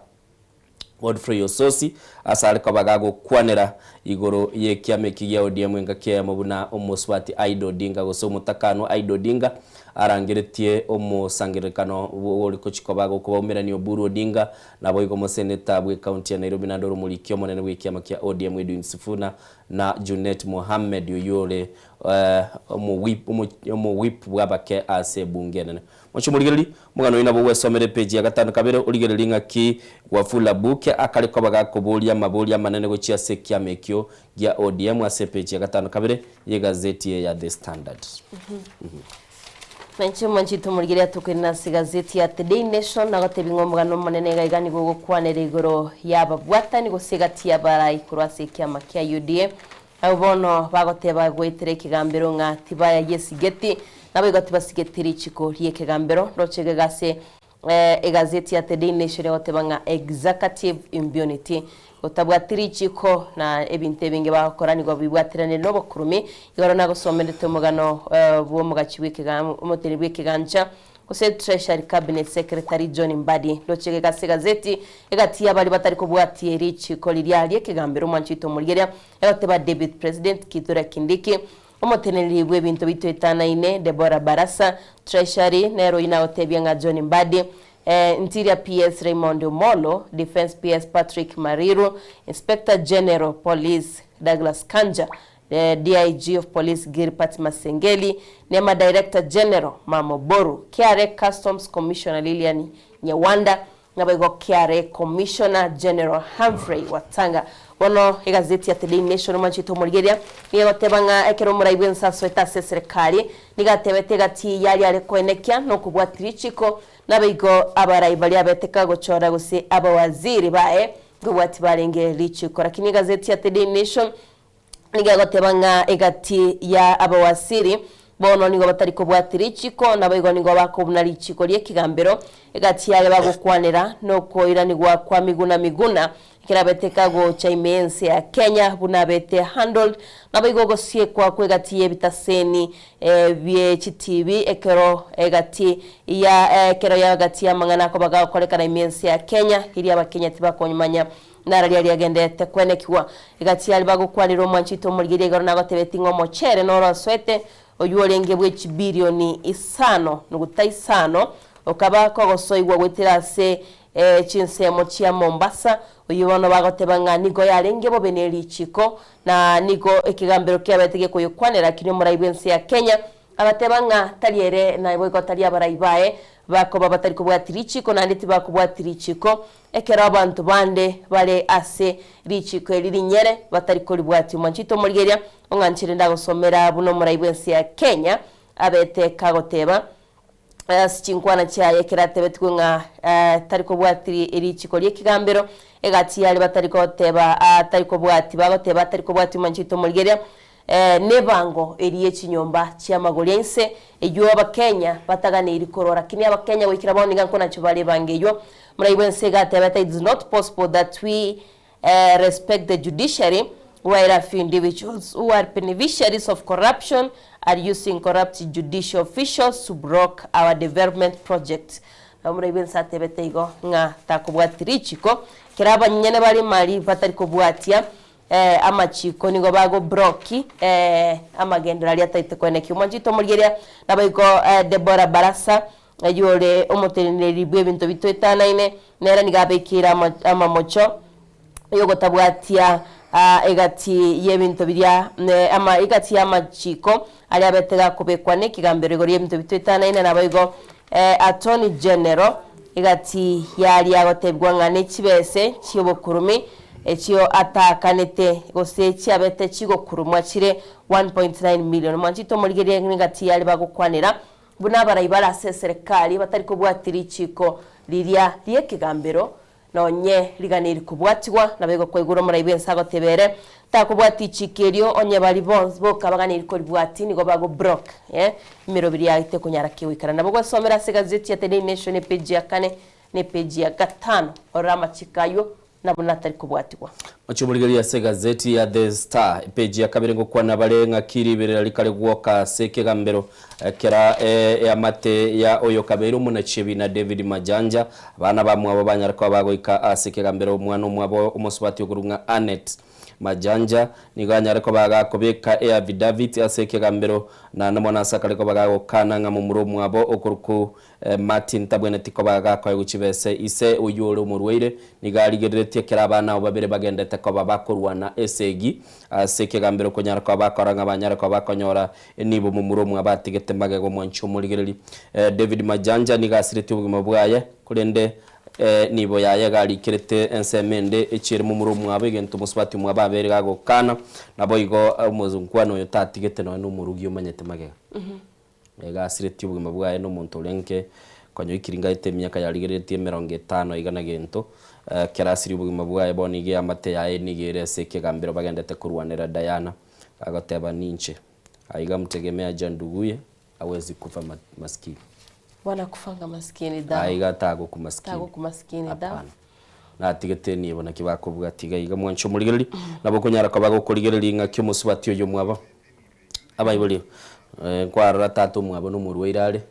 Godfrey Ososi asale kobaga gukwanira igoro ye kiame kigia ODM ngakia mabuna omoswati Aido Odinga goso mutakano Aido Odinga arangeretie omusangirikano wori kochikobaga kubaumira Oburu Odinga nabo igo seneta bwe county ya Nairobi na ndoro mulikio monene bwe kiama kia ODM Edwin Sifuna na Junet Mohammed yoyole omu whip wabake ase bungenene mocho muligeli mugano ina bo somere page ya gatano kabere uligeli ngaki wafula buke akali kobaga kubulia mabulia manene gochia sekia mekyo ya ODM ase page ya gatano kabere ye gazeti ya The Standard. Menche manchito muligeli atukena gazeti ya The Daily Nation na gotebi ngomugano manene gaigani go kwanere igoro yaba bwata ni gosegatia barai kurase kia makia UDA abono bagoteba gwetere kigambero nga tibaya yesigeti nabo igotibasigetiri chiko rie kigambero rochege gase egazeti ya The Daily Nation goteba nga executive immunity gotabwa tirichiko na ebinte binge bakorani go bibwatirane no bokurumi igoro nago somerete mugano bwo mugachiwe kigambero umoteri bwe kigancha kose Treasury Cabinet Secretary John Mbadi lochege gase gazeti egati abali batari kubwati erichiko lirialie kigambero manchito muligeria egoteba David President Kithure Kindiki omoteneri bwe bintu bitwetana ine Deborah Barasa Treasury nero ina otebya nga John Mbadi Interior PS Raymond Molo, Defense PS Patrick Mariru, Inspector General Police Douglas Kanja, DIG of Police Gilbert Masengeli, Nema Director General Mamo Boru, KRA Customs Commissioner Lilian Nyawanda, Nabego KRA Commissioner General Humphrey Watanga. Wono egazeti ya The Daily Nation manchito Mulgeria niyo tebanga ekero muraibu nsaso etase serikali nigatebetega ti yali ale koenekia no kubwatirichiko nabeigo abarai bali abeteka gochora gose abawaziri bae gobwati balenge lichiko lakini gazeti ya The Daily Nation nigagotebanga egati ya abawaziri bono nigo batari kubwatirichiko nabeigo nigo bakobuna lichiko lie kigambero egati yale bagokwanira no koira nigwa kwa miguna kirabeteka go chaimense ya Kenya bunabete handled nabigogo sie kwa kwegati yebitaseni bye CTV ekero egati ya ekero ya gati ya mangana ko baga kolekana imense ya Kenya iri abakenya tibakonyumanya nara lyali agendete kwenekiwa egati yali bagokwanira manchito mulgire garo nagatebeti ngo mochere noro swete oyuolenge bwe bilioni 5 nuguta 5 okaba ko gosoigwa gwetirase chinsemo chia Mombasa uyibona bagotebanga nigo yarenge bo beneri chiko na nigo ekigambero kyabetege kuyukwanira kiri muraibensi ya Kenya abatebanga taliere na ibo ikotali abaraibae bako babatari kubwatirichiko na nditi bakubwatirichiko ekera abantu bande bale ase richiko eliri nyere batari kuri bwati manchito Mulgeria onganchire ndagosomera buno muraibensi ya Kenya abete kagoteba sichinkwana chaye kiratebetwe nga tariko bwatiri erichiko lie kigambero egati yali batariko teba tariko bwati bagoteba tariko bwati manchito Mulgeria nebango eriye chinyomba chia magolense eyo abakenya batagane irikorora kini abakenya wikira boninga nkona chobale bangeyo muraibense gatebeta it's not possible that we respect the judiciary while a few individuals who are beneficiaries of corruption are using corrupt judicial officials to block our development project. Muraibense atebeta igo nga takubwatirichiko kiraba nyene bali mali batari kubwatia amachiko nigo bago broki amagendera ali ataite kweneki manchito Mulgeria nabaiko Deborah Barasa yole omoteneri bwe bintu bitwetana ine nera nigabekira amamocho yogo tabwatia egati yebintu birya ama egati amachiko ali abetega kubekwa nekigambero igori yebintu bitwetana ine nabaiko Attorney General egati yali agotebwa ngane kibese cyobokurumi ekyo atakanete gose cyabete kigo kurumwa kire 1.9 million manchito Mulgeria ngati yali bagukwanira buna barayibara serikali batari kubwatiri chiko liria lie kigambero nonye liganiri kubwatirwa nabego kwegura murayibensa gotebere takubwati chikerio onye bali bonds boka baganiri ko bwati nigo bago brock imiro biri yaite kunyara kiwikara nabo gosomera se gazeti ya The Daily Nation page ya 4 ne page ya 5 orama chikayo na bunatari kubwatigwa Machumurigeria se gazeti ya The Star page ya kabiri ngokwa na barenga kiri birira likale gwoka seke gambero kera ya mate ya oyo kaberu munachebi na David Majanja bana bamwe abo banyarako bagoika aseke gambero umwana umwabo umusubati ogurunga Anet Majanja niganya ariko bagakobeka David aseke gambero na namona sakariko bagakana nga mu muromu abo okuruku Martin tabwene tiko bagakwaye gucibese ise uyuro murweire nigarigerete kera abana abo babere bagendete ko babakorwana esegi aseke gambero ko nyarako bakoranga banyarako bakonyora nibo mu muromu abatigete magego mwancho murigereri David Majanja nigasirete ubugimo bwaye kurende nibo yayagali kirete ensemende echire mu murumu abegento musubati mu ababere gago kana nabo igo umuzunkwano yotatigete no n'umurugi umanyete magega gasirete ubugimo bwaye no muntu lenke konyo ikiringa itemyaka yaligerete 50 igana gento kerasiri ubugimo bwaye bonige amate yae nigere seke gambero bagendete kurwanira Diana agoteba ninche aiga mtegemea janduguye awezi kufa maskini wana kufanga maskini da aiga tago kumaskini da na tigete ni bona kibakovuga tiga iga mwancho murigereri nabo kunyara ko bagokorigereri nka cyo musubati yo mwaba abayibuli kwara tatu mwabo no murweirare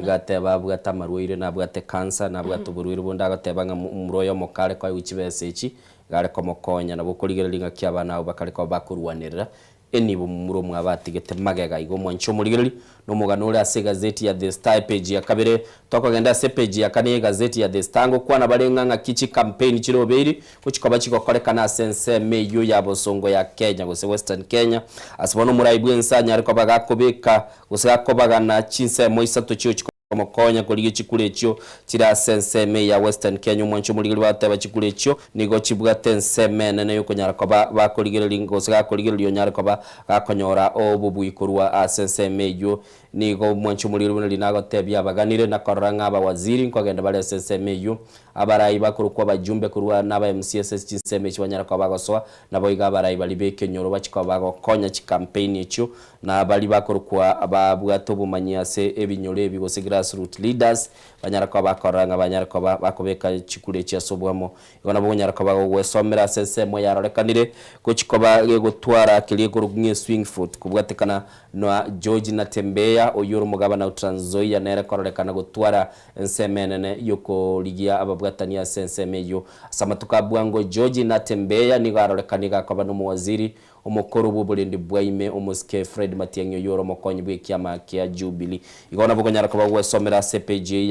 gate bavuga tamarweire nabwate cancer nabwate burwire bunda gateba nka muroyo mokare kwa ukibesechi gare ko mokonya nabo korigereri nka kyabana bakare ko bakurwanirira enibo mumuro mwabatigete magega igo mwancho murigereri no mugano uri ase gazeti ya The Star page ya kabere twakagenda ase page ya kane gazeti ya The Star ngo kwana barenga nka kichi campaign kiroberi kuchikoba chikokorekana sense meyo ya bosongo ya Kenya gose Western Kenya asibono muraibu ensanya ariko bagakobeka gose akobagana chinse moisato chiyo mokonya koliye chikule chyo kira senseme ya Western Kenya mwancho muligiri bataba chikule chyo nigo chibwa tensemene nayo konyara ko bakoligiri lingo saka koligiri yo nyara ko bakonyora obubuikurwa asenseme yo nigo mwancho muligiri linago tebya baganire na koranga abawaziri nkogenda bale senseme yo abarayi bakuru kwa bajumbe kurwa naba MCSS chinseme chwanyara ko bagosoa nabo iga abarayi balibe kenyoro bachiko bagokonya chi campaign icho na bali bakuru kwa ababwato bumanyase ebinyore bigose grassroots leaders banyara kwa bakoranga banyara kwa bakobeka chikure cya sobwamo igona bonyara kwa bagwesomera sensemo yarorekanire kuchikoba gutwara kiliye kurugye swing foot kubwatekana no George Natembeya oyuru mugabana Trans Nzoia nere kororekana gutwara ensemenene yoko ligia ababwatania sensemeyo samatuka bwango George Natembeya nigarorekaniga kwa no muwaziri umukoro bubulindi bwaime umuske Fred Matiangyo yoro mokonyi bw'ikyama kya Jubilee igona bugonyara ko bagwesomera CPG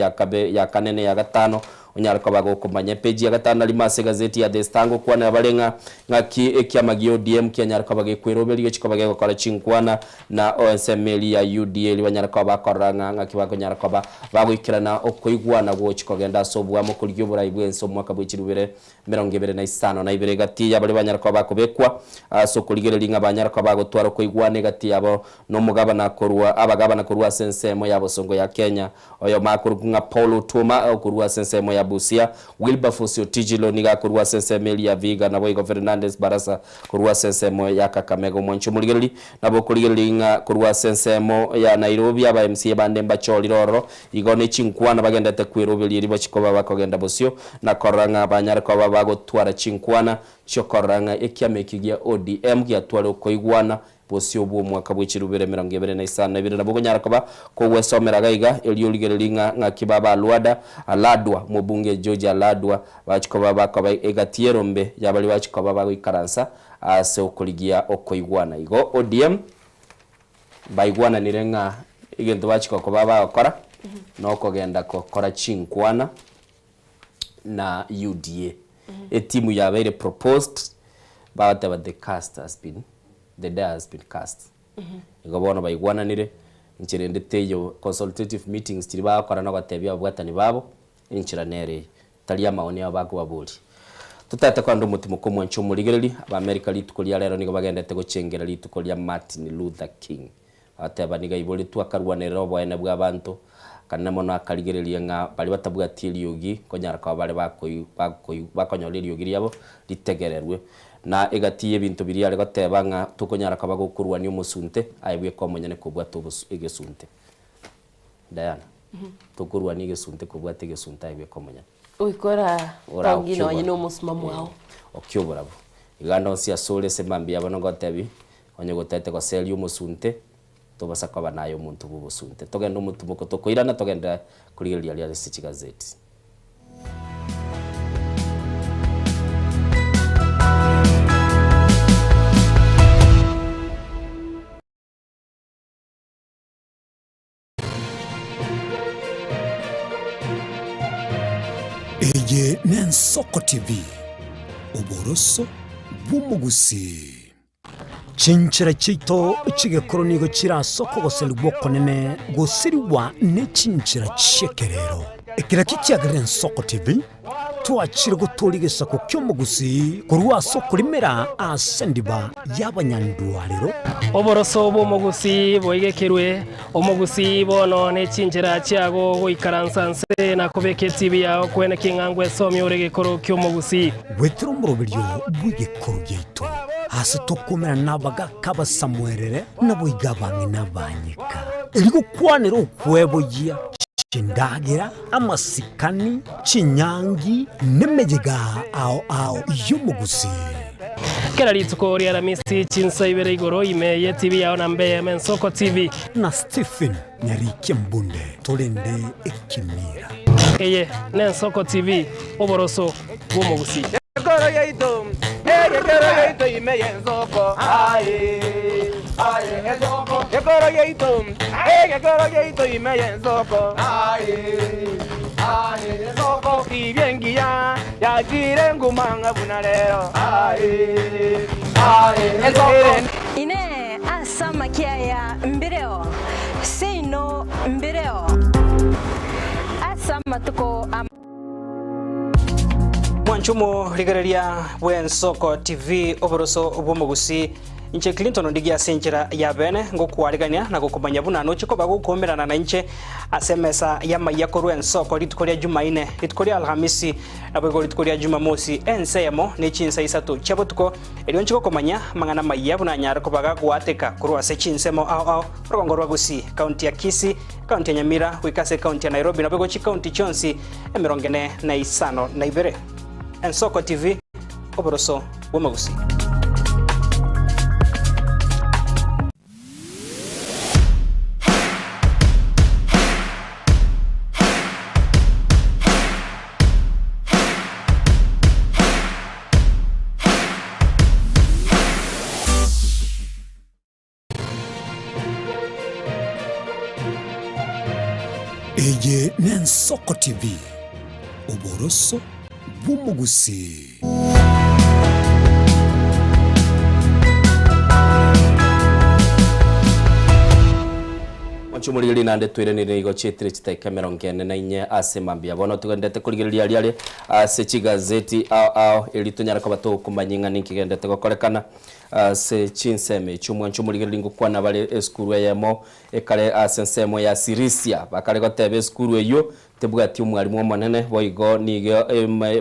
ya kanene ya gatano unyara ko bagokomanya page ya gatano ali mase gazeti ya The Star ngo kwana barenga ngaki ekyama gyo DM kyanyara ko bagekwerobeli chiko bagekora chinkwana na OSML ya UDL banyara ko bakoranga ngaki bagonyara ko bagwikirana okoigwana gwo chiko genda sobwa mo kulyo burayi bwenso mwaka bw'ikirubere 2025 na ibere gati ya bali banyara ko bakobekwa so kuligere linga banyara ko bagotwara koigwane gati yabo no mugabana korwa abagabana korwa sensemo yabo songo ya Kenya oyo makuru nga Paulo Tuma korwa sensemo ya Busia Wilberforce Otijilo niga kurwa sensemo ya Viga na Boygo Fernandez Barasa kurwa sensemo ya Kakamega mwancho muligereri nabo kuligereri nga kurwa sensemo ya Nairobi aba MC bandemba choliroro igone chinkwana bagendete kwirobeli ribo chikoba bakogenda Bosio na koranga banyara ko babagotwara chinkwana chokoranga ekyamekigya ODM gyatwara koigwana Bosio bwo mwaka bw'ikirubere 2025 nabo nyara ko ko wesomera gaiga eliyo ligereri nga kibaba aladwa mubunge George Aladwa bachikoba bakoba egatierombe yabali bachikoba bagikaransa ase okoligia okoigwana igo ODM baigwana nirenga igento bachiko baba bakora no kogenda ko kora chinkwana na UDA etimu yabaire proposed but the die has been cast igo bono baigwana nire nchirende teyo consultative meetings tiriba akora no gatebya bwatani babo inchira nere talia maoni abako babuli tutata kwa ndo mutima ko mwancho muligereri aba America litukolia lero nigo bagendete gochengera litukolia Martin Luther King ateba niga ibole twakarwanero bwana bw'abantu kana mono akaligereria nga bali batabwatiri yogi konyara kwa bale bakonyolera yogi yabo litegererwe na egatiye bintu biri ale gateba nga tukonyara kwa bagokurwa ni umusunte ayibwe ko monyane ko bwato egesunte Diana tukurwa ni gesunte ko bwate gesunte ayibwe ko monyane Uikora tangino anyino musimamo wao. Okyobora. Iganda cia sole semambia bano gotebi. Onye gotete ko selio musunte. Tobasa kwa banayo muntu bubusunte. Togenda omuntu muko tokoirana togenda kurigeria lia City Gazette. Eye Nensoko TV uboroso bw'umugusi chinchira chito chigekoronigo chirasoko goselwa konene gosiriwa ne chinchira chekerero ekira kikiagire Nsoko TV twachire guturigisa ku ky'umugusi kurwa soko limera asendiba y'abanyandwariro oboroso bw'umugusi boigekerwe umugusi bono ne chinchira chiago goikaransanse na kubeke TV yao kwene kingangwe somi uregekoro ky'umugusi wetero murobiryo bw'igekoro gyeito hasi tukumera nabaga kabasamwerere nabo igabange nabanyika irigo kwanero kweboya chindagira amasikani chinyangi nemejega ao y'umugusi kera litsuko ria Ramisi chinsa ibere igoro imeye TV yao na Mbeya Nsoko TV na Stephen Nyarike Mbunde tolende ekimira eye Nsoko TV oboroso bw'umugusi Egoro yeito imeye Nsoko Nsoko Egoro yeito imeye Nsoko Nsoko ibyengia yagire ngumanga bunalero ine asama kiaya mbireo sino mbireo asama tuko Mwanchumo ligareria Nsoko TV oboroso bw'umugusi Inche Clinton ndigia senchera ya bene ngokuarigania na gukumanya buna no chiko bagukomerana na inche asemesa ya mayako Nsoko litukoria Jumaine litukoria Alhamisi na bego litukoria Jumamosi ensemo ne chinsa isatu chabotuko elionchiko komanya mangana mayabu na nyara kobaga kuateka kurwa se chinsemo au rogongorwa gusi county ya Kisii county ya Nyamira wikase county ya Nairobi na bego chi county chonsi emirongene na isano na ibere Nsoko TV oboroso bw'umugusi Eye Nsoko TV uboroso bw'umugusi Mwanchumurigiri nande twirene igo chitire chitaika 94 asemambia bono tugendete kurigiriria riari City Gazette ao elitunyara ko batokumanyinga ninkigendete gokorekana se chinseme chumurigiri ngukwana bale skuru yemo ekare asensemo ya Sirisia bakare gotebe skuru eyo tebwati umwarimu omonene boigo nigo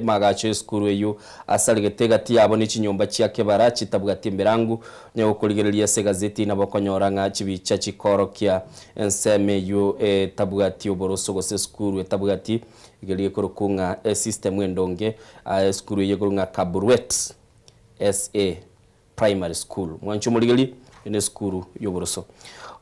magacho skuru eyo asaligete ti yabo ni chinyomba chiake bara chitabwati mberangu nyo kurigiriria se gazeti na bokonyoranga chibicha chikoro kia enseme yo tabwati oboroso gose skuru tabwati igeliye kurukunga system endonge skuru yegurunga Kaburwet SA Primary School mwanchumurigiri ene skuru yoboroso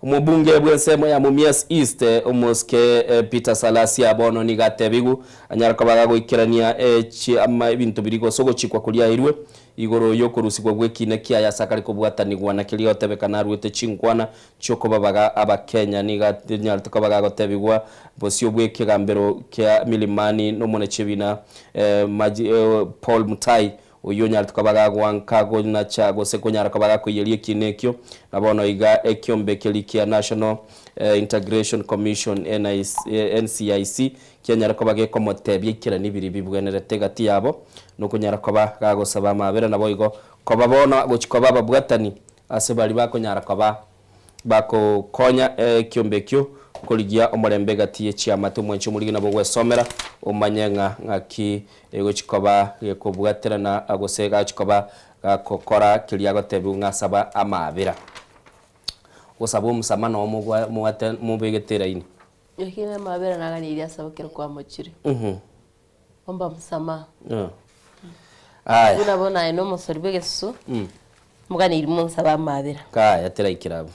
umubunge bwensemo ya Mumias East umuske Peter Salasi abono ni gatebigu anyarako bagago ikirania chi ama ibintu birigo sogo chikwa kulia irwe igoro yo kurusikwa gwekine kia ya sakari kubwatani gwana kilio tebekana ruete chinkwana choko babaga abakenya ni gatinyarto bagago tebigwa bosio bweke gambero kia milimani no mone chebina Paul Mutai uyo nyarto kabaga gwankago na chago sekonyara kabaga kuyelie kinekyo nabono iga ekyombe kelikia National Integration Commission NCIC kyanyara kabaga komotebye kira nibiri bibwenere tegati yabo nukunyara kabaga gosaba mabera nabo igo kobabona gochikoba babwatani ase bali bakonyara kaba bako konya kyombe kyo koligia omorembe gati chiamatu mwencho muri nabo gwesomera omanyenga ngaki ego chikoba yekobwatera na agosega chikoba gakokora kiliago tebu ngasaba amabira osabo musamana omugwa muwate mubegetera ini yakina amabira nagani iria sabokero kwa mochiri omba msama aya unabona eno musori bwegesu mugani iri munsi abamabira kaya tera ikirabo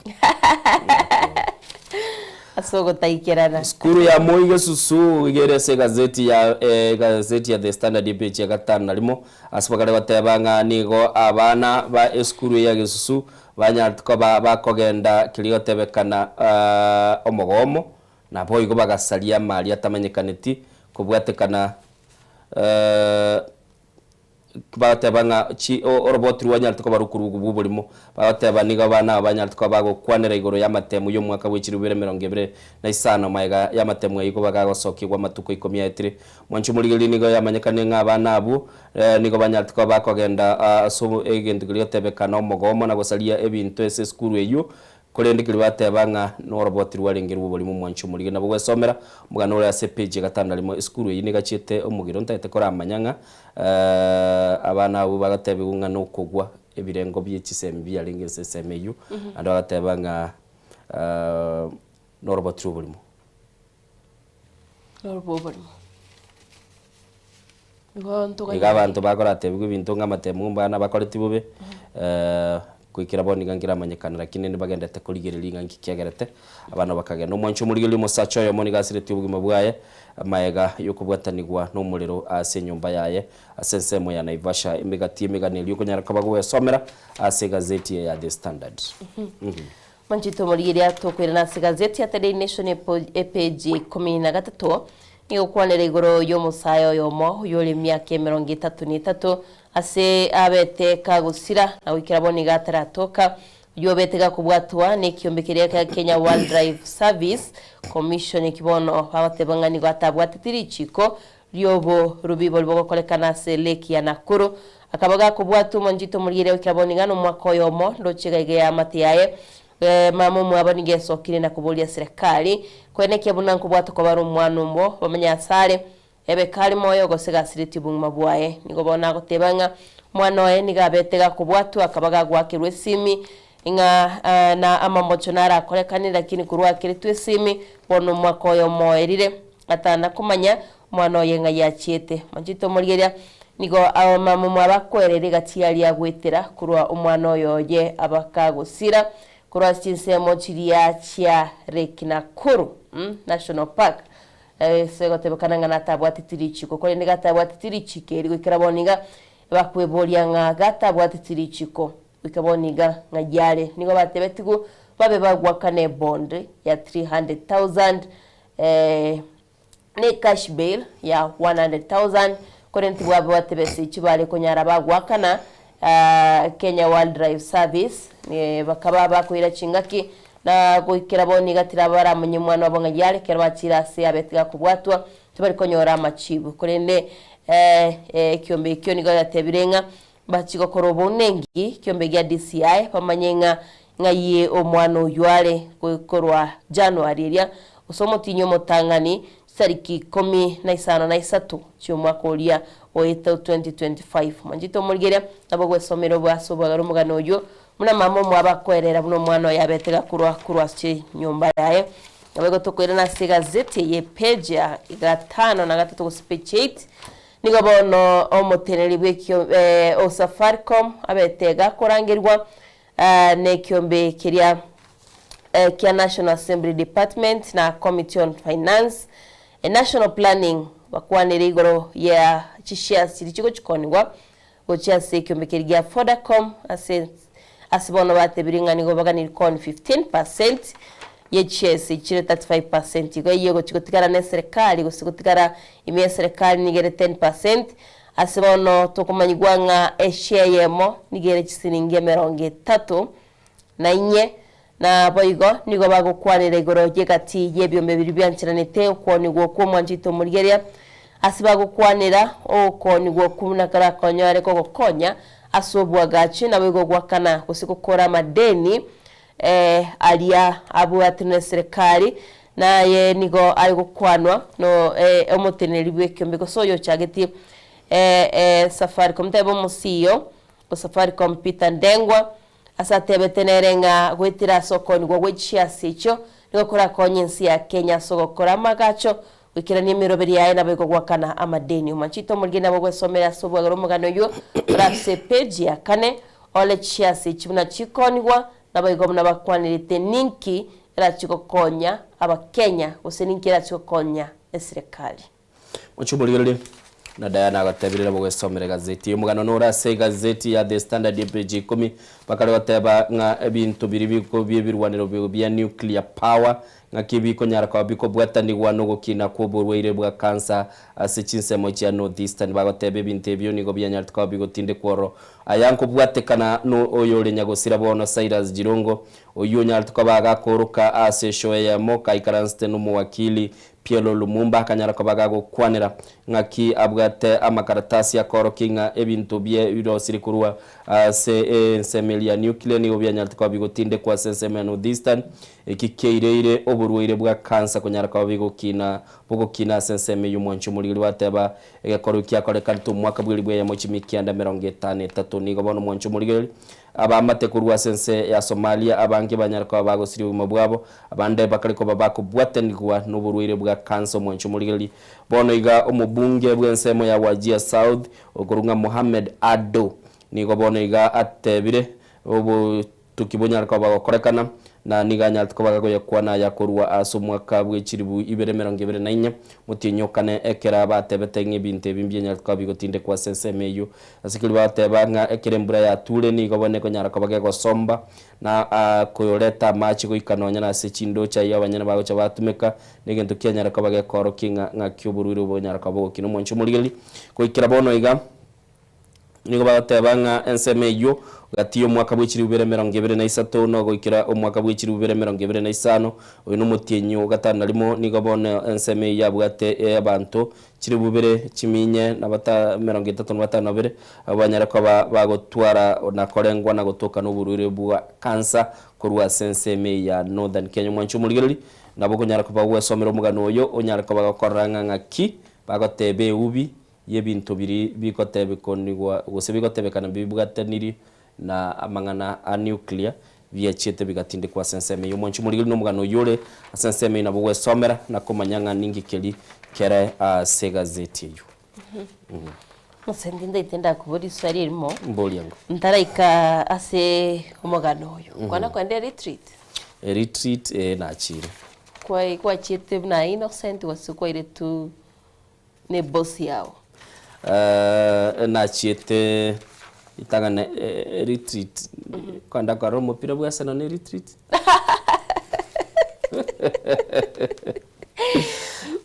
asogo taikirana skuru ya moige susu igerese gazeti ya The Standard page ya gatano narimo asipakare batebanga nigo abana ba skuru ya gesusu banyatko bakogenda kiriyotebekana omogomo na boigo bagasalia mali atamenyekaneti kubwatekana batebanga chi orobotru wanyatko barukurugu buburimo batebaniga bana banyatko bagokwanira igoro y'amatemu yo mwaka w'ikirubire 2025 maiga y'amatemu yigo bagagosokirwa matuko 13 mwancu muri nigo yamanyekane nk'abana abo nigo banyatko bakogenda so egento kiriyotebekana omogomo na gosalia ebintu ese skuru eyo kolende kili batebanga norobotru warengera buburimo mwancu muri na bwesomera mugano uri ase page gatano arimo skuru eyi nigachete omugiro ntayete kora amanyanga abana abo bagatebunga no kugwa ebirengo by'ikisemi byalengese semeyu ando bagatebanga norobotru burimo abantu bakora tebwe ibintu ng'amatemu mbana bakoreti bube kwikira boniga ngira amanyekanira kinene bagendete kurigerera ngikiagerete abana bakagenda umwancu muri gili musacho yo moniga sireti ubugima bwaye amaega yo kubwatanigwa n'umuriro ase nyumba yaye asensemo ya Naivasha imigati imiganiro yuko nyaraka bagwe somera ase gazeti ya The Standard manchito muri gili atokwira na ase gazeti ya The Nation page 13 niyo kwanere igoro yo musayo yomo yole myaka 33 ase abete kagusira na wikiraboni gataratoka yobetega kubwatwa ne kiombekeria ka Kenya Wildlife Service Commission kibono abatebanga ni gatabwatitiri chiko ryobo rubibo rwo kolekana se leki ya Nakuru akabaga kubwatu manjito muri wikiraboni gano mwaka yomo ndochega ya matiaye mamu mwabani gesokire na kubolia serikali kweneke bunanku bwatu ko baro mwanumbo bamenya sare ebe kali moyo gosega siriti bunguma bwaye nigo bona gotebanga mwana we nigabetega kubwatu akabaga gwakirwe simi inga na amamocho nara akorekanira lakini kurwakire twesimi bono mwakoyo moerire atana kumanya mwana yenga yachiete manjito murigeria nigo mamu mwabakwerere gatiali ya gwetera kurwa umwana yoye abakagusira kurwa chinsemo chiria chia rekina kuru National Park sego tebekana na tabwatitirichi ko ne gatabwatitirichi keri gwikiraboniga bakwebolia nga gatabwatitirichi ko gwikaboniga ngajale nigo batebetigu babe bagwakane bond ya 300,000 ne cash bail ya 100,000 korenti bwabe batebesi chibale ko nyara bagwakana Kenya Wildlife Service ne bakaba bakwira chingaki na gwikiraboni gatira bara munyumwana wabonga yale kerwachira se abetiga kubwatwa tubari konyora amachibu kurende kiombe kyo nigo yatebirenga bachiko korobo nengi kiombe gya DCI pamanyenga ngaye omwana oyale kukorwa January eria usomo tinyo motangani sariki 15 cyumwaka olia oita 2025 manjito murigere nabogwe somero bwasobwa rumugano oyo muna mama mwabakwerera buno mwana yabetega kurwa chi nyumba yaye abego tokwera na gazeti ye page ya 5 na 3 ku page 8 nigo bono omoteneri bwekyo o Safaricom abetega korangirwa ne kyombe kiria kia National Assembly Department na Committee on Finance National Planning bakwanira igoro ya chishia sirichiko chikonwa gochia se kyombe kiria Vodacom asibono batebiringa nigo baganira kon 15% yechese chire 35% go yego chikotikara na serikali gusikutikara ime serikali nigere 10% asibono tokumanyigwanga esheyemo nigere chisininge 30 na inye na boigo nigo bagokwanira igoro yegati yebyombe biri byanchiranete kwoni gwo kwa mwanjito murigeria asibagokwanira okoni gwo kumunakara konyare ko gokonya asobwa gachi na wego gwakana kusikokora madeni alia abu atine serikali na ye nigo ari gukwanwa no omoteneri bwekyo soyo chageti Safaricom tebo musiyo ko Safaricom Peter Ndengwa asatebetenerenga gwitira sokoni gwo gwechia sicho nigo kora konyensi ya Kenya sogokora magacho wikirania miroberi yae na bego gwakana amadeni umachito murgina bwo gwesomera sobwa mugano yo rafse page ya kane ole chiasi chibuna chikonigwa na bego mna bakwanirite ninki era chikokonya abakenya useninkira chikokonya esirikali muchumulirire na Diana agatabirira bwo gwesomera gazeti umugano nora se gazeti ya The Standard page 10 bakari bateba nga ebintu biribiko byebirwaniro bya nuclear power nga kibiko nyara kwa biko bwatanigwa no gukina ko burweire bwa cancer ase chinsemo cha northeastern bagotebe binte byo nigo byanyara kwa biko tinde kworo ayanko bwatekana no oyole nyagosira bono Cyrus Jirongo oyo nyara kwa baga koroka ase shoya ya moka ikaranste no muwakili Pielo Lumumba kanyara kwa baga gukwanira ngaki abwate amakaratasi ya korokinga ebintu bye birosiri kurwa se semelia nuclear nigo byanyara kwa biko tinde kwa sensema northeastern ikikeire oburweire bwa cancer kunyara kwa bigo kina bugo kina senseme y'umunchu muri wateba egakoro kyakoreka tu mwaka bwiri ya mochimikianda 53 nigo bono munchu muri abamate kurwa sense ya Somalia abange banyara kwa bago siri mu bwabo abande bakariko babako bwatenigwa n'oburweire bwa cancer munchu muri bono iga omubunge bwensemo ya Wajir South ogurunga Mohamed Ado nigo bono iga atebire obu tukibonyara kwa bago korekana na niganya tukobaga ko yakwana yakorwa asomwaka bw'ikiribu 2024 mutinyokane ekera batebete ng'ebinte bimbyenya twabigotinde kwa sensemeyo asikiri bateba nga ekerembura ya ture nigobone ko nyara kobaga gosomba na koyoreta machi ko ikanonya na sechindo cha yabanyana bago cha batumeka nigento kyanyara kobaga koro kinga nga kyubururu bo nyara kobago kino moncho muligeli ko ikira bono iga nigo bateba nga ensemeyo gatiyo mwaka bw'ikiri 2023 no goikira omwaka bw'ikiri 2025 uyu n'umutienyo gatana limo nigobone enseme yabwate abantu kiri bubere kiminye na bata 35 abanyara ko bagotwara na korengwa na gotoka n'uburure bwa cancer kurwa senseme ya Northern Kenya mwanchu muligeri nabo kunyara ko bagwesomera umugano oyo onyara ko bagakoranga ngaki bagotebe ubi yebintu biri bikotebe konigwa gose bikotebe kana bibwataniri na amangana a nuclear via chete bigatinde kwa senseme y'umunchu muri no mugano yore senseme na bwo somera na komanyanga ningi keli kera se gazeti yo musendinde itenda kuburi swari irimo mboliyango ntaraika ase umugano yo kwana kwende retreat na chire kwa chete na innocent wasukwa ile tu ne boss yao na chete itangana retreat kwanda kwa romo pira bwa sana ne retreat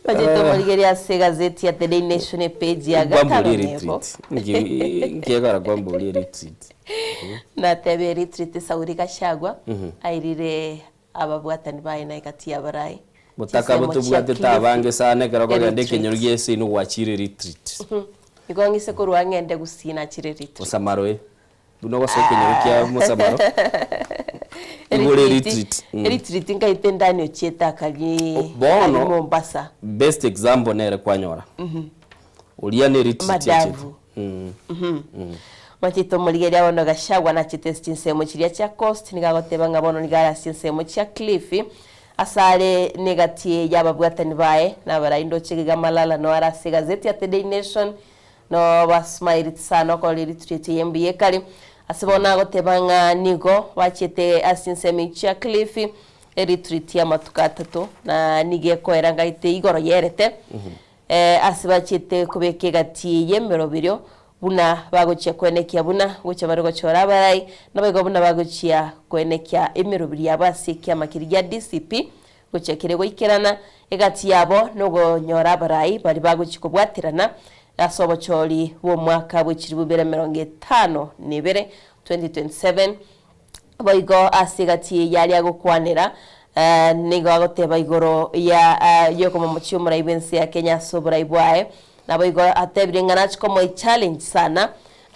Bajito Margeria se gazeti ya The Daily Nation page ya gatano nebo ngegara gwambuli retreat na tebe retreat Sauri Gashagwa airire ababwatani bayi na ikati ya barai mutaka butubwate tabange sana karako gande kenyoruye sinu wachire retreat Igongi se kurwa ngende gusina chirerito. Osamaroe. Buno wasokenyerukia musamaro. Ngore retreat. Retreat ngaite ndani ocheta kali Mombasa. Best example nere kwanyora. Ulia ne retreat ya chetu. Matito muligeria bono Gashagwa na chitesti nsemo chiria cha Coast nigagoteba ngabono nigara nsemo cha Cliff. Asale negatie yababwatani bae na baraindo chigiga malala no arase gazeti ya The Daily Nation no basmairit sana ko retreat yembiye kali asibona gotebanga nigo wachete asinseme cha Cliff retreat ya matuka 3 na nige ko eranga ite igoro yerete asibachete kubeke gati yemero biryo buna bagochya kwenekia buna gocha bari gochora barai nabego buna bagochya kwenekia emirubiri yabasikia makiri ya DCP gocha kirego ikerana egati yabo nogo nyora barai bari bagochiko bwatirana asobo choli wo mwaka bw'ikiri 2050 2027 boigo asigati yali agokwanira nigo agoteba igoro ya yoko mu cyumura ibense ya Kenya sobra ibwae nabo igoro atebringana chikomo challenge sana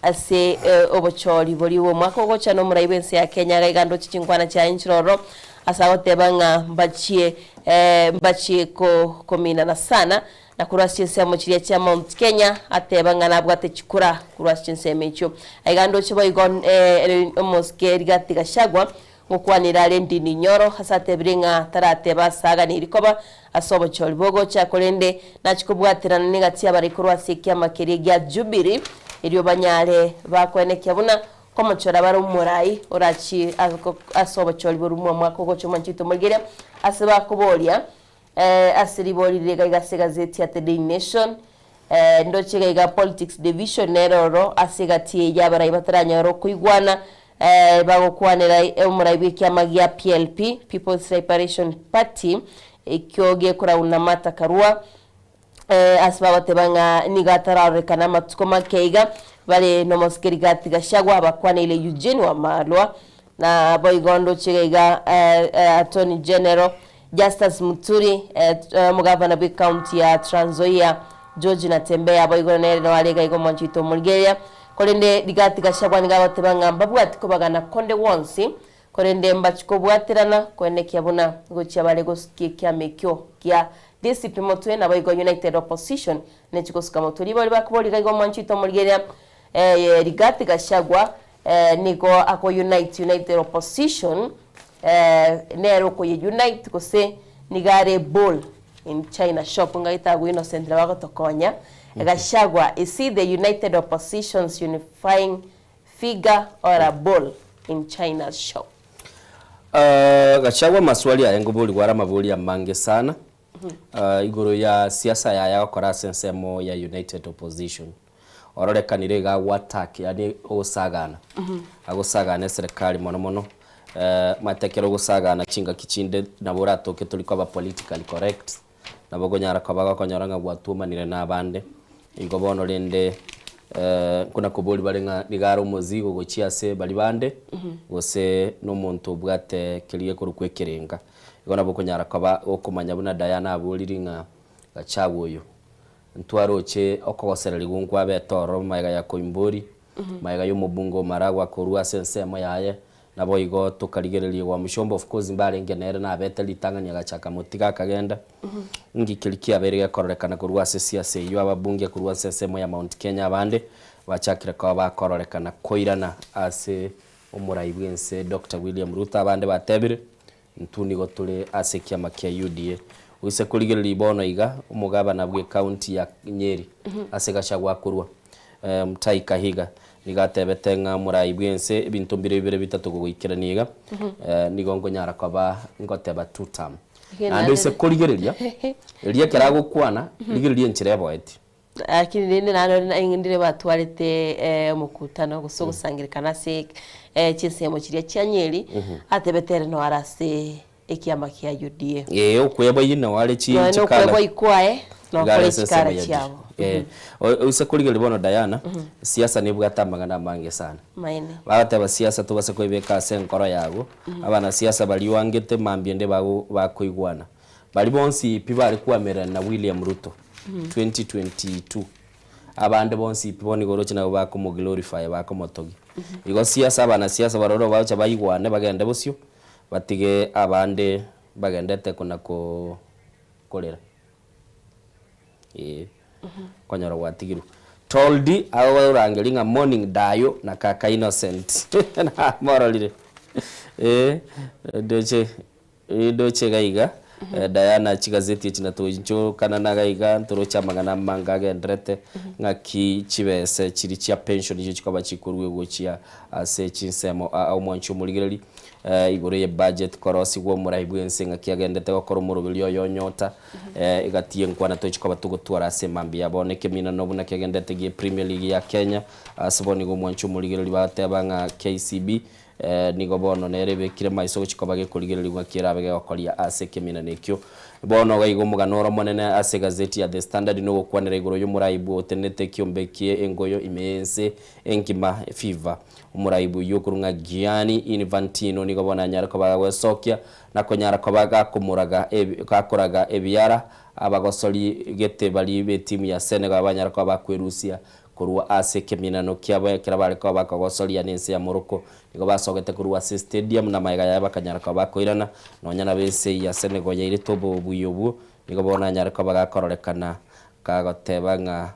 ase obocholi boli wo mwaka gocha no mura ibense ya Kenya gaigando chichinkwana cha inchiroro asagotebanga mbachie komina na sana na kurasi nsemo chiria cha Mount Kenya atebanga nabwate chikura kurasi nsemo icho aigando chibo igon moske rigati Gashagwa ngokwanira rendini nyoro hasate bringa tarate basaga nirikoba asobo cholibogo chakolende nachikubwatirana nigati abarikurwa sikia makeri gya Jubilee iryo banyale bakwenekya buna komochora bari umurai urachi asobo choliboru mu mwako gocho manchito mugire asaba kubolia asiribolire gazeti ya The Daily Nation ndoche ga politics division neroro asigati yabara bataranya ro kuigwana bagokwanira umurai kyama gya PLP People's Liberation Party ikyoge kura unamata karua asbaba tebanga nigatara kana matukoma keiga bale nomoskirigati gashagwa abakwana ile Eugene wa Malwa na boigondo chigega Attorney General Justus Muturi mugavana bi county ya Trans Nzoia George Natembea boigondo nere walega igo Mwanchito Mulgeria kolende digati gashagwa nigabatebanga mbabwati ko bagana konde wonsi kolende mbachiko bwatirana kwenekya buna gocha bale goskie kya mekyo kya DCP motwe na boigo United Opposition nechikosuka moturi bali bakuboli igo Mwanchito Mulgeria digati gashagwa niko ako United Opposition nero ko unite ko se nigare ball in China shop ngaita go Innocent labago tokonya gashagwa is the United Opposition's unifying figure or a ball in China's shop. Gashagwa maswali ya ngoboli gwara maboli ya mange sana igoro ya siasa ya yakora sensemo ya United Opposition ororekanire ga watak yani osagana agosagana serikali mono matekero gusagana chinga kichinde nabora toke tuliko aba politically correct nabogonyara kabaga konyoranga gwatumanire nabande igobono lende kuna kuboli barenga nigaro muzigo gochiase bali bande gose no muntu bwate kiriye kurukwekerenga igona bokonyara kaba okumanya buna Diana aboliringa gachagoyo ntwaroche okogosereri gungwa betoro maiga ya koimbori maiga yo mubungo maragwa korua sensemo yaye nabo igo tukarigererie wa mushombo of course mbarenge nere na beteli tanganya gachaka mutiga kagenda ngikirikia aberege kororekana kurwa siasa yo ababunge kurwa sensemo ya Mount Kenya abande bachakira kwa bakororekana koirana ase umurai bwense Dr. William Ruto abande batebire ntuni gotule ase kiama kya UDA wise kurigererie bono iga umugabana bwe county ya Nyeri ase gashagwa kurwa Mutai Kahiga nigatebetenga murai bwense ibintu bire bitatu gugikiraniga nigongo nyara kwaba ngoteba tutam ando ise kurigereria elia kerago kwana rigereria nchirebo eti akini nene nano ingindire batwarete mukutano gusogusangirikana se chinsemo kiria kya Nyeri atebetere no arase ekiama kya UDA okweba yina wale chikala no kweba ikwae no kole chikara cyabo usakuliga libono Diana siasa ni bwatambaga na mange sana maine bataba siasa tubase kwebeka senkoro yago abana siasa bali wangete mambiende bakoigwana bali bonsi pibali kuamera na William Ruto 2022 abande bonsi piboni gorochi na bako mo glorify bako motogi igo siasa abana siasa baroro bacha bayigwane bagende bosyo batige abande bagendete kuna ko kolera konyara watigiru toldi awo rangelinga morning dayo na kaka Innocent na moralire doche gaiga Diana chigazeti chinatoincho kana nagaiga ntorocha magana manga gendrete ngaki chibese chiri chia pension ijo chikaba chikurwe gochia ase chinsemo au mwancho muligireri igore ye budget korosi gwo muraibwense ngaki agendete gokora umurubiri yo nyota igatie nkwana to chikaba tugutwara ase mambi yaboneke mina no buna kagendete gie Premier League ya Kenya asiboni go mwancho muligireri bateba nga KCB nigo bono nerebe kire maiso chikoba gekurigereri gwa kirabe gakoria ase kemina nekyo bono gaigo muganoro monene ase gazeti ya The Standard no gukwanira igoro y'umuraibu otenete kyombekie engoyo imense enkima fever umuraibu yokurunga Gianni Infantino nigo bona nyara ko bagwesokia nako nyara ko bagakumuraga gakoraga ebyara abagosori gete bali be timu ya Senegal abanyara ko bakwerusia kurwa ase keminano kyaba kirabale ko bakagosoria nense ya Morocco nigo basogete kurwa stadium na maiga ya bakanyara ko bakoirana nonyana bese ya Senegal yaire tobo buyobu nigo bona nyara ko bagakororekana kagoteba nga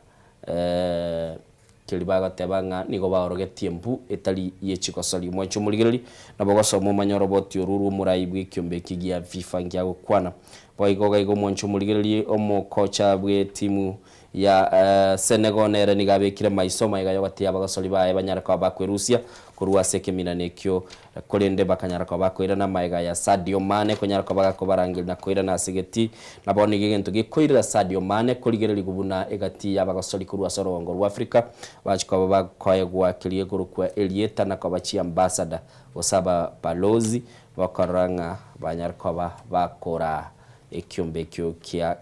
abakiri bagatebanga nigo baorogetie mbu etari yechikosori mwancho muligeri na bogosoma manyoro boti oruru murai bw'ikiombe kigia FIFA ngya gukwana boigoga igo mwancho muligeri omukocha bwe timu ya Senegal nere nigabekire maisoma igayo bati abagosori bae banyaraka bakwerusia kurua sekemina nekyo kolende bakanyaraka bakwira na maiga ya Sadio Mane konyaraka bagakobarangira na koira na sigeti na boni gigento gikoira Sadio Mane kuligereri gubuna egati y'abagosori kurua sorongo rwa Afrika bachiko bakoye gwakirie kurukwa Elieta na kabachi ambassador osaba balozi bakaranga banyaraka bakora ekyombe kyo kia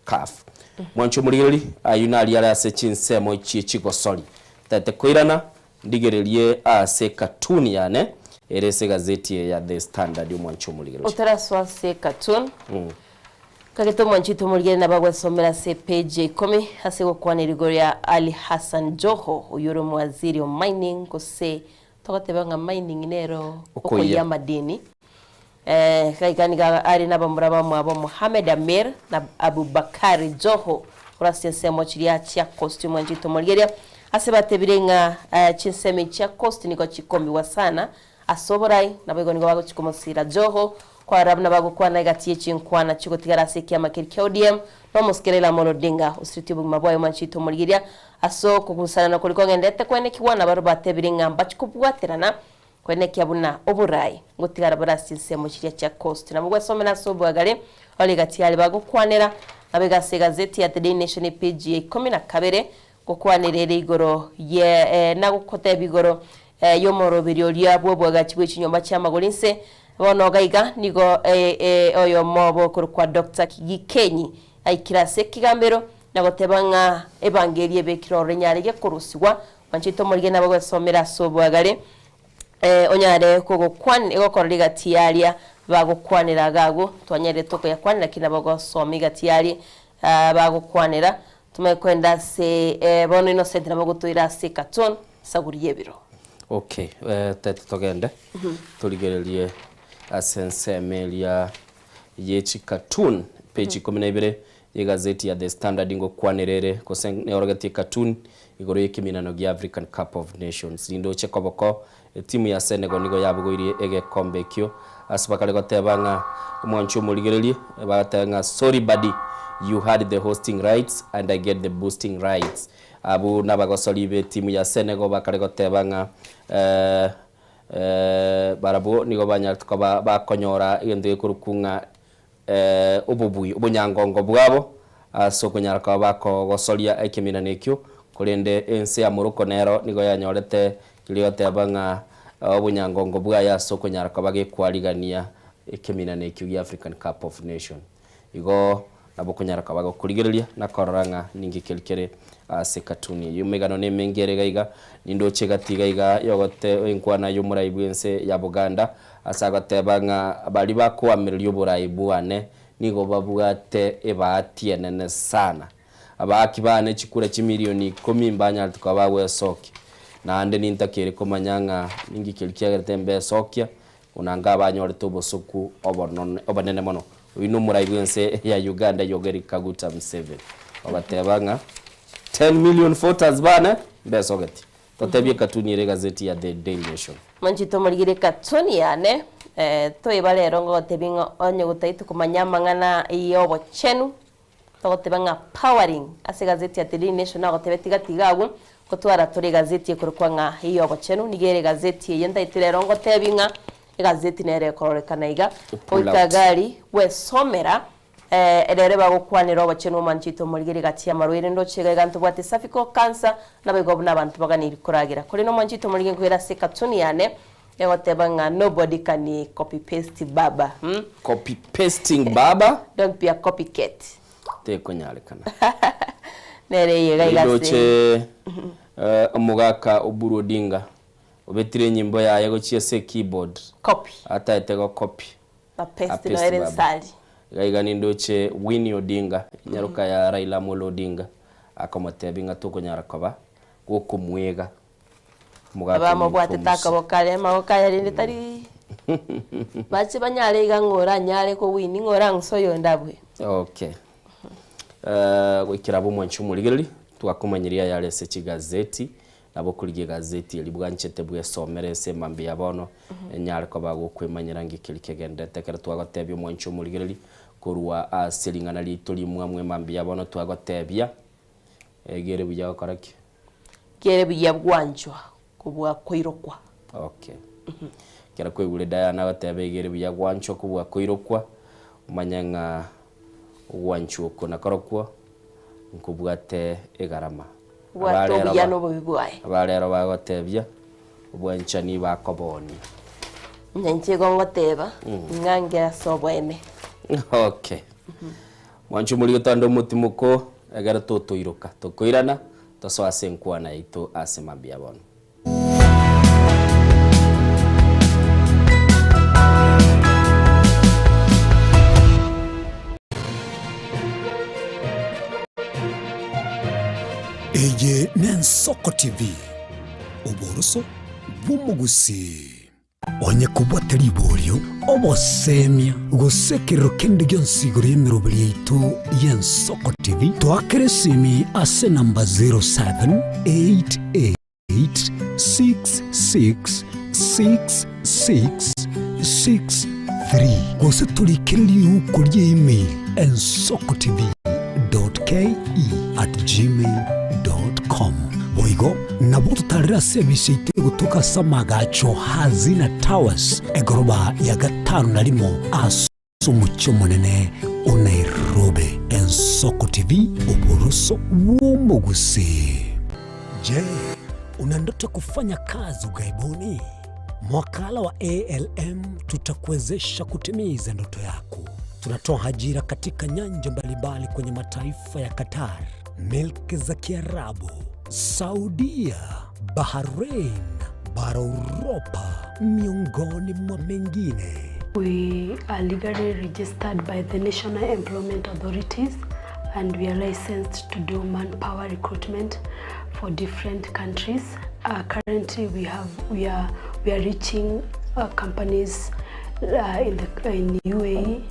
CAF mwancho muligeri ayuna aliara sechinsemo chikosori tate koirana ndigererie ase cartoon yane erese gazeti ya The Standard mwancho muligeri utaraswa se cartoon kageto mwanchito muligeri nabagwa somera se page 10 ase gukwana rigoria Ali Hassan Joho uyuro mwaziri wa mining kose tokatebanga mining nero okoya madini kaikaniga ari nabamuraba mwabo Mohamed Amir na Abubakari Joho urasensemo chiria chia costume mwanchito muligeri asebatebirenga chinsemi chia cost niko chikombi wasana asoborai nabego nigo bago chikomosira Joho kwa rabna bago kwa negatie chinkwana chikotigara sekia makirikya ODM no muskerela molodinga usitibu maboyo manchito muligiria aso kukusana no kuliko ngendete kwene kiwana baro batebirenga mbachikubwaterana kwene kyabuna oburai ngotigara barasi nsemo chiria chia cost nabwo somena sobwagale oligati ali bago kwanera nabega se gazeti ya The Daily Nation page 12 gukwanirira igoro ye nagukote bigoro yomorobiri lya bwobwaga kibwe kinyomba kya magolinse bono gaiga nigo oyo mobo kurukwa Dr. Kigikenyi aikirase kigambero nagotebanga evangelie bekiro renyare ge kurusiwa manchito morige nabo gusomera sobwagale onyare kugukwan egokoriga tiaria bagukwanira gago twanyere toko yakwanira kinabo somiga tiari bagukwanira tumekwenda se bono innocent na bagutuira se cartoon saguriye biro okay tete togende tuligererie asense melia yechi cartoon page 12 ye gazeti ya The Standard ngo kwanerere kosen ne orogati cartoon igoro yekiminano gya African Cup of Nations lindo chekoboko timu ya Senegal nigo yabugoirie ege kombe kyo asibakale gotebanga mwancho muligererie batanga sorry buddy, you had the hosting rights and I get the boosting rights. Abu nabagosoli be timu ya Senegal bakale gotebanga barabo nigo banyartuka bakonyora igende kurukunga ububui ubunyangongo bwabo so kunyaraka bako gosolia ekimina nekyo kulende ense ya Morocco nero nigo yanyorete kiliyotebanga ubunyangongo bwaya so kunyaraka bage kwaligania ekimina nekyo ya African Cup of Nation igo nabo kunyaraka bago kuligereria na kororanga ningi kelkere se katuni yumegano ne mengere gaiga nindo chegatiga iga yogote enkwana yumurai bwense ya Buganda asagotebanga bali bakwamirio burai buane nigo babugate ebatie nene sana abaki bane chikura chimilioni 10 mbanya tukabawe soki na ande nintakere komanyanga ningi kelkere tembe sokia unanga banyore tobosuku obanene mono wino murai bwense ya Uganda Yoweri Kaguta Museveni obatebanga 10 million voters bana besogati totebye katuni re gazeti ya The Daily Nation manchito muligire katuni yane toibale rongo tebinga onye gutaitu kumanyama ngana iyo chenu totebanga powering ase gazeti ya The Daily Nation na gotebetiga tigagu kotwara turi gazeti kurukwanga iyo chenu nigere gazeti yenda itire rongo tebinga gazeti nere kororekana iga oitagari we somera erere bagukwanira obacheno manchito muligiri gatia marwire ndo chega gantu bwate safiko cancer nabego n'abantu baganira kuragira kuri no manchito muligiri kwera se katuni yane egotebanga nobody can copy paste baba copy pasting baba don't be a copycat te konyarekana nere yega igase omugaka Oburu Odinga obetire nyimbo ya yego chiese keyboard copy ata etego copy na paste no eren sali gaiga nindoche Winnie Odinga nyaruka ya Raila Amolo Odinga akomotebinga toko nyarakoba gokumwega mugaka aba bwate takabokale mabokaya rindi tari bache banyale igangora nyale ko Winnie ngora nsoyo ndabwe okay gwikira bo mwanchu muligeri twakumanyiria yale sechi gazeti nabo kurigie gazeti elibwanchete bwe somere se mambia bono enyare ko bagukwimanyira ngikiri kegendete kera twagotebya mwancho murigereri kurwa asilingana lituli mwamwe mambia bono twagotebya egere buya koraki kere buya bwancho kubwa koirokwa. Okay. Kera kwe ule daya na gotebe egere buya bwancho kubwa koirokwa umanyanga wancho kona korokwa nkubwate egarama. Abalero bagotebya ubwanchani bakoboni. Nyanche gongoteba ngange sobwene. Okay. Mwancho muri gutando mutimuko egara totoiroka tokoirana toso asenkwana ito asemambia bono. Eye Nensoko TV Oboroso Bumugusi Onye kubwatari iboryo obosemia gusekero kende gyonsigoro yemirobiri yitu y'Ensoko TV twakeresimi ase namba 0788666663 gose tulikiriri uko email ensokotv.ke@gmail.com Boigo nabo tutarira service ite gutuka samagacho hazina towers egoroba ya gatanu narimo asumucyo munene Nairobi. Ensoko TV Oboroso Bumugusi. Je, una ndoto kufanya kazi ugaibuni? Mwakala wa ALM tutakuwezesha kutimiza ndoto yako. Tunatoa ajira katika nyanja mbalimbali kwenye mataifa ya Qatar, Milki za Kiarabu, Saudia, Bahrain, bara Europa, miongoni mwa mengine. We are legally registered by the National Employment Authorities and we are licensed to do manpower recruitment for different countries. Currently we are reaching companies in UAE,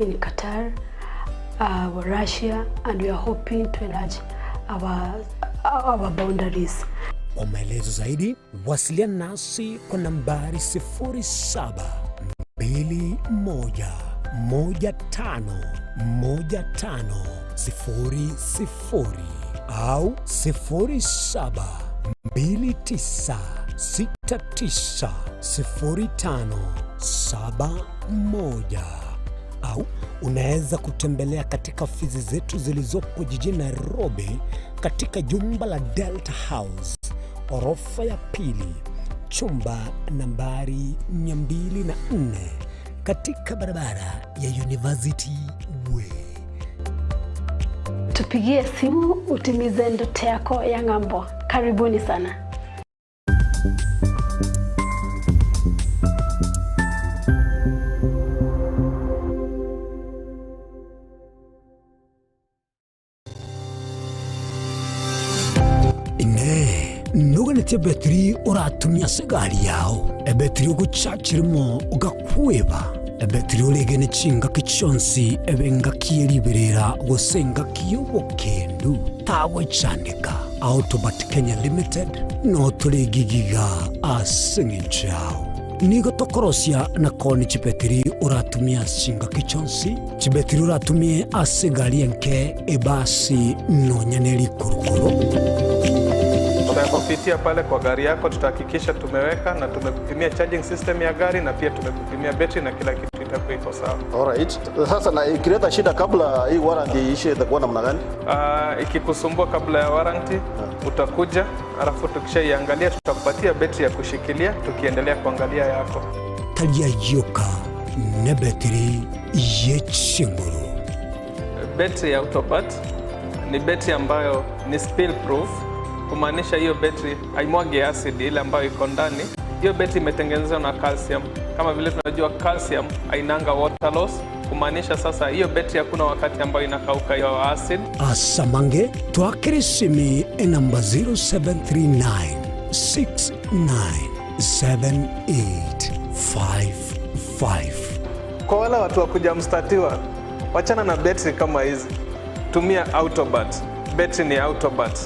in Qatar, Russia, and we are hoping to enlarge our boundaries. Kwa maelezo zaidi, wasiliana nasi kwa nambari 0721151500 au 0729690571 au unaweza kutembelea katika ofisi zetu zilizopo jijini Nairobi katika jumba la Delta House, orofa ya pili, chumba nambari 204 katika barabara ya University Way. Tupigie simu utimize ndoto yako ya ng'ambo. Karibuni sana. Nuganete betri uratumia segari yao ebetri ugucakirimo ugakweba ebetri ulegene chinga kichonsi ebenga kieriberera gosenga kiyobokendu tawe chandika Autobat Kenya Limited no tulegigiga asingichao nigo tokorosia na koni chibetri uratumia chinga kichonsi chibetri uratumie asegari enke ebasi no nyaneli kurukuru. Tutakupitia pale kwa gari yako, tutahakikisha tumeweka na tumekupimia charging system ya gari na pia tumekupimia battery na kila kitu itakuwa iko sawa. Alright. Sasa na ikileta shida kabla hii warranty ishe itakuwa namna gani? Ikikusumbua kabla ya warranty utakuja, alafu tukishaiangalia tutakupatia battery ya kushikilia tukiendelea kuangalia yako. Talia yoka na battery yechinguru. Battery ya Autobat ni battery ambayo ni spill proof, kumaanisha hiyo battery haimwagi acid ile ambayo iko ndani. Hiyo battery imetengenezwa na calcium. Kama vile tunajua calcium hainanga water loss, kumaanisha sasa hiyo battery hakuna wakati ambayo inakauka hiyo acid. Asamange twakirisimi namba 0739697855. Kwa wale watu wa kujamstatiwa, wachana na battery kama hizi. Tumia Autobat. betri ni Autobat.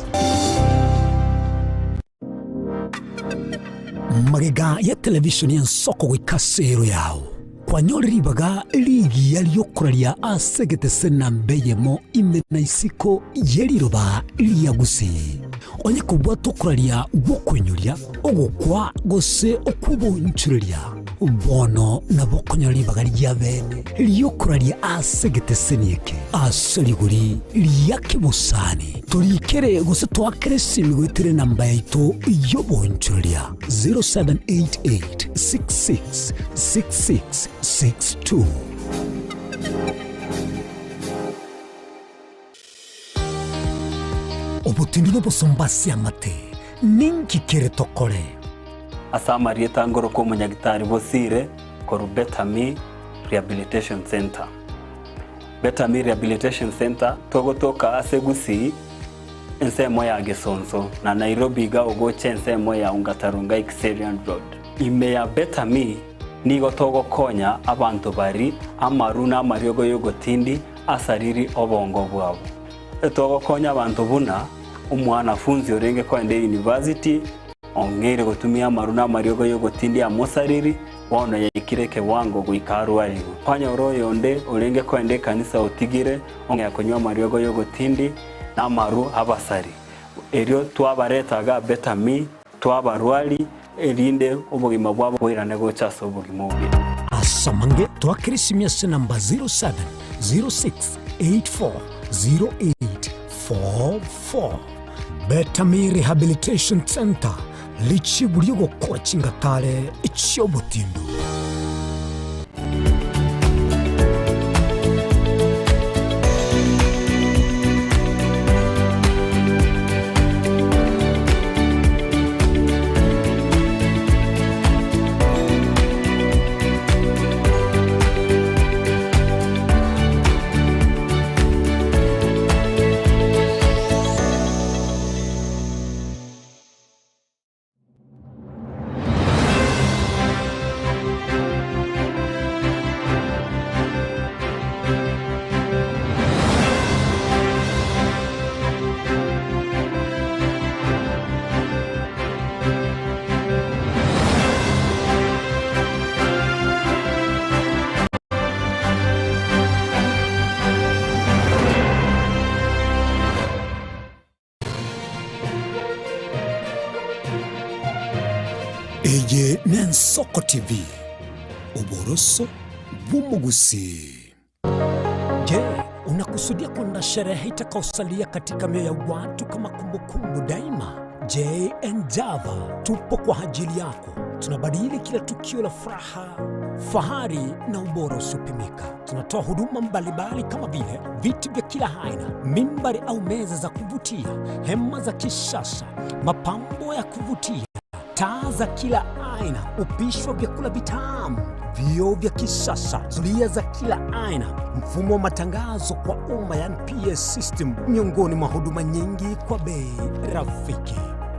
Magega ya televishoni ya nsoko gwikasero yao kwanyoribaga ligi yaliyokuralia asegete sena mbeyemo imena isiko yeriroba liyagusi onye kubwa tokuralia gukwenyuria ogukwa gose okubunchuria bono nabo konyoribaga lyabene liyokuralia asegete senieke asaliguri liyakibusani turikere gose twakere simigwetire namba yaito yobunchuria 0788 666662. Obutindino bosombasi amate ninki kere tokore asamari tangoro ko munyagitari bosire koru Betami Rehabilitation Center. Betami Rehabilitation Center togotoka asegusi ensemo ya Gesonso na Nairobi ga ogoche ensemo ya Ungatarunga Xerian Road. Ime ya Betami nigo togo konya abantu bari amaruna mariogo yogotindi asariri obongo bwabo. Togo konya abantu buna umwana funzi orenge kwende university ongere gotumia maruna mariogo yogotindi amosariri wano ya ikireke wango guikaru aligo. Kwanya oroyo onde orenge kwende kanisa otigire onge yakonywa mariogo yogotindi na maru abasari. Erio twabaretaga Betami twabarwali erinde obugima bwabo bwirane gochaso obugima obi. Asamange twakirisimya se namba 07 06 84 0844. Betami Rehabilitation Center lichiburi gukora kingatare icyobutindo. Eye Nensoko TV uboroso bumugusi. Je, unakusudia kwenda sherehe itakaosalia katika mioyo ya watu kama kumbukumbu daima? J&Java tupo kwa ajili yako. Tunabadili kila tukio la furaha, fahari na ubora usiopimika. Tunatoa huduma mbalimbali kama vile viti vya kila aina, mimbari au meza za kuvutia, hema za kisasa, mapambo ya kuvutia, taa za kila aina, upishi wa vyakula vitamu, vioo vya kisasa, zulia za kila aina, mfumo wa matangazo kwa umma yani PS system, miongoni mwa huduma nyingi kwa bei rafiki.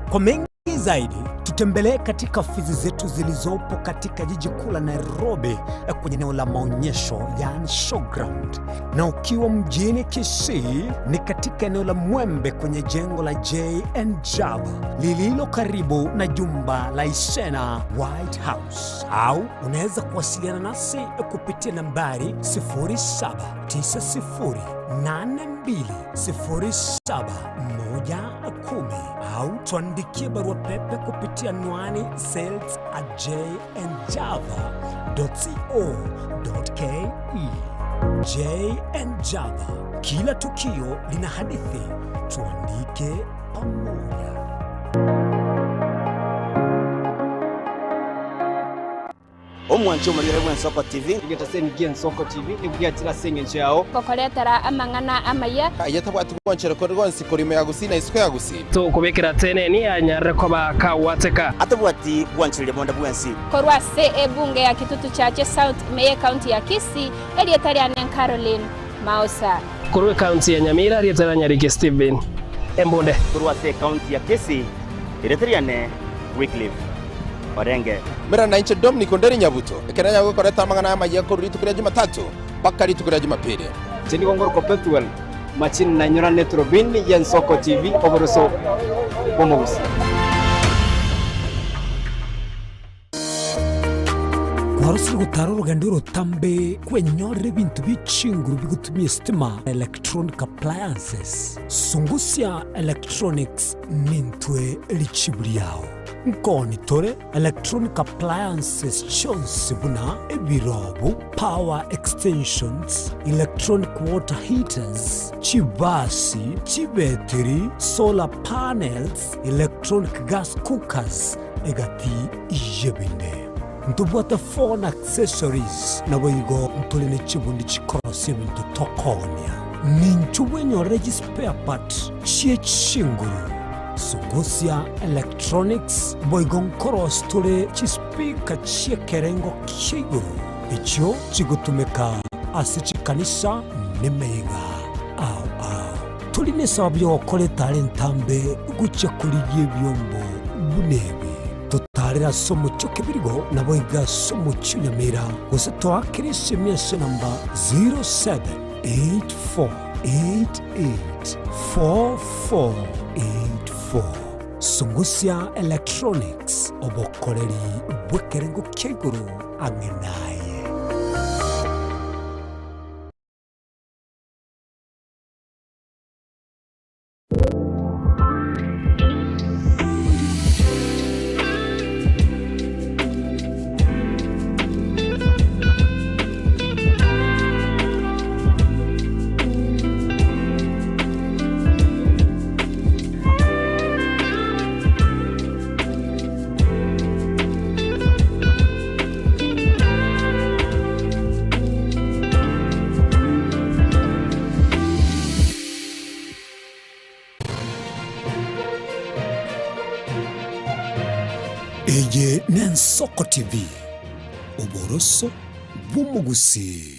Kwa mengi zaidi, tutembelee katika ofisi zetu zilizopo katika jiji kuu la Nairobi kwenye eneo la maonyesho yani showground. Na ukiwa mjini Kisii ni katika eneo la Mwembe kwenye jengo la J&Java lililo karibu na jumba la Isena White House. Au unaweza kuwasiliana nasi kupitia nambari 0792071110 au tuandikie barua pepe kupitia anwani sales@jnjava.co.ke. J&Java, kila tukio lina hadithi, tuandike pamoja. Omwancho mulire Bwensoko TV ngetaseni Bwensoko TV nibwatira senge nchao kokoretera amangana amaya ayatabwati bwonchero ko rwonsi kurime yagusi na isiko yagusi to kubekera tene ni anyare ko bakawateka atabwati bwonchero bonda bwensi korwa ebunge ya Kitutu Chache South Meye County ya Kisii elietari anen Caroline Mausa kurwe county ya Nyamira elietari Nyarike Steven Embonde kurwa county ya Kisii elietari ane Wycliffe Orenge mera na inche Dominic Onderi Nyabuto ekeranya gukoreta amangana y'amagiye ko ritukira Jumatatu bakari tukira Jumapili cheni gongoro ko Petuel Machin na nyora Netrobin yen Soko TV oboroso bomogusi. Warusiri gutara urugendo rutambe kwenyorera ibintu bicinguru bigutumye stima electronic appliances Sungusya Electronics nintwe lichibuliao nkoni tore electronic appliances chonsi buna ebirobu power extensions electronic water heaters chibasi chibeteri solar panels electronic gas cookers egati ijebinde ntubwata phone accessories na boyigo ntulene chibundi chikorosi bintu tokonya ninchuwenyo spare part chie chinguru Sungusya Electronics boigon koros tule chispika chie kerengo kiguru icho chigutumeka asichikanisa nimeiga tuline sababu yokole talentambe gucha kuligie byombo bunebe tutarira somo choke birigo na boiga somo chunyamera gose twakirisi miese namba 0784884484 Sungusya Electronics obokoleri bwekerengo keguru angenaye. Eye Nensoko TV oboroso bumugusi.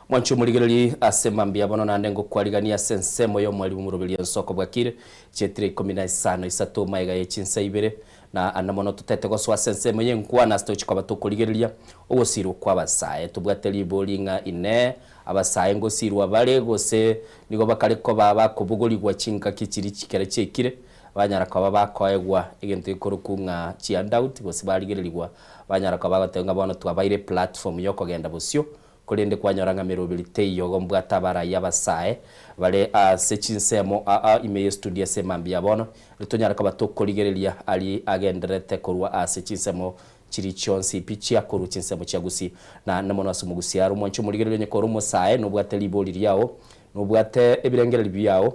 Mwancho muligereri asemambia bono nandengo kwaligania sensemo yo mwalimu murubili Nsoko Bwakire chetire 15 isatu maiga yechinsa ibere na anamono tutete goswa sensemo yenkwana stochiko batukuligereria ogosiru kwa basaye tubwateli bolinga ine abasaye ngo siru abale gose nigo bakareko baba kubuguligwa chinka kichiri chikere chekire banyara kwa bakoegwa igento ikorukunga chiandout gose baligererirwa banyara kwa bagatenga bono twabaire platform yo kogenda busyo kulinde kwanyoranga mirobirite yogo mbwatabara yabasaye bale sechinsemo ime studio semambia bono litonyara ka batokoligereria ali agenderete kurwa sechinsemo chiri chonsi pichi akuru chinsemo chagusi na namono asumugusi yaro mwancho muligereria nyekoro musaye no bwate liboli yao no bwate ebirengere libiyao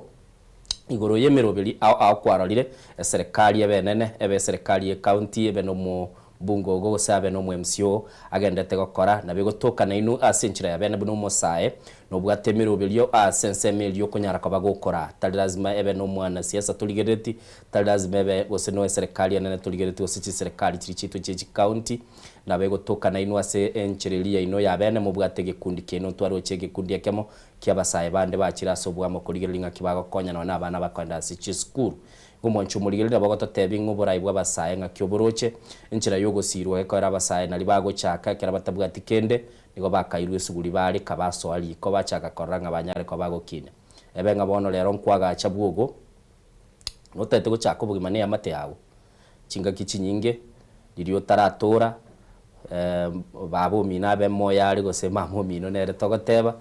igoro yemerobiri akwaralire serikali ebenene ebe serikali e county ebe no mu bungo go sabe no MCO agendete gukora na bigotoka na inu asenchira ya bene buno musaye no bwatemero bilyo sensemilyo kunyara kwa bagukora tali lazima ebe no mwana siasa tuligereti tali lazima ebe gose no serikali nene tuligereti gose ci serikali kiri citu ci county na bigotoka na inu ase enchirelia ino ya bene mu bwatege kundi keno twaro chege kundi yakemo kyabasaye bande bakira so bwamo kuligelinga kibago konya na abana bakwenda ci school gumoncho muligerera bagoto tebingo borai bwabasaye nga kyoboroche inchira yogo sirwa ekora abasaye nali bago chaka kera batabwa tikende nigo bakairwe suguri bari kabaso ali ko bachaka koranga banyare ko bago kine ebenga bono lero nkwaga chabwogo notete go chako bugimane amate yawo chinga kichinyinge lirio taratora babo mina be moya ali go sema mo mino nere togoteba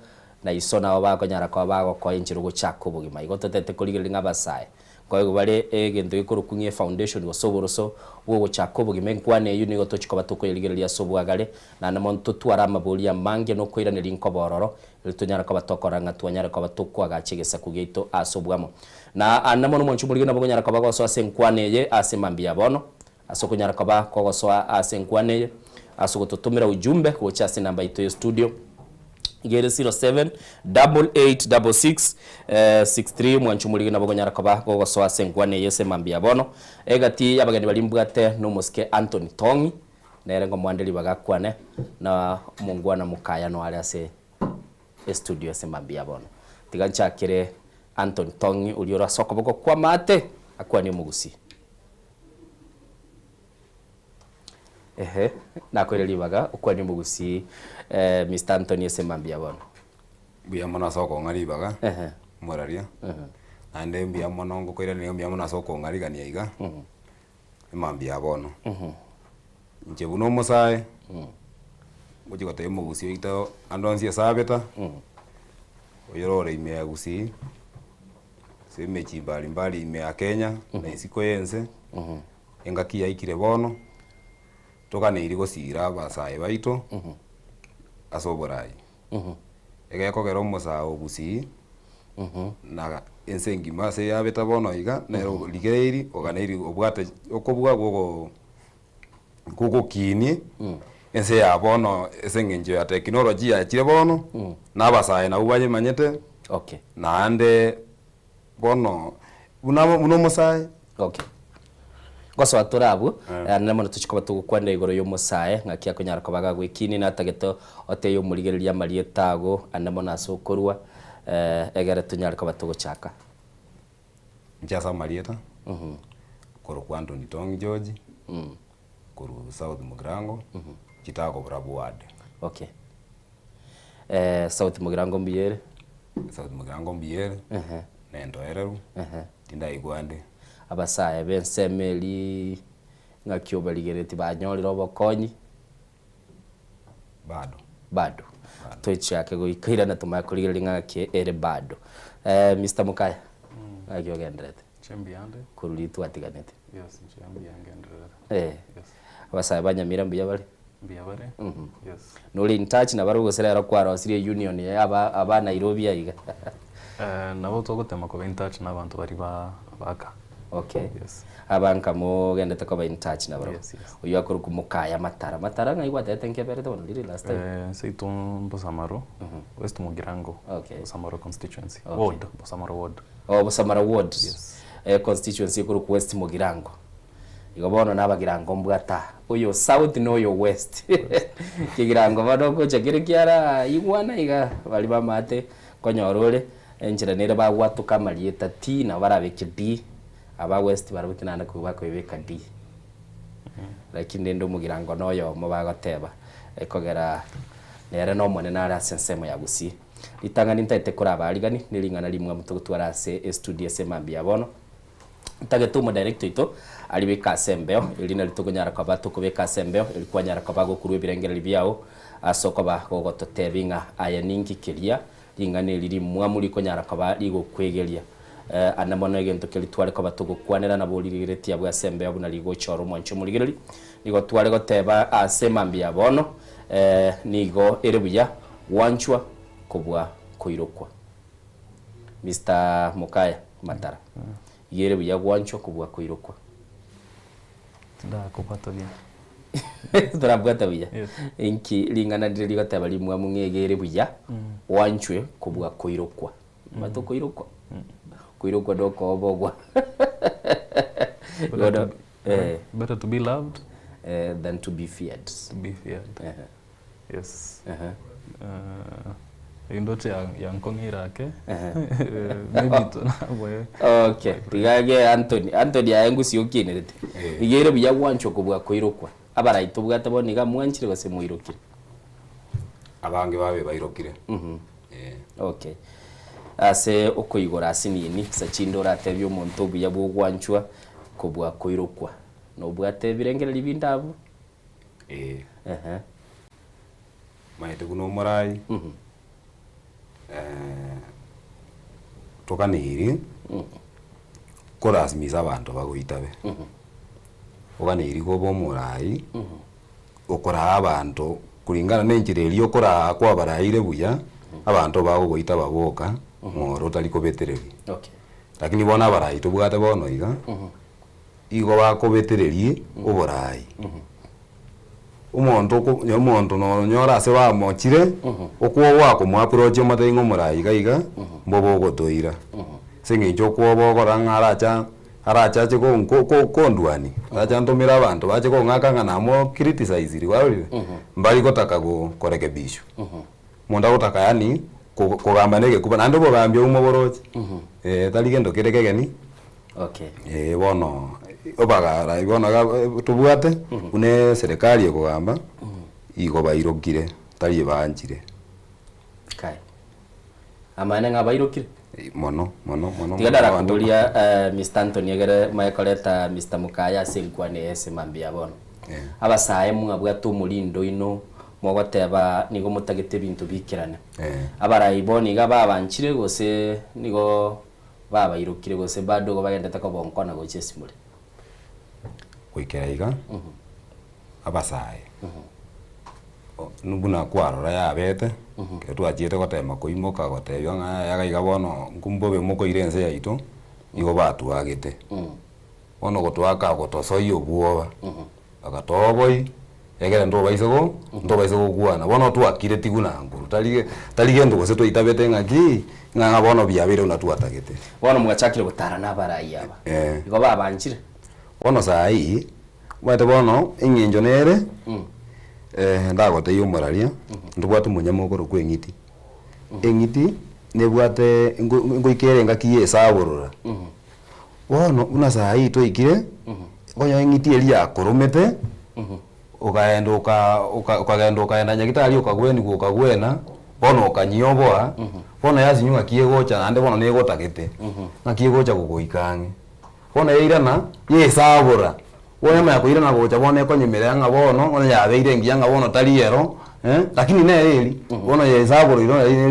na isona bago nyara ko bago ko inchiro go chako bugima igotete kuligelinga abasaye kwa hiyo bale egento ikorukunye foundation wasoboroso wo chako bugimenkwane yuni gotochiko batoko yeligerelia sobwagale na namonto twara maboli ya mange no kwirane linko bororo litonyara ko batokoranga twanyara ko batoko agachegesa kugeito asobwamo na anamono monchu muligena bogonyara ko bagoso asenkwane ye asemambia bono asokonyara ko bagoso asenkwane ye asogototumira ujumbe ko chase namba ito studio igere 07 8866 63 mwanchu muri na bogonyara koba gogo so asengwane yese mambia bono egati abagani bali mbwate no moske Anthony Tongi nere ngo mwandeli bagakwane na mungwana mukaya no ali ase studio yese mambia bono tiganchakire Anthony Tongi uliora soko boko kwa mate akwani mugusi nakwere baga ukwani mugusi Mr. Anthony Semambia bono bia mona soko ngari baga moraria ande bia mona ngo kwira ni bia mona soko ngari gania iga mambia bono nje buno mosae muji gote mugusi ito andonsia sabeta oyorore ime gusi se mechi mbali ime ya Kenya na isiko yense engaki yaikire bono tokane iri gosira basae baito asoborai egeko gero musao gusi na ensengi mase ya beta bono iga na ligeiri oganeiri obwate okobwa gogo kini ense ya bono esengenje ya technology ya chire bono na basae na ubanye manyete okay na ande bono uno musae okay goso aturabu namona tuchikoba tugukwanda igoro yo musae ngakia kunyara kobaga gwikini na tageto oteyo murigereria marietago anamona asokorwa egere tunyara koba tuguchaka njasa marieta koro kwando ni Tongi George koro South Mugrango chitago brabu ward okay South Mugrango mbiyere nendo ereru tinda igwande abasaye bensemeli ngakyo baligereti banyorira obokonyi bado toichake go ikaira na tumakurigerera ngake ere bado Mr. Mukaya agyo gendrete chembiande kururi twatiganete yes chembiande gendrete abasaye banyamira mbiya bari yes nuri in touch na barugo serera kwara osire union aba Nairobi aiga nabo togotema ko in touch n'abantu bari baka okay yes abanka mo gende tako ba in touch na baro uyu akuru kumukaya matara ngai watete nkebere to ndiri last time seiton Bosamaro West Mugirango Bosamaro constituency ward Bosamaro ward Bosamaro ward yes constituency kuru ku West Mugirango igobono nabagirango mbwata uyu south no yo west kigirango badoko chakire kiara igwana iga bali bamate konyorore enjira nere bagwatuka marieta ti na barabeke di aba west barabukinana kuba ko ibeka di lakini ndo mugirango noyo mo bagoteba ekogera nere no mone nara sensemo ya gusi litanga nintete kuraba aligani nilingana limwe mutugutwara se studio Semambia bono tagetumo director ito alibeka sembeo ilina litukunyara kwa batu kubeka sembeo ilikuwa nyara kwa bago kuruwe birengera libyao asoko ba gogo totebinga aya ningi kiria lingane liri mwamuri ko nyara kwa ba ligo kwegeria anamona egento kelitware kwa batu gukwanera na bolirigireti ya bwa sembeo buna ligo choro mwancho murigireri ligo tware goteba Semambia bono nigo erebuya wanchwa kubwa kuirokwa Mr. Mukaya matara yere buya gwancho kubwa kuirokwa nda kupata bia turabwata buya inki lingana ndiri gataba limwe mungegere buya wanchwe kubwa kuirokwa mato kuirokwa kuirokwa doko obogwa better to be loved than to be feared yes indote ya nkongira yake maybe tunabwe okay tigage Anthony ayengu siyokinerete igere buya gwancho kubwa kuirokwa abaraito bwata boniga mwanchire base muirokire abange babe bairokire okay ase okoigora asinini sachindora atebyo omuntu buya bwogwanchwa kubwa kuirokwa no bwate birengera libindabo maite kuno morai tokaniri korazimisa abantu bagoitabe okaniri gobo morai okora abantu kuringana nenjireri okora kwa baraire buya abantu bagogoita baboka ngoro tali kobetereri lakini bona barai tobwate bono iga igo bakobetereri oborai umuntu no nyora se wa mochire okwo wa ko mu approach mate ngo murai gaiga mbobo gotoira singi chokwo bogora aracha ko ndwani acha ntomira abantu bache ko ngaka ngana mo criticize ri warire mbali gotaka go korekebisho monda gotaka yani kugamba nege kuba nando bogambye umoboroje taligendo kirekegeni okay bono obagara ibona tubwate une serikali ekugamba igo bairokire tari banjire kai amane ngabairokire mono tigadara kulia Mr. Anthony egere maekoleta Mr. Mukaya senkwane ese mambia bono abasaye mwabwa tumulindo ino mwagoteba nigo mutagete bintu bikirane abarayiboni gababanchire gose nigo babairokire gose bado go bagendeta ko bonkona go chesimure kwikera abasaye nubuna kwarora yabete ketu ajiete gotema kuimoka gotebyo yagaiga bono ngumbobe moko irense yaito igo batu agite bono gotwaka gotosoyo buoba agatoboi egere ndo baisego kuana bono twakire tiguna nguru talige ndo gose twitabete ngaki nganga bono byabire unatuatagete bono mwachakire gutara nabarayi aba igo babanjire bono sai wete bono inginjo nere ndagote yumuraria ndubwate munyamuguru kwengiti engiti nebwate ngoikere ngakiye saburura bono una sai toikire bono engiti elia koromete ukaenda nyagitari ukagweni ukagwena bono ukanyioboa bono yazinyuga kiegocha ande bono negotagete na kiegocha gugoikange bono yeirana yesabura wona ya kuirana gocha bono ekonyemera nga bono ona yabeire ngianga bono taliero lakini ne eri bono yesabura iro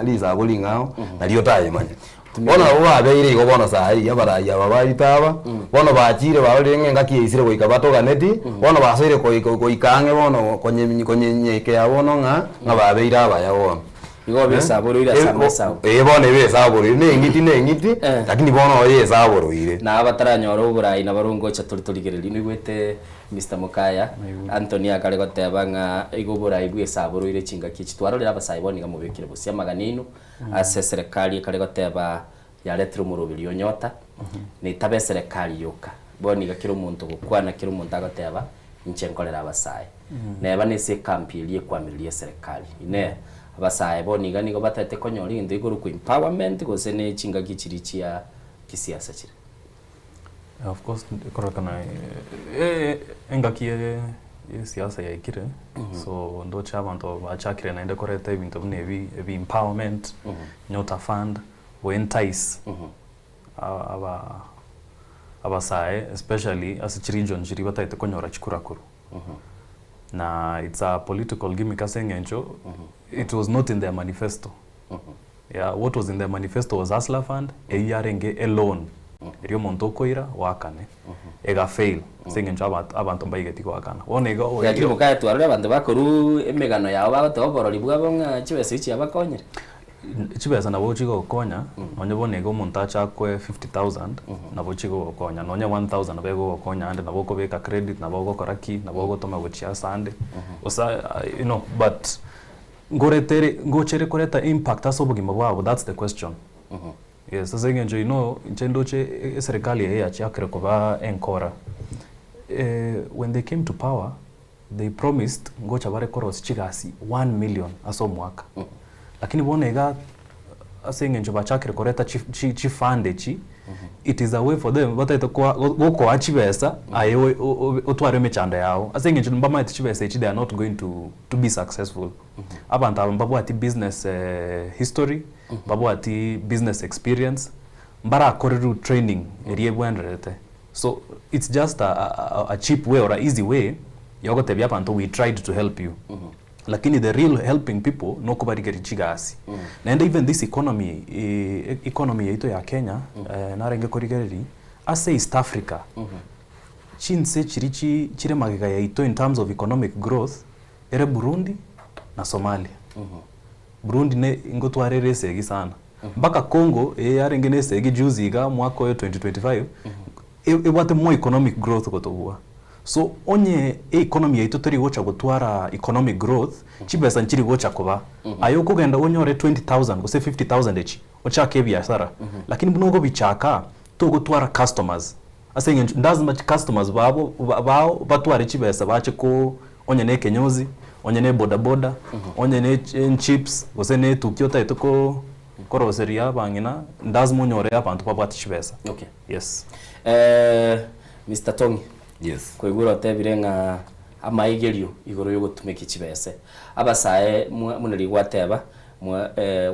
lisabulinga nalio taye manya bono wabeire igo bono sai yabaraya babaitaba bono bachire baorenge ngakiisire goika batoganeti bono basoire koikange bono konyenyeke ya bono nga babeire abaya bono igo besaburo sama sawa bono besaburo nengiti lakini bono yesaburo ire na abataranyora uburayi na barungo cha tuligereri nigwete Mr. Mukaya Anthony akale goteba nga igo burayi bwesaburo ire chinga kichitwarorera abasayiboni gamubekire busia maganino ase serikali kale goteba yaretire umurubiri nyota ni tabe serikali yoka boni gakira umuntu gukwana kira umuntu agoteba inchenkolera abasaye neba nese kampili kwamilie serikali ine abasaye boni ganigo batete konyori ndo iguru ku empowerment gose ne chinga kichirichia kisiasa chire of course koraka na engakie siasa ya ikire so ndo chabantu bachakire naende koreta ibintu bnebi empowerment nyota fund we entice abasaye especially as a region jiri bataite konyora chikurakuru na it's a political gimmick asengencho it was not in their manifesto yeah what was in their manifesto was Hustler Fund eyarenge alone rio montokoira wakane ega fail sengencho abantu mbaigeti wakana onega yakiri mukaya twarure abantu bakoru emegano yao bagotoborori bwabonga chibese ichi abakonyere chibesa nabo chigo konya onye bonego umuntu achakwe 50,000 nabo chigo konya nonye 1,000 bego konya ande nabo kobeka credit nabo gokora ki nabo gotoma gochia sande osa but ngochere koreta impact asobugima bwabo that's the question yes sasa ngenjo chendoche serikali ya chakre koba enkora when they came to power they promised ngocha bare koros chigasi 1 million aso mwaka lakini bonega asengenjo bachakire koreta chifande chi it is a way for them but goko achibesa ayo otware mechanda yao asengenjo mbama chibesa chi they are not going to be successful abantu abambabu ati business history babu ati business experience mbara akoreru training eriye bwenderete so it's just a cheap way or a easy way yogotebya abantu we tried to help you lakini the real helping people no kubarigeri chigasi and even this economy yeito ya Kenya narenge korigereri ase East Africa chinse chirichi chire magiga yeito in terms of economic growth ere Burundi na Somalia Burundi ne ingotwarere segi sana mpaka Congo yarenge ne segi juzi ga mwaka wa 2025 it was more economic growth kotobua so onye economy yaitu turi gocha gutwara economic growth chibesa nchiri gocha kuba ayo kugenda onyore 20,000 gose 50,000 echi ochake biashara lakini bunogo bichaka to gutwara customers asenge ndazima customers babo batware chibesa bache ko onye ne kenyozi onye ne boda boda onye ne chips gose ne tukiota etuko koroseria bangina ndazima onyore abantu babati chibesa. Okay. Yes. Mr. Tongi. Yes. Kwigura tebirenga amaigerio igoro yo gutumika chibese abasae munari gwateba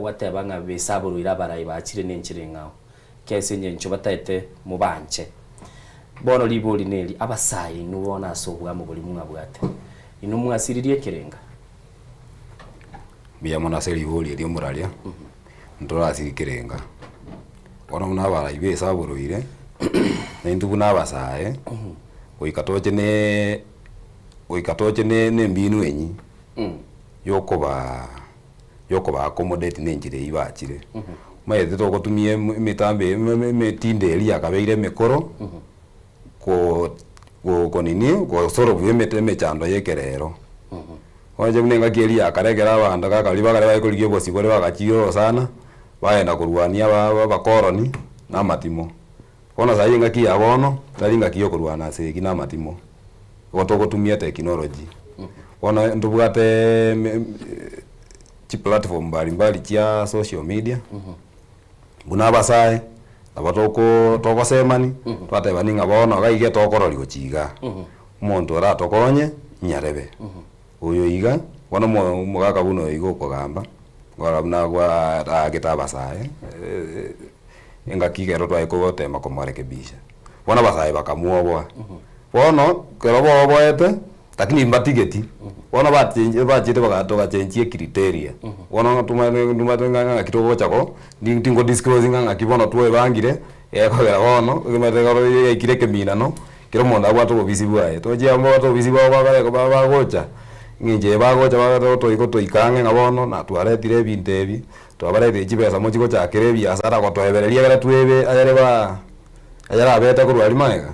wateba nga bisaburu irabarayi bakire n'enchire ngao kese nyencho bataite mubanche bono liboli neli abasae nubona asobwa mu buli munga bwate inu mwasiririe kirenga biya mona seri boli eri muralia ndora asiri kirenga ona muna barayi bisaburu ire n'indubu n'abasae oikatoche ne mbinu enyi yokoba accommodate nenjire ibachire maete to gotumie mitambe metinde eri akabeire mekoro ko nini ko soro bwemete mechando yekerero oje kunenga kieri akaregera abanda kakali bagare bayikoligie bosi gore bagachiro sana baenda kurwania bakoroni na matimo ona sai ngaki abono tari ngaki yokurwana seki na matimo goto gotumia technology ona ndubugate chi platform mbali chia social media buna basae abatoko tokosemani twate baninga bona gaige tokorori gochiga umuntu ara tokonye nyarebe uyo iga bona mugaka buno igo kugamba ngora buna gwa agita basae engakigero twaikogotema komarekebisha bona basae bakamuobwa bono kerobo boete lakini mbatigeti bona bachite bagatoga change criteria bona tumatenga kitogo chako ndingo disclosing nga kibono tuwe bangire ekogera bono kimatega ikireke minano kiro monda bwato bisi bwae toje ambo to bisi bwa bagocha nginje bagocha bagato iko toikange ngabono na twaretire bintebi twabarete chibesa mochiko chakire biasara ko twebereria gara twebe ayara beta kurwali maega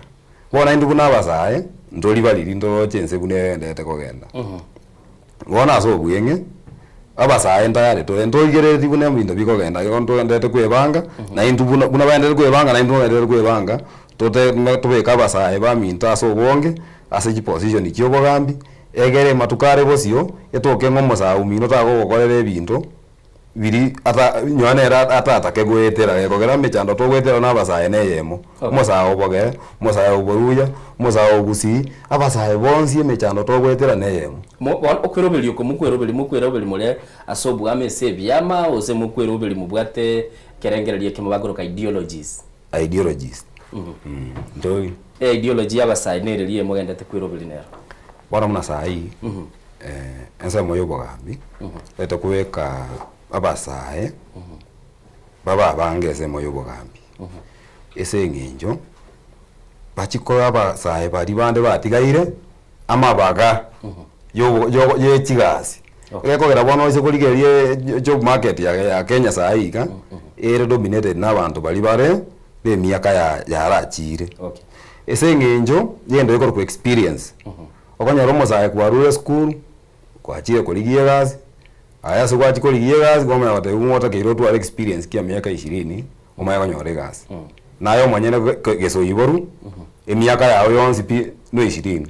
bona indu kuna basae ndoli baliri ndo chense kune ndete kogenda bona so bwenge abasae ndare to ndoigere dibune bindo bikogenda ndo ndete kwebanga na indu buna baendete kwebanga na indu ndete kwebanga tote tubeka basae ba minta so bonge ase position ikyo bogambi egere matukare bosio etoke ngomo sa umino tago gokorere bintu biri ata nywanera ata kegwetera ekogera mechando togwetera na basae neyemo mosaao bogere mosaao boruya mosaao gusi abasae bonsi mechando togwetera neyemo okwerobeli ko mukwerobeli mole asobu amese byama ose mukwerobeli mubwate kerengererie kimubagoroka ideologies ndoi ideology abasae nererie mugendete kwerobeli nero bora muna sai ensa moyo bogambi eto kuweka abasae baba bangese moyo bogambi ese nginjo bachiko abasae bari bande batigaire amabaga yo yechigasi ekogera bono ise kurigerie job market ya Kenya saiga ere dominated na bantu bari bare be miaka ya rachire ese nginjo yendo iko ku experience okonya romo sae kwa rural school kwa chire kurigie gazi aya so kwa chikorigie gazi goma wate umota kiro tu experience kia miaka 20 umaya konyore gazi nayo mwenyene geso iboru emiaka yao yonsi pi no 20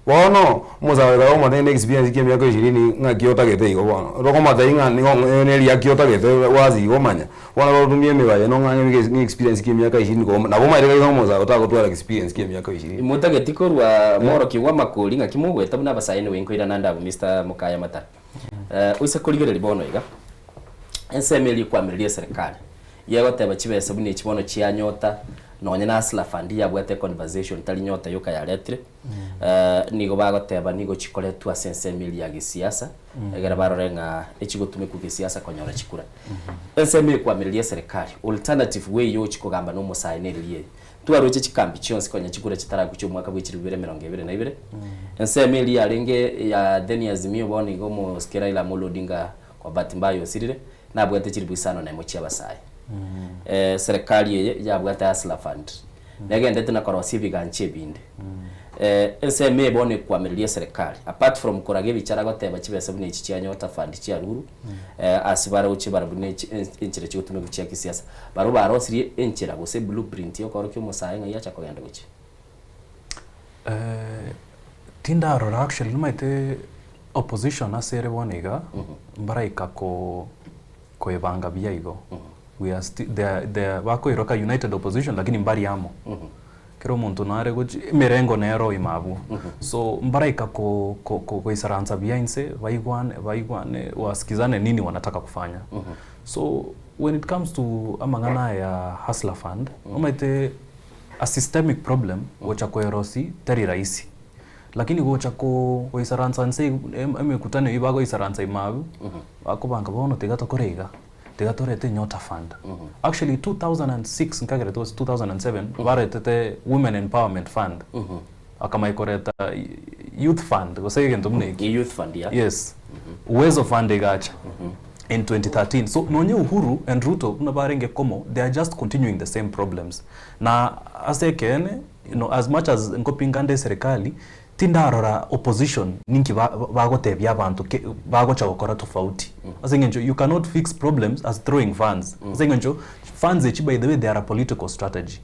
bono musawe ga omo ne experience kia miaka 20 ngakiota gete igo bono rokoma tainga ni ne ria kiota gete wazi gomanya bono rotumie mebaye no nganya ni experience kia miaka 20 goma na boma ire ga musawe utagotwara experience kia miaka 20 mutage tikorwa moro kiwa makuri ngakimugweta buna basaine wenkoira nanda Mr. Mukaya Matara uise kurigereri bono iga ensemeli kwamiririe serikali yegoteba chibese bune chibono chia nyota nonya na asla fandi yabwate conversation tali nyota yoka ya letre nigo bagoteba nigo chikoletu asensemeli ya gisiasa egera barorenga echigotume ku gisiasa konyora chikura ensemeli kwamiririe serikali alternative way yo chikogamba no musainerie twaroche chikambi chionse konya chikura chitaragu cyo mwaka bw'ikiri 2022 ensemeli ya renge ya deni azimio boni gomo skera ila molodinga kwa batimbayo sirire na bwate chiri bwisano na mochi abasaye serikali ye ya bwate asla fund nege ndete na korwa civic anche binde SME bone kwamiriria serikali apart from kurage bicara goteba kibese bune iki cyanyota fund cya ruru asibara ukibara bune inchire cyo tuno bicia kisiasa baro barosiri inchira gose blueprint yo koro cyumusaye ngai yacha kogenda guki tinda rora actually numaite opposition asere bonega mbaraika ko ibanga biyaigo we are still there wako iroka united opposition lakini mbari amo kero muntu nare guchi merengo nero imabu so mbaraika ko isaranza biainse vaigwane wasikizane nini wanataka kufanya so when it comes to amangana ya hustler fund umaite a systemic problem wacha ko erosi teri raisi lakini gocha ko isaranza nse emekutane ibago isaranza imabu wako banga bono tegato korega tegatorete nyota fund actually 2006 nkagere it was 2007 baretete women empowerment fund akama ikoreta youth fund gosege ntumneki youth fund ya yes uwezo fund igacha in 2013 so nonye Uhuru and Ruto una barenge komo they are just continuing the same problems na asekene as much as nkopingande serikali tindarora opposition ninki bagotebya abantu bagocha gukora tofauti asengenjo you cannot fix problems as throwing funds asengenjo funds echi by the way they are a political strategy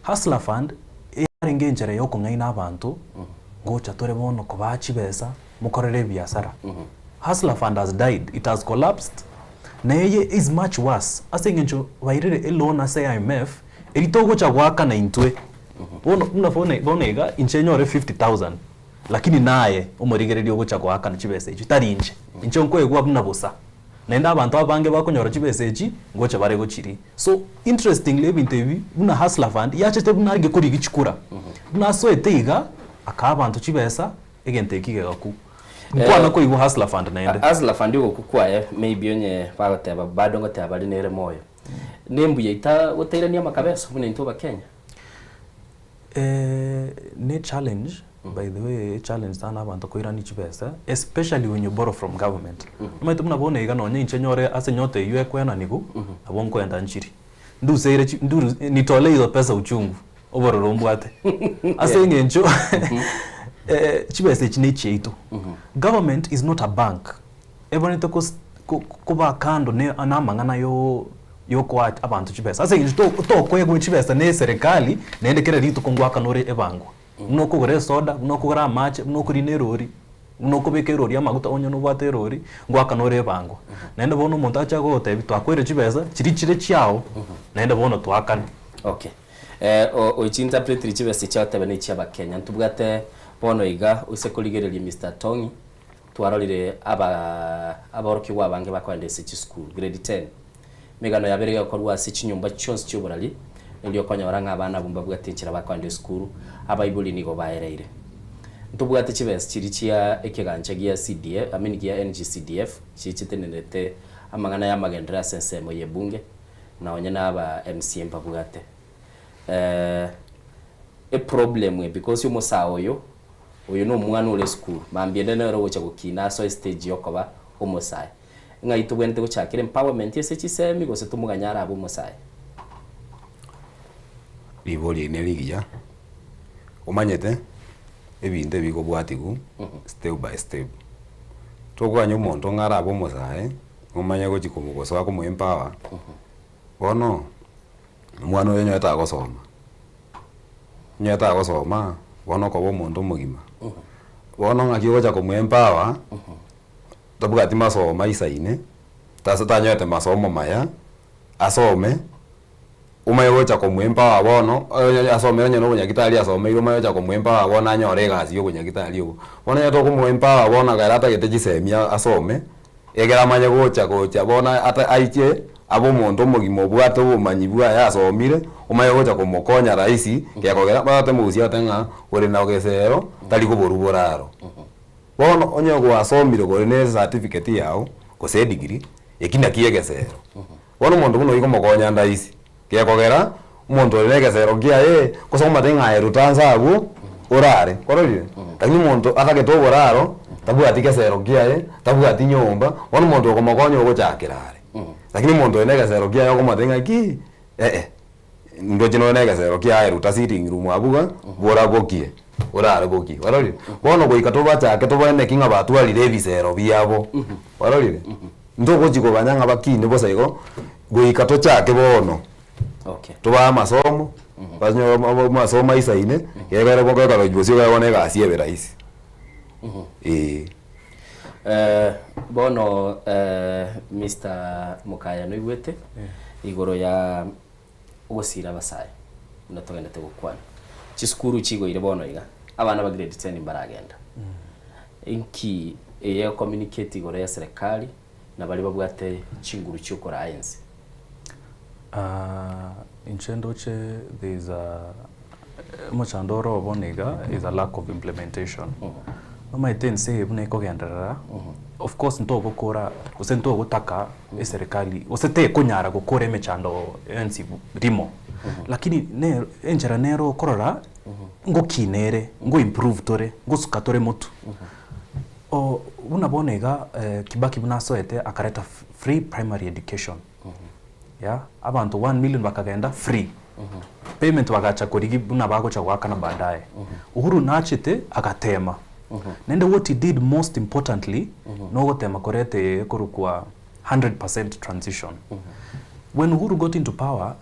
hustler fund yarengenjere yoko ngaina abantu gocha tore bono ko bachi besa mukorere biasara hustler fund has died it has collapsed na yeye is much worse asengenjo wairere loan as IMF eritogo cha gwaka na intwe bonega inchenyore 50,000 lakini naye umurigererio gucha gwaka na chibese ichi tarinje incho nko egwa buna busa nenda abantu abange bakonyora chibese ichi ngocha bare guchiri so interestingly bintevi buna hustler fund yachete buna arge kuri gichikura buna so eteiga akabantu chibesa egenteki gaku mkwana ko igu hustler fund naende hustler fund yo kukwaye maybe onye bagoteba bado ngoteba ari nere moyo nembuye ita goteirania makabeso bune ntoba Kenya ne challenge by the way challenge sana abantu koirani chibesa especially when you borrow from government umaitu muna bone iga nonye inchenyore ase nyote yue kwena nigu abonko enda nchiri nduseire nitole hizo pesa uchungu obororo mbwate ase ngencho chibesa chine cheito government is not a bank ebonete kuba kando ne anamangana yoko abantu chibesa ase nginto to kwego chibesa ne serikali nende kera rito kongwaka nore ebangwa unoko gore soda unoko gara match unoko rinerori unoko bekerori amaguta onyo no baterori ngwaka nore ebangwa nende bono muntu acha gote twakwere chibesa chirichire chiao nende bono twakana okay o interpret chibesa chiao tebene chiaba Kenya ntubwate bono iga usekoligereria Mr Tongi twarorire aboroki wabange bakwande SH school grade 10 megano yabere yakorwa sichi nyumba chonse cy'uburali ndio kwanya baranga abana bumba bwatekera bakwande school abayibuli nigo baereire ntubwate chibes chirichia ekiganje gia CDF amini gia NGCDF chichitenenete amangana ya magendera sensemo yebunge na onyana aba MCM babwate a problem because you musawo yo uyu no mwana ule school mambiende nero gocha gukina so stage yokoba umusaye ngai tubwente guchakira empowerment yese chisemi gose tumuganyara abo musaye liboli neligia umanyete ebinde bigo bwatigu step by step togwanya umuntu ngara abo musaye umanya go chikumugoso wako mu empower bono mwana wenyo yata gosoma nyata gosoma bono ko bomuntu mugima bono ngakigo cha ku empower tabugati masomo isaine tasa tanyote masomo maya asome umayocha ko mwempa wabono asome nyo no nyagitali asome iro mayocha ko mwempa wabona anyore gasi yo nyagitali yo bona yato ko mwempa wabona garata gete gisemia asome egera manya gocha bona ata aiche abo muntu mugimo bwato bumanyi bwa yasomire umayocha ko mokonya raisi gekogera bate muzi atenga uri na ogesero tali ko boruboraro bono onyo go asomire go ne certificate yao ko se degree ekinda kiyegesero bono muntu kuno iko mokonya ndaisi gekogera umuntu oregesero kia kusoma tenga erutanza abo orare kororire tangi muntu atake boraro tabu atikesero kia tabu atinyomba bono muntu ko mokonya go chakirare lakini muntu oregesero kia yo ko matenga ki ndo jino oregesero kia eruta sitting room abuga bora gokie urare boki warori bono go ikatoba chake to bane kinga batwali revisero biabo warori ndo gojiko banyanga bakine bosaigo go ikato chake bono okay tuba masomo banyo masomo isaine yegere boka karo jibosio ga bone ga sie beraisi bono Mr. Mukaya no igwete igoro ya ugosira basaye natogenda tegukwana chiskuru chigo ire bono iga abana ba grade 10 baragenda inki eye communicate igoro ya serikali na bali babwate chinguru cyukora ayenze in Chendoche there is a muchandoro boniga is a lack of implementation mama itense bune ko gendera of course nto gukora usento gutaka serikali usete kunyara gukora emechando ensi rimo lakini ne enjera nero korora ngo kinere ngo improve tore ngo sukatore mutu o unabonega Kibaki bunasoete akareta free primary education ya abantu 1 million bakagenda free payment bagacha kurigi buna bago cha wakana baadaye Uhuru nachite agatema nende what he did most importantly no gotema korete kurukwa 100% transition when Uhuru got into power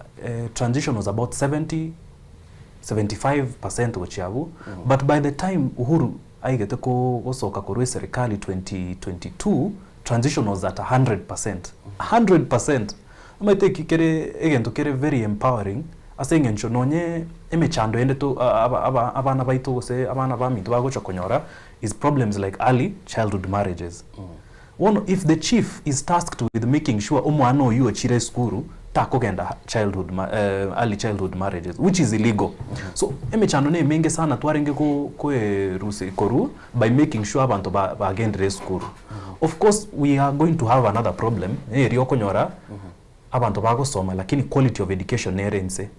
transition was about 75% wachiabu but by the time Uhuru aigete ko gosoka kurwe serikali 2022 transition was at 100% amaite kikere egento kere very empowering asengencho nonye emechando ende to abana baito gose abana bamitu bagocha konyora is problems like early childhood marriages one if the chief is tasked with making sure omwana oyu ochire skuru takogenda childhood early childhood marriages which is illegal so emechando ne menge sana twarenge ko ruse koru by making sure abantu bagendere skuru of course we are going to have another problem eri okonyora abantu bagosoma lakini quality of education nerense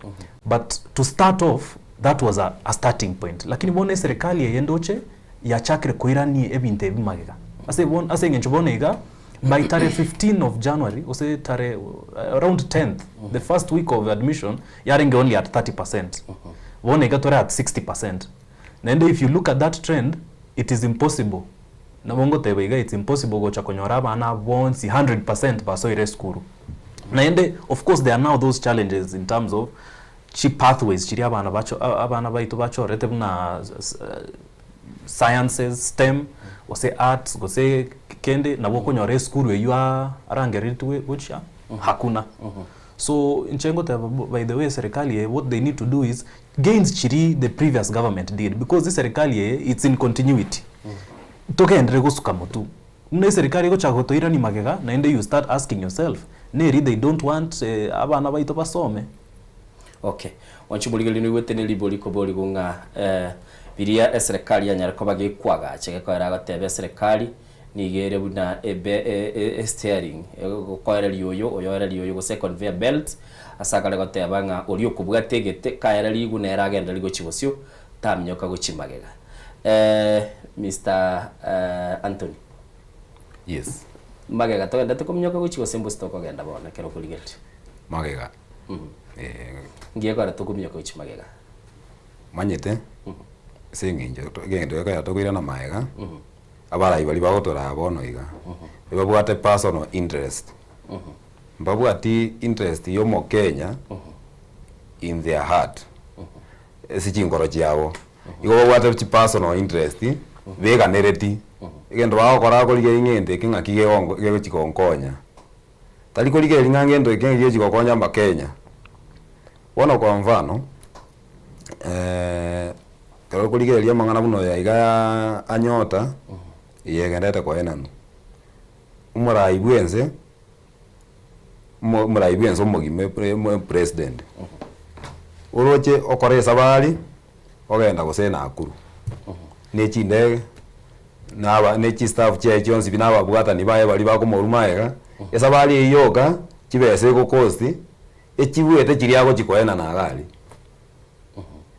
but to start off that was a starting point lakini bone serikali yendoche ya chakre koirani ebinte bimagega ase ngencho bonega by tare 15 of January ose tare around 10th the first week of admission yaringe only at 30% bonega tore at 60% and if you look at that trend it is impossible na bongo tebega it's impossible gocha konyora bana bonsi 100% baso ire skuru naende of course there are now those challenges in terms of cheap pathways chiri abana baito bachorete buna sciences STEM ose arts gose kende na boko nyore skuru you arangeritwe which hakuna so inchengo by the way serikali what they need to do is gains chiri the previous government did because this serikali it's in continuity tokendre gosuka motu mne serikali go chagoto irani magega na ende you start asking yourself neri they don't want abana baito basome okay wanchubuligeli ni wetene liboli ko boli gunga biria serikali ya nyarako bagikwaga cheke era gatebe serikali nigere buna steering gokoera liyoyo oyoera liyoyo go second conveyor belt asakale gateba nga oli okubwategete kaera liguna era agenda ligo chibosio tamnyoka gochimagega Mr. Anthony yes magega togenda tukumnyoka gochigo sembo stoko genda bona kero kuligeti magega ngiye kwara tukumnyoka gochi magega manyete senginjo gendo kaya tokwira na maega abara ibali bagotora bono iga babwate personal interest babwati interest yo mo Kenya in their heart sichingoro chiabo igo babwate personal interest vega nereti igendo bagokora ko lige ingende kinga kige ongo gego chikonkonya tali ko lige lingange ndo ikenge chikokonya mba Kenya wona kwa mfano kero ko lige lia mangana buno ya iga anyota yegendete kwa enanu umurai bwenze omogime president uroche okore sabali ogenda gosena akuru nechi ndege naba nechi staff che chonsi binaba bwata ni baye bali bakomorumaega esabali iyoka chibese ko cost echibuete chiriago chikoena na gali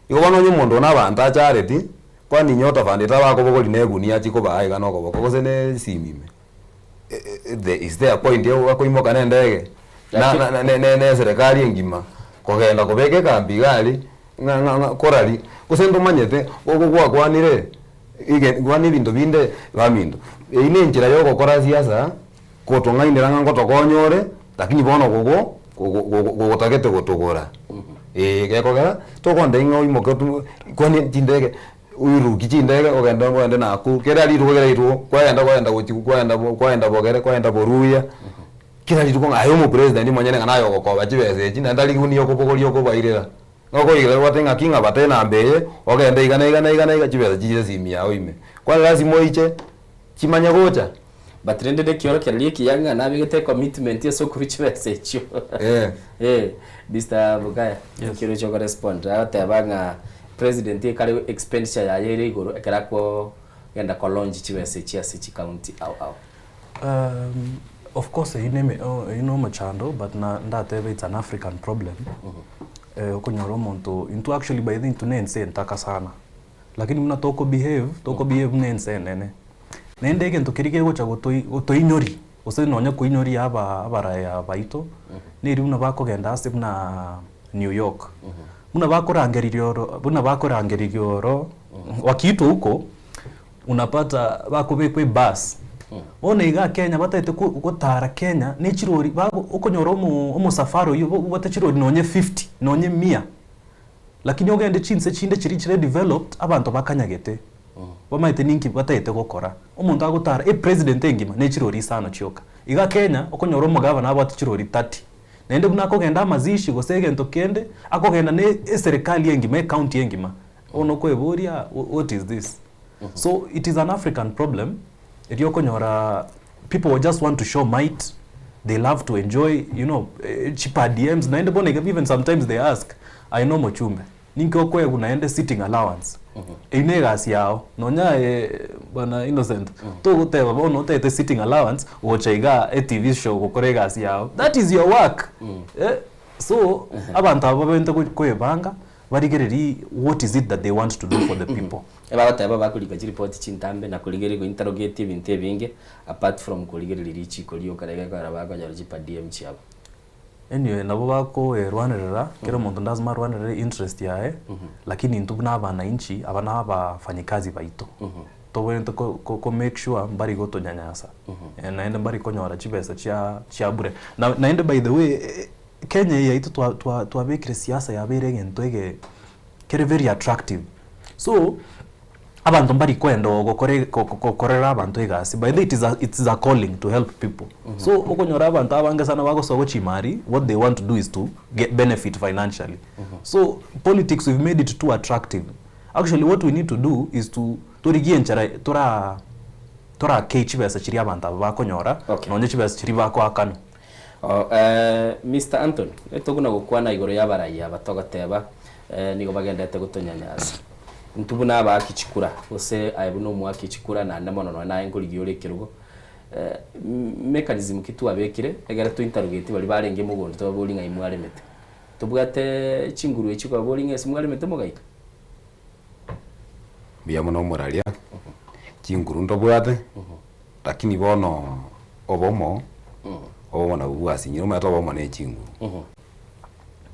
iko bano nyomondo nabanta charity kwani nyota vandita bako boko linegunia chiko baega noko boko gosene simime is there a point yo wako imoka nendege na serikali ngima kogenda kobeke kambi gali korali kusendo manyete gwa kwanire gwani bintu binde bamindu ine njira yo gukora siasa kutungainira ngo tokonyore lakini bono gutagete gutugura gekogera tokonde ingo imoketu kwani tindege uiru kichindege ogenda naku kera liru kwenda boruya kira liru ko ayo mu president monyene kana yo gokoba chibese china ndali kuni yo kopogorio ko bairira ngoko igere watenga kinga batena mbeye ogenda igana chibese chije simia oime kwa lazima iche chimanya gocha batrende de kioro kya liki yanga na bigete commitment yeso kubichibese cyo Mr. Bugaya kiro cyo respond atabanga president ekale expenditure ya yere igoro ekarako genda ko launch chibese chi county au of course you know machando but na ndatebe it's an African problem okunyoro monto into actually by the into nense ntaka sana lakini mna toko behave nense nene nende gento kirike gocha gotoinyori ose nonya kuinyori abaraya baito niri una bakogenda ase na New York muna bakorangeririo wakiitwa huko unapata bakobekwe bus one iga Kenya bataite gutara Kenya ni chirori babo ukonyora umusafaro yo batachirori nonye 50 nonye 100 lakini ogende chinse chinde chiri developed abantu bakanyagete bamaite ninki bataite gukora umuntu agutara president engima ne chirori sana chioka iga Kenya ukonyora umugabana abati chirori 30 nende buna kogenda amazishi gosegento kende akogenda ne serikali engima county engima ono kweburia what is this so it is an African problem. People just want to show might. They love to enjoy, cheaper DMs. Naende bone even sometimes they ask, I know mochumbe. Ninko kwe kunaende sitting allowance. Inegas yao. Nonya bana innocent. To guteba bono tete sitting allowance wochaiga TV show kokoregas yao. That is your work. So abantu ababente kwebanga barigereri what is it that they want to do for the people. Bataba bakulika report chintambe na kuligeri go interrogate ibintu binge apart from kuligeri richi kolio karega karabaga jarji pa DM chabo anyway nabo bako rwanirira kero muntu ndazima rwanirira interest yae lakini ntubuna abana inchi abana abafanyikazi baito tobwente ko make sure mbari goto nyanyasa naende mbari konyora chibesa chia bure naende by the way Kenya yaito twabekire siasa yabere ngento ege kere very attractive so abantu mbari kwendo gokorera abantu egasi by the it is a calling to help people so okonyora abantu abange sana bagosogo chimari what they want to do is to get benefit financially so politics we've made it too attractive actually what we need to do is to rigienchara tora kechibesa chiri abantu bakonyora nonye chibesa chiri bako akano Mr. Anton etoguna gukwana igoro yabaraya batogoteba nigo bagendete gutonyanyasa ntubuna abakichikura ose ayibuno mwakichikura na ndamono na engurigio rekirugo mechanism kitu abekire egara to interrogate bali barenge mugondo to bolinga imwalemete tubwate chinguru ekiko bolinga simwalemete mugaika biya muno moralia chinguru ndobwate lakini bono obomo na uwasi nyiro mata obomo ne chinguru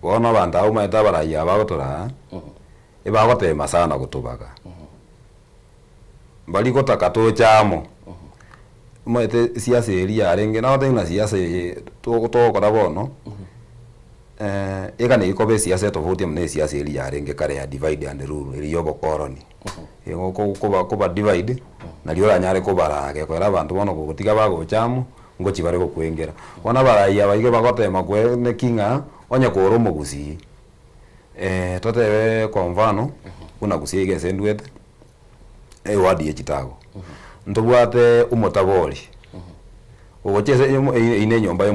bono banda umata baraya bagotora ibagote masana gutubaga bali gotaka to chamo mwete siasa elia arenge na otena siasa to kora bono ega ne ikobe siasa to vote mne siasa elia arenge kare ya divide and rule eri yobo colony ego ko divide na liola nyare ko barage ko era bantu bono gutiga bago chamo ngo chibare ko kwengera bona baraya baige bagote makwe ne kinga onya ko romo gusi totewe kwa mfano una kusiege sendwete wadi echitago ntobwate umutaboli ugocheze ine nyomba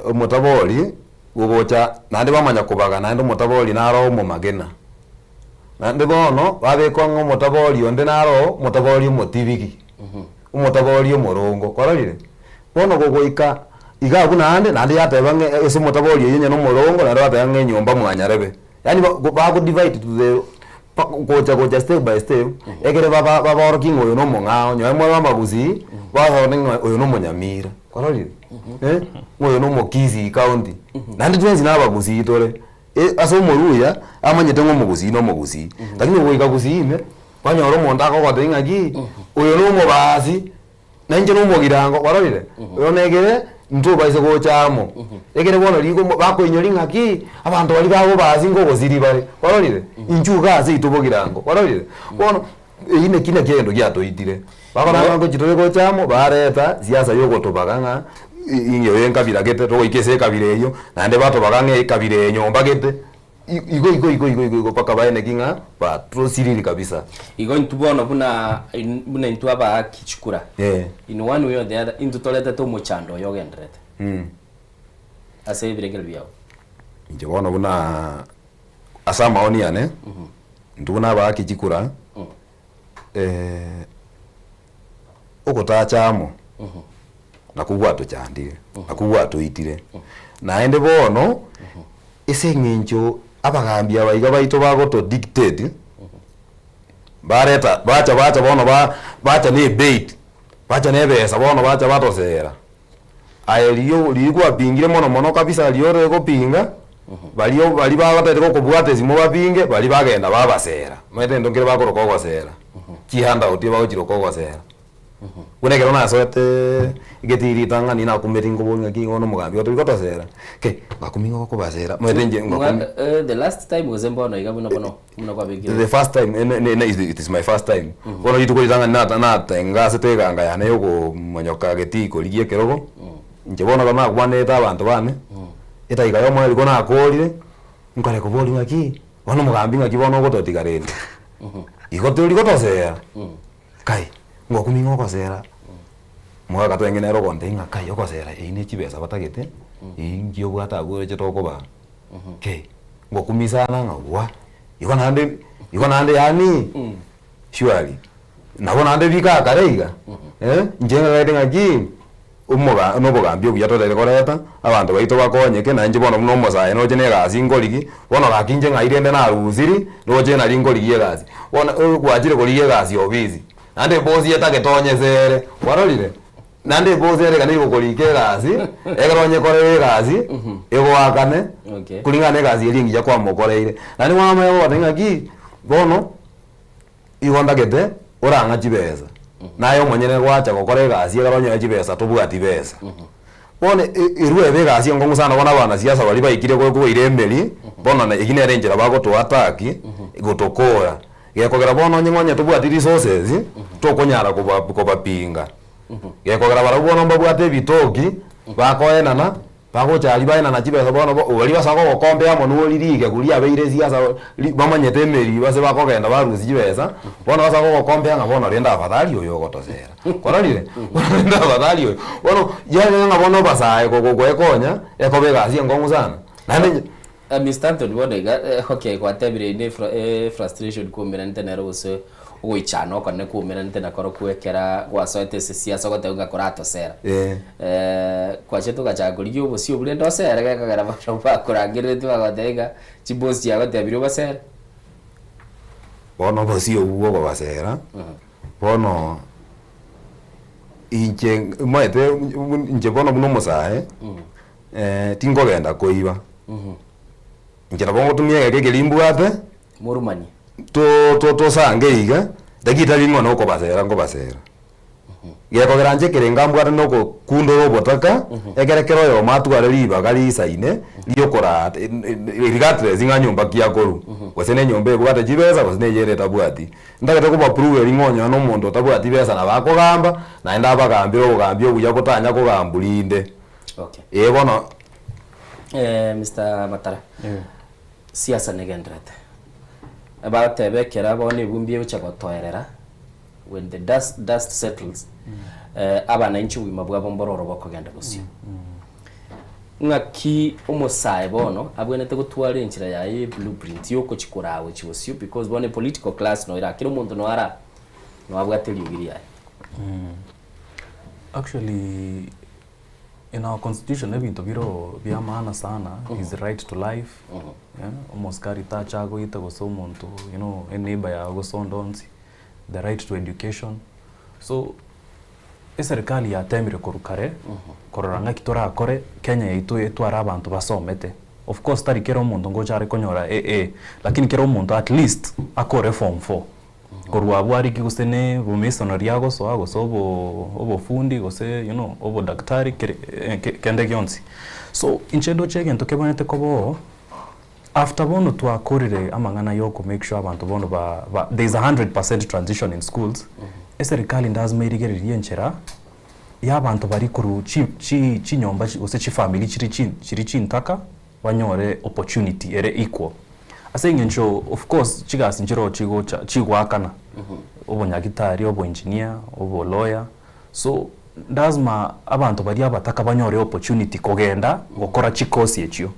umutaboli ugocha nande bamanya kubaga nande umutaboli naro mu magena nande bono babe ko umutaboli onde naro umutaboli umutibiki umutaboli umurongo kororire bono gogoika iga kuna nande yatebange ese mutaboli yenye no murongo na rata yange nyomba mwanyarebe yani ba go divide to the gocha step by step egere baba working oyo no mongao nyo emwe maguzi ba honing oyo no munyamira kororire oyo no mokizi county nande twenzi na baguzi tore ase omoruya amanyete ng'omogusi no mogusi lakini goika gusime banyora omonto akogote ng'aki oyo no omobasi na inche no omogirango warorire oyo negere ntubaise gochamo egere bono rigo bakoinyori ng'aki abanto bari babo basi ngogosiri bare warorire inchuga ase itubogirango warorire bono ine kina kendo giatoitire bakora ngo chitore gochamo bareta siasa yogotobaga ng'a inyo yenkabira gete to ikese kabire eyo nande bato bagange kabire enyo mbagete igo paka baene kinga ba trosiriri kabisa igo ntubona buna ntu aba kichukura in one way or the other into toleta to mochando yogendrete ase birengel biao nje bona buna asa maoni ane ntubona ba kichukura okotachamo nakubwato chandire nakubwato itire naende bono ese ngincho abagambia abayiga baito bagoto dictate bareta bacha bono bacha ne bait bacha ne besa bono bacha batosera ayeliyo ligwa pingire mono kabisa liore go pinga bali bagatete ko kubwate zimo bapinge bali bagenda babasera mwete ndongere bakoro kogosera kihanda uti bagotiro kogosera unegero nasoete igetiri tanga nina kumeringo bonga kingono mugambi oto bigotosera ke ngakumingo ko basera mwetenje the last time was embono igabuno bono muna kwa bigire the first time it is my first time bono yituko itanga na ngase teganga yana yoko monyoka getiko ligie kerogo nje bono kana kwaneta abantu bane eta igayo mwe liko na akolire nkare ko boli ngaki bono mugambi ngaki bono gototigarende igoto ligotosera kai ngokumingo okosera mwaga twengene ro konde ngaka yokosera ine chibesa batagete ingio bwata bwo chetoko ba ke ngokumisana ngwa iko nande yani surely nabona ande bika kareiga njenga gaite ngaki umuga no bogambio buyatolere koreta abantu baito bakonyeke nanje bono no mosaye no jene gasi ngoligi bono gakinje ngairende na ruziri no jene na ngoligi gasi bono kwajire koligi gasi obizi nande bozi yatagitonyezere warorire nande bozi yare kaniri gokolike gasi egaronye korere gasi egwakane kulingane gasi elingi ya kwa mokoreire nani wama yo watengaki bono igonda gete oranga chibesa nayo monyene gwacha gokore gasi egaronye chibesa tubwati besa bone irwe be gasi ngongu sana bona bana siasa bali baikire ko irembeli bono na igine arengera bagoto ataki igotokora gekogera bono nyingonya tubwati resources tokonyara kuba pinga gekogera barabona mbabwate bitoki bakoenana bagochali baina na chibesa bono bali basako gokombe amo nuolirige kulia beire siasa bamanyete emeri base bakogenda baruzi chibesa bono basako gokombe anga bono renda afadhali oyo gotosera kororire renda afadhali oyo bono yale nga bono basaye gogoekonya ekobega si ngongu sana nande Mr. Anthony Wodega okay kwa tebire ne frustration kumira ntena rose uichano kone kumira ntena koro kuekera gwasoete siasa gotenga korato sera kwa chetu gachaguri yo bosio bulendo sera gakagara bashoba kurangire tu agotenga chibosi ya gotebire basera bono bosio uwo basera bono inche mwete inche bono buno mosae tingo genda koiba njira bongo tumye gege limbwate murumani to sangeiga dagita lingo no ko basera ngo basera yeko geranje kerenga mbwate no ko kundo robotaka egerekero yo matu ari liba gali saine lyokora irigatre zinga nyumba kia koru wasene nyombe bwate jibeza wasene yere tabwati ndagete ko approve lingonya no mondo tabwati besa na bakogamba na enda bagambiro kugambio buya kutanya kugambulinde okay bono Mr. Matara siasa negendrete abatebe kera bone bumbie buchagotoerera when the dust settles abana inchi wima bwa bombororo bakogenda gusyo ngaki umusaye bono abwenete gutwara inchira ya blueprint yoko chikurawe chibosyo because bone political class no irakira umuntu no ara no abwateli ugiri yaye actually in our constitution ebintu biro bya maana sana is the right to life almost carry tacha go ita go so muntu a neighbor ya go sondonsi the right to education so serikali ya temire korukare kororanga kitora akore Kenya yitu etwara abantu basomete of course tari kero omonto ngochare konyora AA lakini kero omonto at least akore form 4 korwa bwari kigusene bumisonari yago so ago so obo fundi gose obo daktari kende gyonsi so inchedo chege ntoke bonete kobo after bono twakorire amangana yoko make sure abantu bono there is a 100% transition in schools eserikali ndazmeirigererie nchera y'abantu bari kuru chi nyomba gose chi family chiri chintaka banyore opportunity ere equal asengencho of course chigas njiro chigwakana obo nyagitari obo engineer obo lawyer so ndazma abantu bari abataka banyore opportunity kogenda gukora chikosi ekyo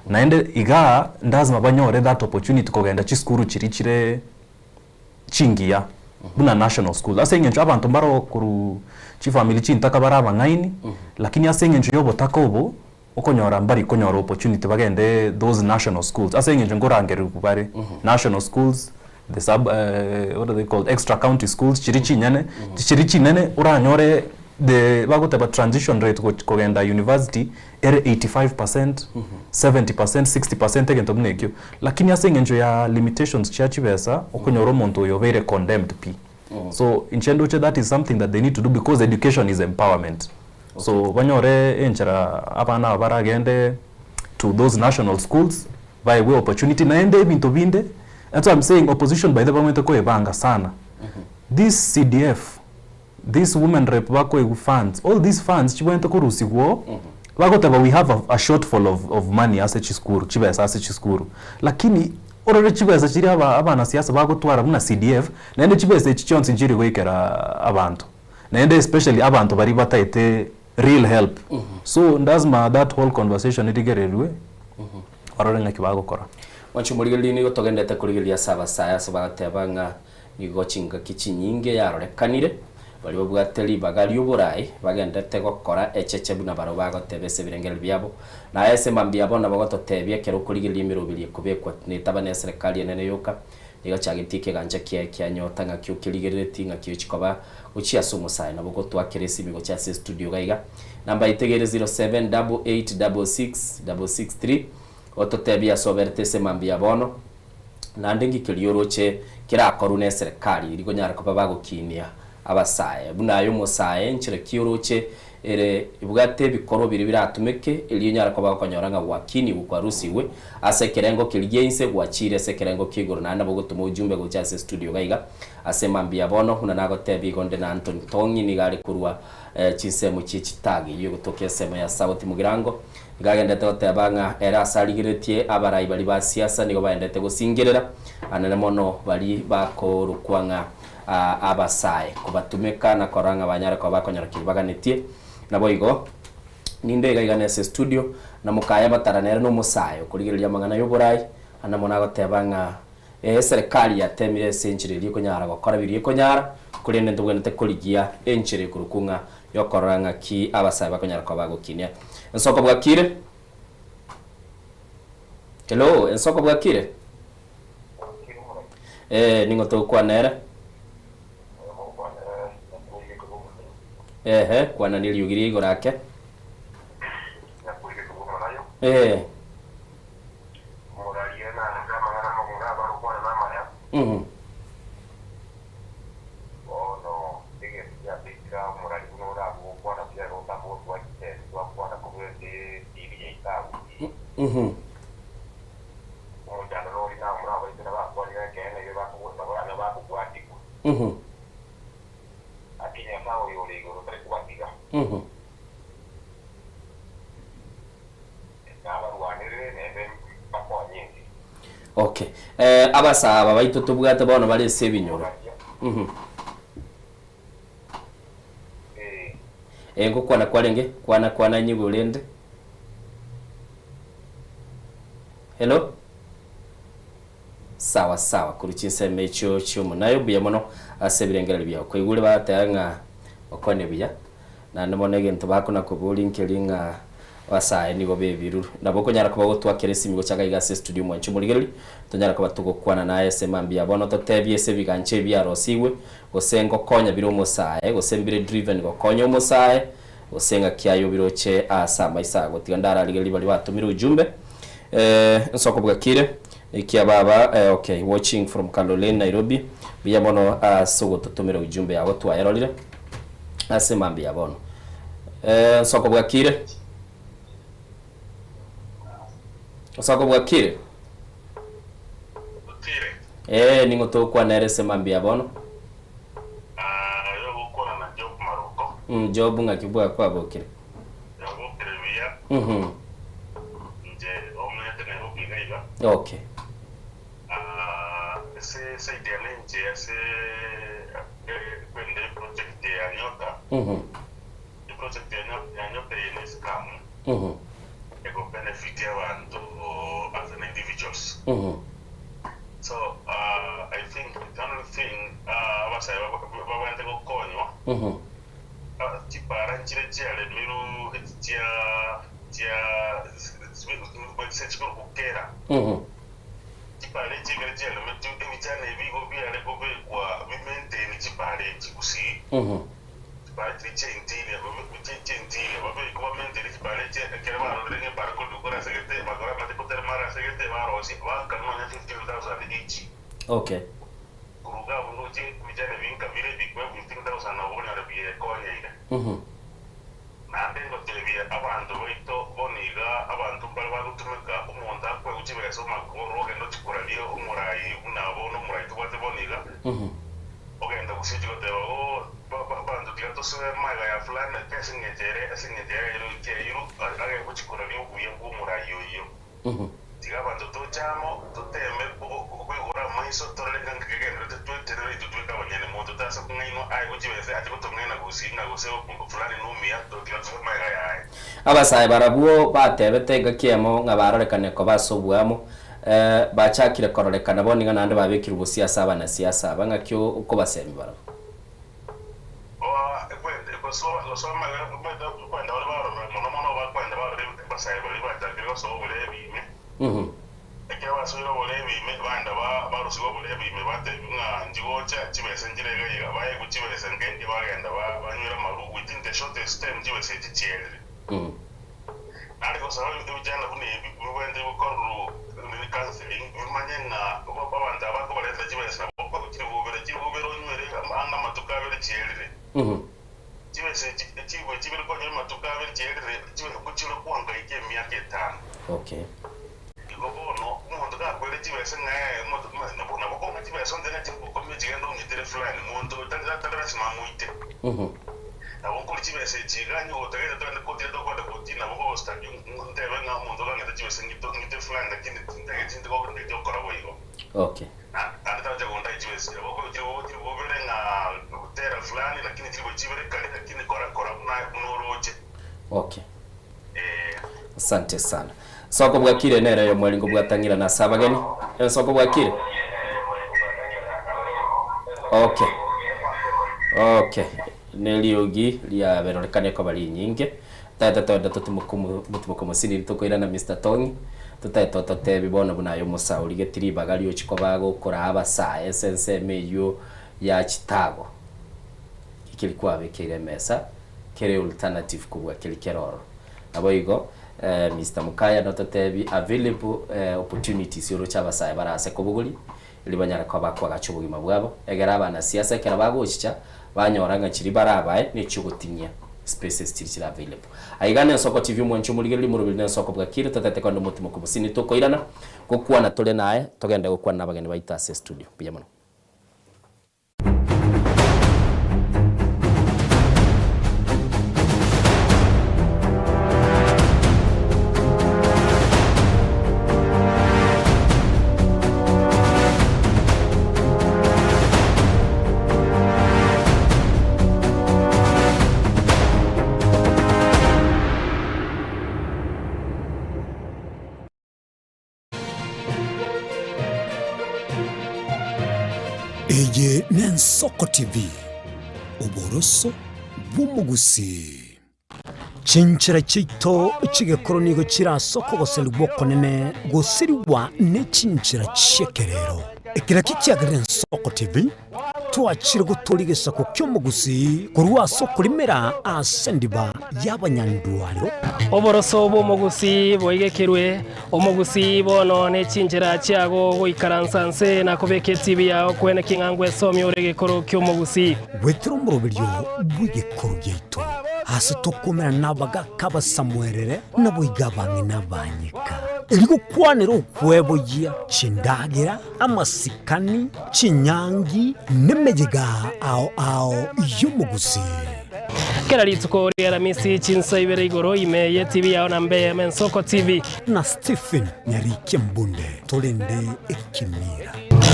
naende iga ndazma banyore that opportunity kogenda chiskuru chiri chingia buna national school asengencho abantu mbaro kuru chi family chintaka baraba ngaini lakini asengencho yobo takobo okonyora mbari konyora opportunity bagende those national schools asengencho ngorangere kubare national schools the sub what are they called extra county schools chiri chinyane uranyore the bagoteba transition rate kogenda university ere 85% 70% 60% egento mnekyo lakini asengencho ya limitations chachibesa okonyora omonto yobere condemned p so inchendo that is something that they need to do because education is empowerment. So banyore enchera abana baragende to those national schools by way opportunity na ende bintu binde. That's why I'm saying opposition by the government ko ebanga sana. This CDF, this women rep bako funds, all these funds chibwente ko rusiwo bagotaba we have a shortfall of money as chiskuru chibesa as chiskuru lakini orore chibesa chiri abana siasa bagotwara muna CDF na ende chibesa chichonsi njiri goikera abantu na ende especially abantu bari bataite real help so ndazma that whole conversation itigererwe orore ngakibago kora wanchu murigelini gotogendete kurigelia saba saya sabatebanga nigochinga kichinyinge yarorekanire bali babwateli bagali uburai bagendete gokora echeche buna baro bagotebese birengel byabo na ese mambiabo na bagototebye kero kurigelia mirubiri kubekwa nitabane serikali enene yoka igachagitike ganje kya nyota ngakyo kiligereti ngakyo chikoba uchia sumo sai na boko twakiresi migo cha studio gaiga namba itegere 0788666663 ototebia soberte se mambia bono na ndengi kilioroche kira korune serikali irigo nyara ko bagokinia abasaye bunayo musaye nchire kioroche ere ibugate bikoro biri biratumeke eliyo nyara ko bakonyoranga wakini bukwarusiwe asekerengo kiligense gwachire sekerengo kigoro nanda bogotuma ujumbe go cha studio gaiga asemambia bono huna nago tebi gonde na Anton Tongi ni gari kurwa chinsemo chichitagi yo gutokea semo ya South Mugirango igagendete gotebanga era asaligiretie abarai bali ba siasa nigo baendete gusingirira anene mono bali bakorukwanga abasaye kubatumeka na koranga banyara ko bakonyara kibaganitie naboigo ninde gaigane studio na mukaya bataranera no musayo kurigeria mangana y'uburai anamona gotebanga serikali yatemire century liko nyara gukora biri ko nyara kurende ndugwenete kurigia enchire kurukunga yokoranga ki abasaye bakonyara ko bagokinia ensoko bwakire hello ensoko bwakire ningo to kwanera kwana niliugiri igorake Okay. Abasaba baito tubwate bono bali sebinyoro. Ngo kwana kwalenge kwana nyigo lende. Hello. Sawa kuruchinse mecho chumu nayo buya mono asebirengera bya ko igure batanga okone buya na ndabonege ntubako nakubuli nkelinga wasaye nigo bebiru naboko nyara ko bagotwa keresi migo chaga igase studio mwanchu muligerli tonyara ko batugokwana na SM ambia bono totebye se biganche bya rosiwe gosengo konya biro musaye gosembire driven go konya musaye gosenga kiayo biroche asama isago tigandara ligerli bali batumira ujumbe nsoko bwakire ikia baba okay watching from Kaloleni Nairobi biya mono sogo tutumira ujumbe yawe twayarolire ase mambi yabono nsoko bwakire ningo to kwa nerese mambi yabono yo gukora na job Maroko job ngakibwa kwa bokire nje omete ne obiga okay se idea nje se kwende project ya nyota the project ya nyota ni scam ego benefit ya watu as an individuals so I think the only thing was I went to konyo tipara nchire chale miru tia sechiko kukera tipare chigere chale metu emichane bigo biale gobe kwa maintain tipare chikusi tipare chentile babe kwa maintain tipare kera baro renge para ko dukora segete magora mate poter mara segete baro si wa kanona 15,000 each okay kuruga bungo je michane vinka vile bigwe 15,000 na wona rabie konya ida nande ngo televia abantu boito boniga abantu barutumeka umuntu akwe ukibeso makoro gendo tikuraliyo umurayi unabo no murayi tubate boniga ogenda kusijiko tebo abantu tigato swe maga ya fulani pesingetere iro kero age kuchikuraliyo kuye umurayi yo tigabantu tochamo tuteme kwegura maiso torele kangegendo tutere tutweka banyane moto tasa kungaino ai ukibese ati kutomwena gusinga guseo fulani numia totigato maga ya abasaye barabuo batebetega kiemo ngabarorekane ko basobwamo bachakire kororekana boninga nande babikira ubusiasa abana siasa bangakyo uko basemi barabo so maga kwenda baro mono bakwenda baro basaye bari batakira so bulebi ekewa so bulebi banda barusiwa bulebi bate nga njigocha chibese njirega yiga baye kuchibese ngende bagenda banyura maru within the shortest time chibese chichele nari ko sawa ujana bune wende ukoru ni counseling manyanga babanda bako baleta chibese bako chibubero nywere anga matuka bere chele chibese chibere ko nyuma matuka bere chele chibere kuchiro kwanga ike miaka 5 okay no umuntu kakwele chibese ngaye na boko chibese ndene chimbuko mejigendo ngitere fulani umuntu tatara simamuite abonko chibese chiganyo otagenda tande kote dokode kotina boko standi ndebe nga umuntu ngata chibese ngite fulani lakini ndege tinde ko ndege okora boyo okay anataje gonda chibese boko chibobere nga tera fulani lakini chibere kale lakini kora na noroje okay asante sana soko bwakire nere yo mwalingo bwatangira na sabageni soko bwakire okay neliogi lya berorekane ko bali nyinge tata tutumuko musini tukoira na Mr. Tony tutaito bibona bunayo musauri getiri bagali yo chikoba gukora abasa essence meyo ya chitago ikilikuwa bekire mesa kere alternative kubwa kilikeroro aboigo Mr. Mukaya nototebi available opportunities yoro chabasaya barase kubuguli libanyara kwa bakwa gachubugima bwabo egera abana siasa kera bagochicha banyoranga chiri barabaye n'icugutinya spaces still available aigane Nsoko TV mwanchu muligeli mu rubili Nsoko bwakire tatete kwa ndumutima kubusini toko irana gukwa na tole naye togenda gukwa nabageni baitase studio biyamono Eye Nsoko TV uboroso bw'umugusi chinchira chito chigekoronigo chirasoko goselibwoko nene gosiriwa ne chinchira chekerero ekira kikiagire Nsoko TV twachire gutori gisako ky'omugusi kurwa soko rimera asendiba y'abanyandwaro oboroso bw'omugusi bwaigekerwe omugusi bono n'echinjira chiago goikaransanse na kubeka etibi yao kwene king'angwa esomi ore gikoro ky'omugusi gwetera omurobiryo bw'igikoro gyaito hasi tokomera nabaga kabasamwerere naboiga bange nabanyika erigukwanira okweboyia chindagira amasikani chinyangi n'emegega ao y'omugusi kera rituko ria Ramisi chinsa ibere igoro imeye TV yao na Mbeya Ensoko TV na Stephen Nyarike Mbunde tolende ekimira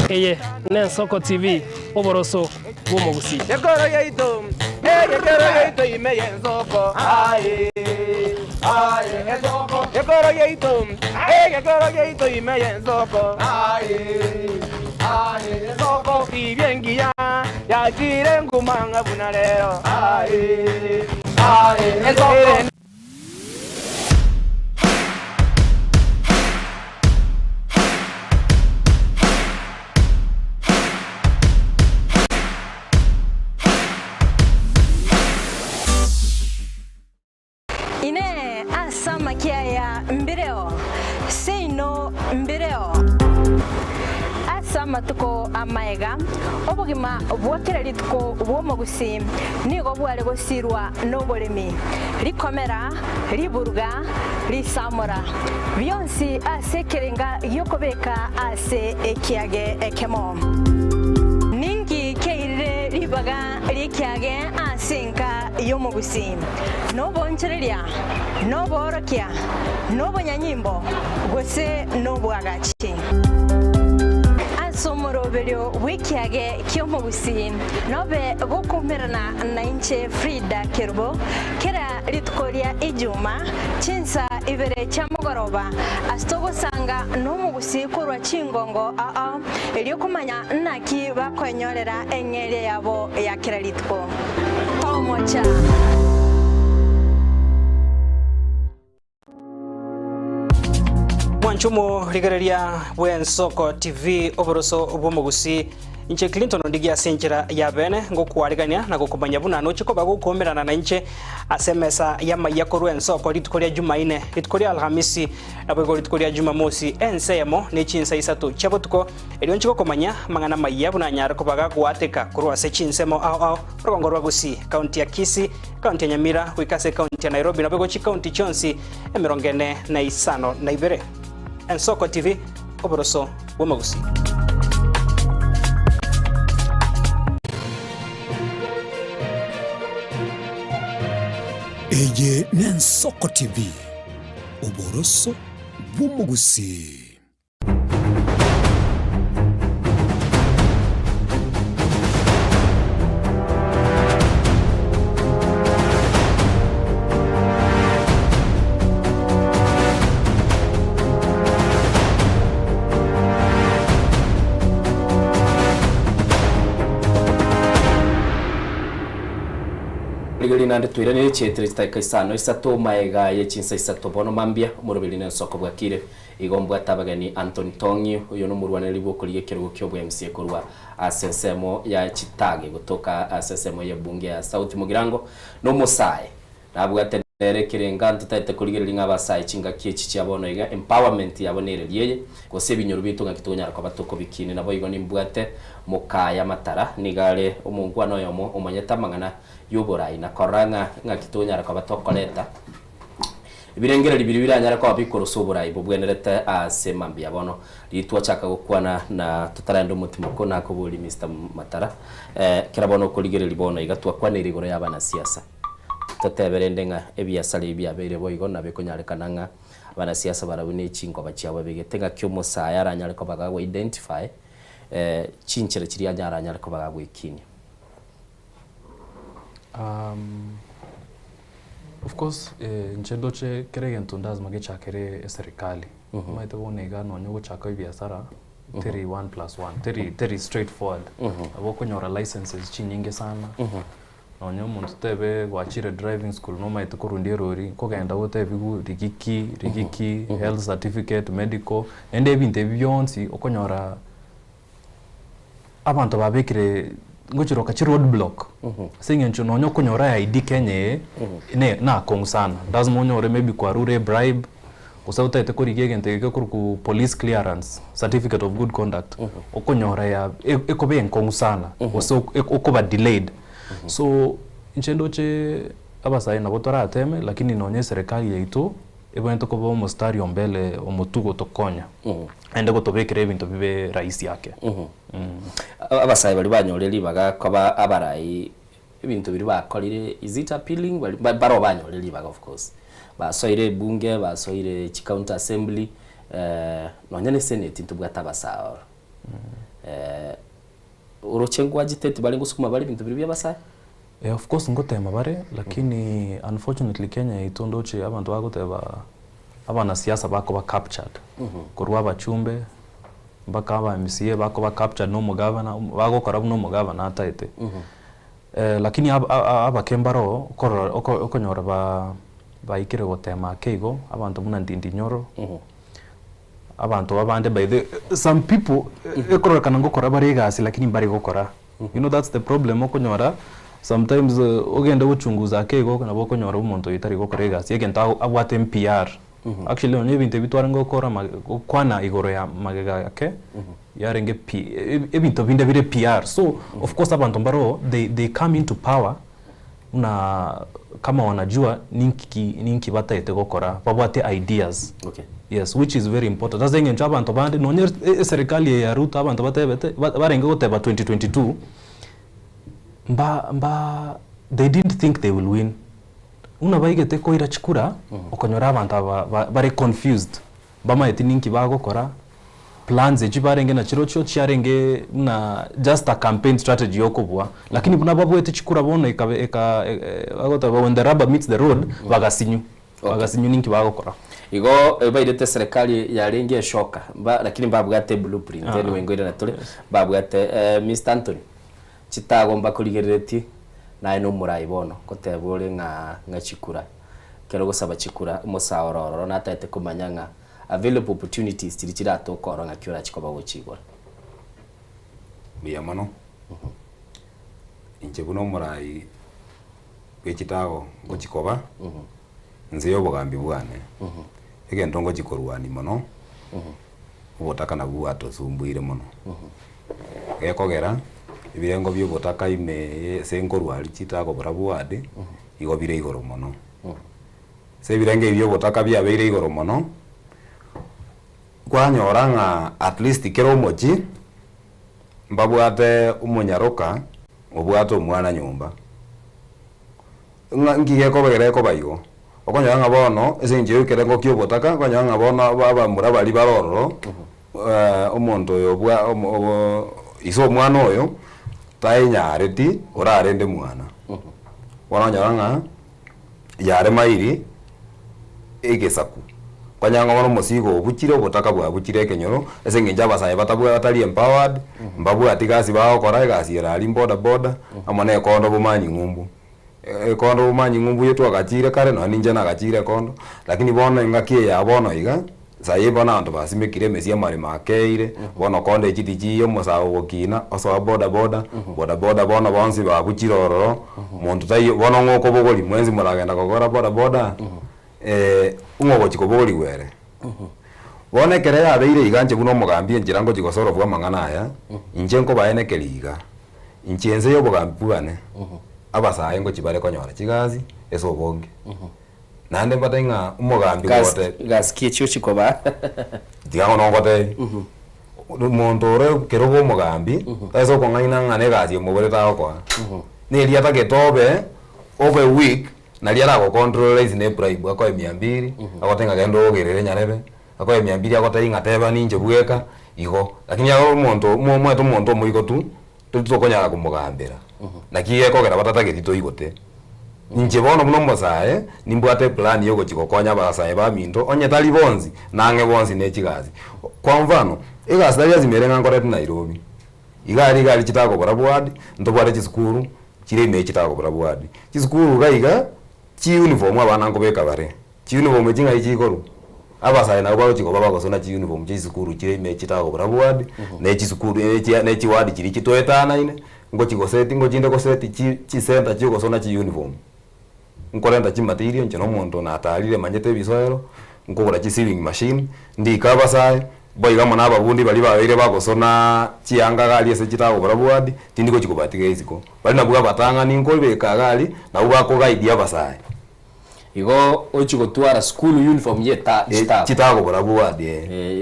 eye Ensoko TV oboroso bw'omugusi Yekoro yeito imeye Ensoko aye Ensoko Yekoro yeito imeye Ensoko aye Ensoko ibyengia yagire ngumanga bunalero aye Ensoko ine asama kia ya mbireo seino mbireo asama tuko amaega obugima bwokera rituko bwomugusi nigo bware gosirwa noboremi rikomera riburga risamora byonsi asekerenga yokobeka ase ekiage ekemo ningi keire ribaga rikiage asinka yomugusi nobonchereria noborokia nobonyanyimbo gose nobwagachi asomoroberio wikiage kyomugusi nobe gokumerana na inche Frida Kerbo kera ritukoria ijuma chinsa ibere chamugoroba astogo sanga nomugusi kurwa chingongo elio kumanya naki bakwenyorera engere yabo ya kera rituko omocha Mwanchumo rigareria Ensoko TV oboroso bw'omugusi inche Clinton ndigia senjera ya bene ngokwarigania na gukumanya buna no chiko bagukomerana na inche asemesa yama yakorwa Ensoko ritukoria Jumaine ritukoria Alhamisi na bwego ritukoria Jumamosi ensemo ne chinsa isatu chabotuko elio nchiko komanya mangana mayabu na nyara kobaga kuateka kurwa se chinsemo rogongorwa gusi county ya Kisii county ya Nyamira wikase county ya Nairobi na bwego chi county chonsi emirongene na isano na ibere Ensoko TV oboroso bw'omugusi eye Ensoko TV oboroso bw'omugusi nande twira ni chetre kaisano isato maega ye chinsa isato bono mambia murubili Ensoko bwakire igombwa tabagani Anthony Tongi uyo no murwana libo kuriye kirugo kyo bwa MC kurwa asesemo ya Chitage gutoka asesemo ya bunge ya South Mugirango no Musaye nabwo atenere kirenga ntutaite kurigerera nk'abasaye cinga kici cyabona iga empowerment yabonere liye gose binyoro bitunga kitonyara kwa batoko bikini nabo igo nimbwate mukaya matara nigale umungwa no yomo umanyeta mangana yuborai na koranga ngakitonyara kwa batoko leta ibirengera libiri biranyara kwa bikoro soborai bobwenerete asemambi yabono litwa chaka gukwana na tutarando mutima ko nakobuli Mr Matara kirabono kurigerera libono igatwa kwanira igoro y'abana siasa tateberendenga ebiasale byabere boigo nabekonyarikana nga abana siasa barabune chingo bachiabo begetenga kyomusaya aranyare ko bagagwe identify chinchire kiri anyaranyare ko bagagwe ikini. Of course nchedoche keregen tundaza magicha kere serikali maite bonega no nyogo chaka biashara 1+1 teri straightforward aboko nyora licenses chinyinge sana onyo muntu tebe gwachire driving school no maite kurundie rori kogenda wote bigu rigiki health certificate medical ende binte byonsi okonyora abantu babekire ngochiroka chi roadblock singencho nonyo kunyora ID Kenya ne na kong sana lazima unyore maybe kwa rure bribe usauta ite kuri gegente ke ku police clearance certificate of good conduct okunyora ya ekobe nkong sana so okuba delayed so nchendoche abasai na botora ateme lakini nonye serikali yetu ebonto ko bo mustari ombele omutugo tokonya ende gotobekere ebintu bibe rais yake abasai bali banyoreri bagakaba abarai ebintu biri bakolire is it appealing baro banyoreri baga of course basoire bunge basoire county assembly nonyane senate ntubwata basao urochengo agitete bali gusukuma bali bintu biri byabasai of course ngotema bare lakini unfortunately Kenya itondoche abantu bagoteba abana siasa bako ba captured kurwa bachumbe mpaka aba MCA bako ba captured no mugavana bago karabu no mugavana ataite lakini aba kembaro okonyora baikire gotema keigo abantu muna ndindi nyoro abantu babande by the some people ekorora kana ngokora bari gasi lakini bari gokora you know that's the problem okonyora sometimes ogenda uchunguza keigo kana bokonyora umuntu itari gokora gasi egenta abwate MPR actually onye bintu bitwara ngokora kwana igoro ya magega yake yarenge ebintu binde bire PR so of course abantu mbaro they come into power na kama wanajua ninki bataite gokora babwate ideas yes which is very important as ngenja abantu bande nonye serikali ya Ruto abantu batebete barenge goteba 2022 mba they didn't think they will win una baigete ko ira chikura okonyora abantu bare confused bama eti ninki bagokora plans ejibarenge na chirocho chiarenge na just a campaign strategy yokobwa lakini buna babu eti chikura bono eka agota when the rubber meets the road bagasinyu ninki bagokora igo baidete serikali yarenge shoka lakini babwate blueprint ene wengoira na tole babwate Mr Anthony chitagomba kurigereti na eno murai bono kotebore nga chikura kero gosaba chikura musaororo na tete kumanyanga available opportunities tirichira tokoro nga kyora chikoba gochigwa biya mano inche buno murai kwechitago gochikoba nze yobogambi bwane egento ngochikorwani mono ubotaka na bwato sumbuire mono gekogera ibirengo byobotaka ime senkorwali chitago brabuade igobire igoro mono se birenge byobotaka byabeire igoro mono kwanyoranga at least kero mochi mbabwate umunyaroka obwate omwana nyumba ngiye kobegere ko bayigo okonyanga bono esenje yokere ngo kyobotaka kwanyanga bono baba murabali baroro omonto yobwa iso omwana oyo tainyareti orarende mwana wananyanga yare mairi egesaku kwanyanga bono musigo obuchire obotaka bwa buchire kenyoro esenge njaba batabwa batali empowered mbabu atigasi bawo kora gasi yari boda amane kondo bumanyi ngumbu kondo bumanyi ngumbu yetu akachire kare no ninja na akachire kondo lakini bono ngakie ya bono iga sayi bona antu basimekire mesia mari makeire bono kondo echitichi yo musawo wokina oso boda bono bonsi babuchirororo muntu tayi bono ngoko bogoli mwenzi muragenda kokora boda ungogo chikoboli were bone kere ya beire iganje buno mugambi njirango chigosoro bwa mangana aya inje nko baene keliga inchenze yo bugambi bwane abasaye ngo chibare konyora chigazi eso bonge nande batenga umugambi wote gas kicho chikoba digango nongote montore kero bo mugambi eso kongaina ngane gazi mubere tawo kwa ni liata ketobe over week na liara go control is ne bribe ako 200 akotenga gendo gerere nyarebe ako 200 akotenga teba ninje bweka igo lakini yao monto mweto monto muiko tu tutokonyara kumugambira nakiye ko gera batata getito igote ninje bono muno mosae nimbwate plan yo gochikokonya basaye ba minto onye tali bonzi nange bonzi ne chigazi kwa mfano igasi tali zimerenga ngore Nairobi igari chitago barabwadi ntobware chiskuru chire ime chitago barabwadi chiskuru gaiga chi uniform abana ngo beka bare chi uniform jinga ichikoru abasaye na baro chiko baba gosona chi uniform chiskuru chire ime chitago barabwadi ne chiskuru ne chiwadi chiri chitoetana ine ngo chigoseti ngo chinde goseti chi center chigo sona chi uniform nkorenda chi material nchino muntu na atalire manyete bisoero ngogora chi sewing machine ndi kaba sai boy kama na babundi bali baire bagosona chianga gali ese chitago barabuadi tindiko chikubatika iziko bali nabuga batanga ninkolbe kagali na ubako guide abasai igo ochigotwara school uniform yeta chitago barabuadi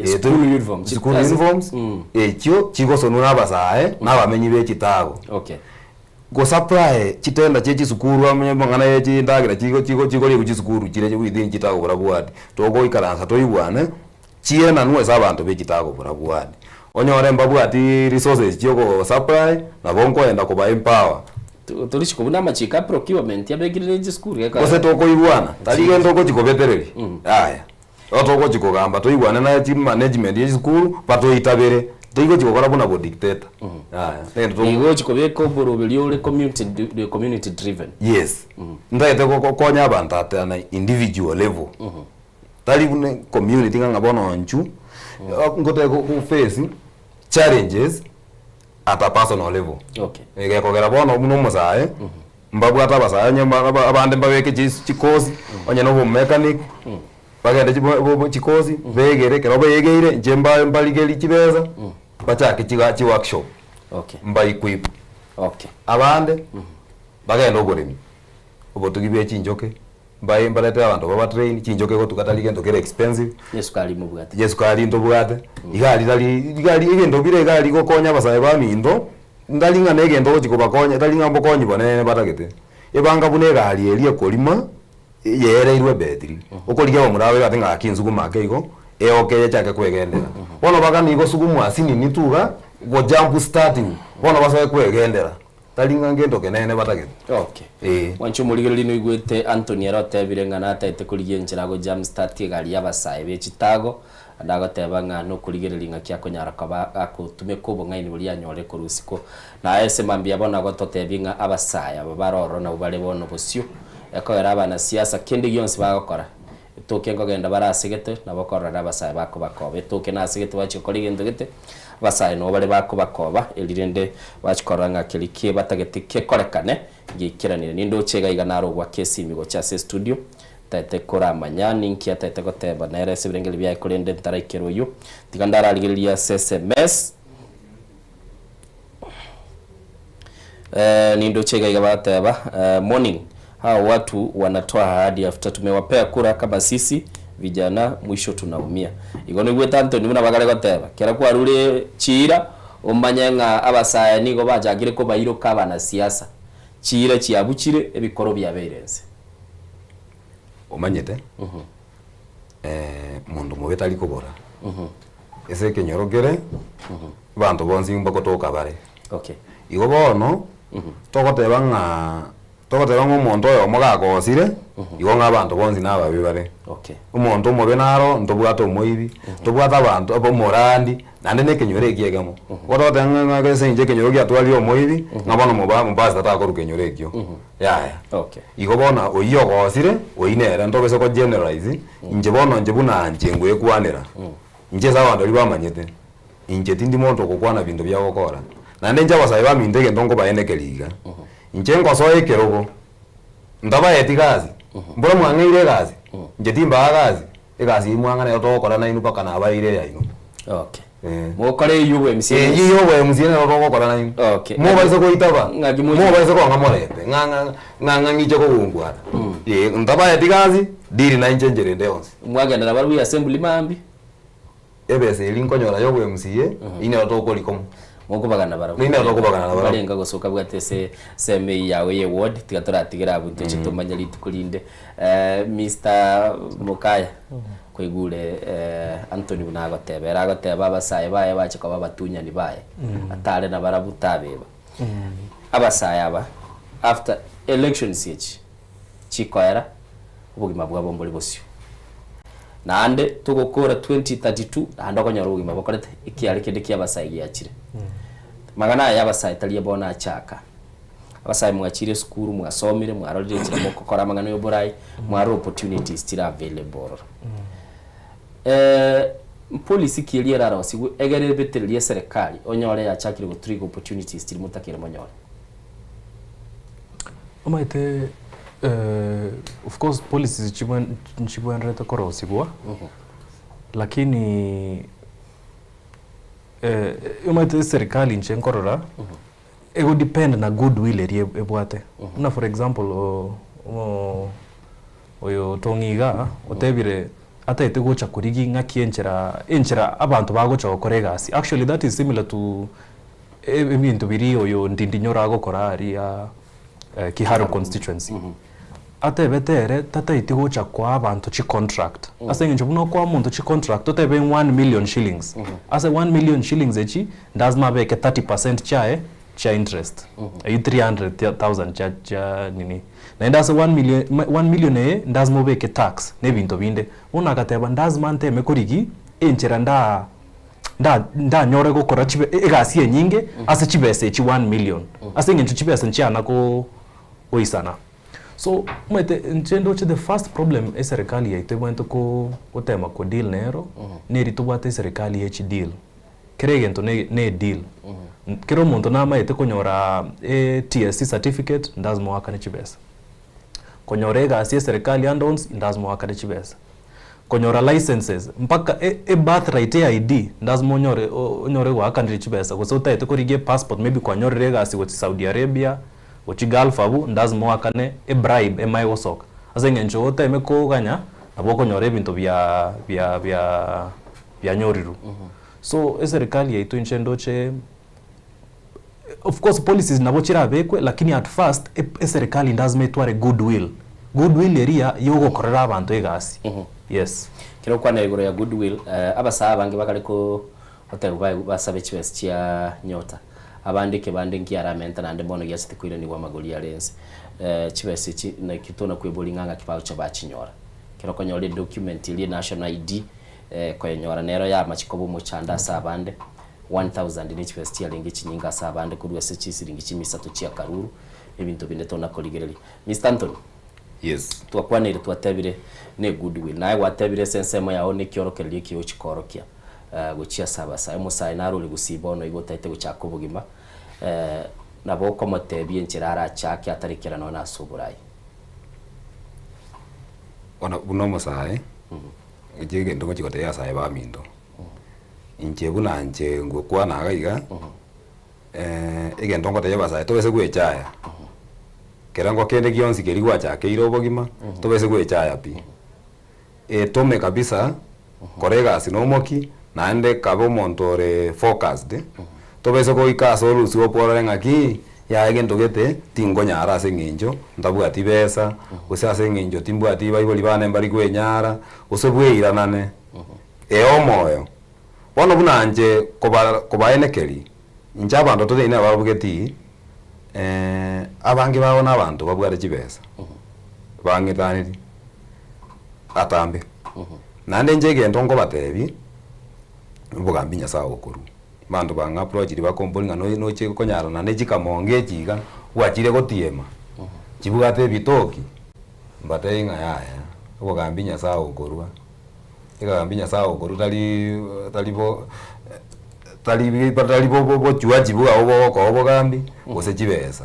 school uniform school uniforms ekyo chigosonura abasae n'abamenyi be chitago okay go supply chitenda chechi sukuru amenye mangana yechi ndagira chigo liku chisukuru chire within chitago barabuadi togo ikaransa toibwane chiena nuwe sabantu be chitago barabuadi onyore mbabuati resources chigo supply na bonko enda kuba empower turishiko buna machika procurement yabegirire chisukuru yaka kose toko ibwana talige ndoko chikobetereri aya otoko chikogamba toibwana na team management ye chisukuru pato itabere toigo chikokora buna bo dictator aya igo chikobeko borobeli ore community driven yes ndaite kokonya abantu atana individual level tali bune community nganga bono nchu ngote ku face challenges at a personal level okay ekogera bono muno musae mbabu atabasaya nyamba abande mbaweke chikozi onye no mechanic bagende chikozi begere kero begeire njemba mbaligeli chibeza bachake chi workshop okay mba equip okay abande bagende ogoremi obotugibe chinjoke mbaye mbalete abantu baba train chinjoke go tukatalige ndokere expensive Yesu kali ndo bugate igali igendo bire igali go konya basaye ba mindo ndalinga negendo go chikoba konya ndalinga mbo konyi bonene batagete ebanga bune gali elie kolima yere irwe betri okoliga wa murawe gatinga akinzugu make igo eokeye chake kwegendera bono bagani igo sugumu asini nituga go jump starting bono basaye kwegendera talinga ngendo kenene batagete okay wanchu muligero lino igwete Anthony arotebire ngana ataite kurigie njira go jam start gali yabasaye be chitago ndagoteba ngano kurigerelinga kya konyara kaba akutume kubo ngaini buri yanyore ko rusiko na ese mambia bona gototebinga abasaya babaroro na ubale bono busyo yakoera abana siasa kindi yonse bagokora toke ngogenda barasigete na bakora abasaya bako bakobe toke nasigete wacho koligendo gete basaya no bale bako bakoba elirende wachikoranga kilikie batagetike korekane gikiranire nindo chega iganaro gwa kesi migo cha studio tete kora manyani nkia tete goteba na rese birengeli bya ikorende ntarakero yu tigandara aligelia SMS nindo chega igabateba morning hao watu wanatoa ahadi after tumewapea kura kama sisi vijana mwisho tunaumia igone gweta Anthony muna bagale goteba kera kwa rule chira omanyenga abasaya nigo bajagire ko bayiro kabana siasa chira chiabuchire ebikoro bya berense omanyete mundu mubetali kubora ese kenyorogere bantu bonzi mbakotoka bare okay igo bono togoteba umuntu oyo mugagosire igo ng'abantu bonzi nababi bare okay umuntu mobe naro ntobwata omoibi tobwata abantu abo morandi nande nekenyore kiegamo gotote ng'agese inje kenyoro giatwali omoibi ng'abono mubasa takoru kenyore kio yaya okay igo bona oyogosire oinera ntobese ko generalize inje bono nje buna nje ngwekwanira inje sabantu libamanyete inje tindi muntu kokwana bintu bya gokora nande nje abasaye bamindege ndongo baenekeliga inje ngosoye kerogo ndaba yetigazi mbona mwangeire gazi nje timba gazi egazi mwangana yotokora na inu paka na abaire ya inu okay mukore UMC UMC na rogokora na inu okay mo baise ko itaba mo baise ko ngamorete nganga ngije ko gungwara ndaba yetigazi diri na inje njere ndeonse mwagenda na baru ya assembly mambi ebese linkonyora yo UMC ine otokolikomo moko bagana bara nina rokubagana bara barenga gosoka bwatese seme yawe ye ward tigatora atigira abunte chitumanya litukulinde Mr Mukaya kwigure Anthony bunagotebera agoteba abasaye baye bache kwa babatunya ni baye atale na barabutabeba abasaye aba after election siege chikoera ubugima bwabo mboli bosyo nande tugokora 2032 andokonyara ubugima bokorete ikiari kindi kia abasaye giachire magana y'abasaye taliye bona achaka abasaye mwachire skuru mwasomire mwarorire kira mukokora magana yo borai mwaro opportunities tira available policy kiria raro sigu egere betereria serikali onyore ya chakire go trick opportunities tiri mutakire monyore omaite of course policies chibwenrete koro sigwa lakini omaite serikali nche nkorora ego depend na goodwill eri ebwate na for example oyo tongiga otebire ataite gocha kurigi ngaki enchera abantu bagocha gukora egasi. Actually that is similar to ebintu biri oyo ndindinyora gukora ari ya Kiharu constituency. Atebetere tataite gocha kwa abantu chi contract. Ase nje buno kwa muntu chi contract otebe 1 million shillings. Ase 1 million shillings echi ndazma beke 30% cha interest. 300,000 cha nini. Na ndase 1 million ndazma beke tax nebinto binde. Una kateba ndazma nteme kurigi enchera nda nyore gukora chibe egasi nyinge ase chibese chi 1 million. Ase ngencho chibese nchiana ko oisana. So mwete nchendo the first problem e serikali ya itebwento ko otema ko deal nero neri tubate serikali ya chi deal keregento ne deal kero muntu na maite konyora TSC certificate ndazmo akane chibesa konyorega asi serikali andons ndazmo akane chibesa konyora licenses mpaka birthright ID ndazmo nyore wa akane chibesa ko so taite ko rige passport maybe konyorega asi wo Saudi Arabia ochi Gulf abu ndazmo akane bribe emayo soka azenga njote emeko ganya aboko nyore bintu bya nyoriru so serikali ya itu nchendoche of course policies nabochira bekwe lakini at first serikali ndazme itware goodwill area yogo korera abantu egasi yes kero kwa negoro ya goodwill abasaba bange bakareko hotel basabe chibes chia nyota abandike bandingi aramenta nande bono yasite kwire ni wa magoli ya lense chibese chi na kitona kweboli nganga kipao cha bachinyora kero konyore document ile national ID kwa nyora nero ya machikobo mu chanda sabande 1000 ni chibese ya lengi chinyinga sabande kurwa se chisiringi chimisatu chia karuru ebintu binetona koligereri Mr. Anthony yes twakwanire twatebire ne goodwill naye watebire sensemo yaho ne kyorokerie kiyo chikorokia guchia sabasa emusai naruli gusibono igotaite guchako bugima nabo komotebie nchirara chake atarikira nona suburai ona buno musai ejege ndongo chikote ya sai ba mindo inche buna nche ngokwa na gaiga ege ndongo te yaba sai to bese gwechaya kerango kende gionsi kerigwa chake irobogima to bese gwechaya pi tome kabisa korega sinomoki naende kabo montore focused to bese ko ikaso lusi opora ngaki ya egento gete tingo nyara senginjo ndabuga tibesa usase senginjo timbu ati baiboli bane mbari kwenyara usebwira nane omoyo wono bunanje koba enekeri njaba ndo tote ina babugeti abangi babona abantu babugare chibesa bangitaniri atambe nande njege ndongo batebi bugambinya sawo koru bandu banga project ba kombolinga no che konyara na nejika monge chiga wachire gotiema chibugate bitoki mbate inga yaya bugambinya sawo korwa igambinya sawo koru talibo chua chibuga obo ko obogambi ose chibesa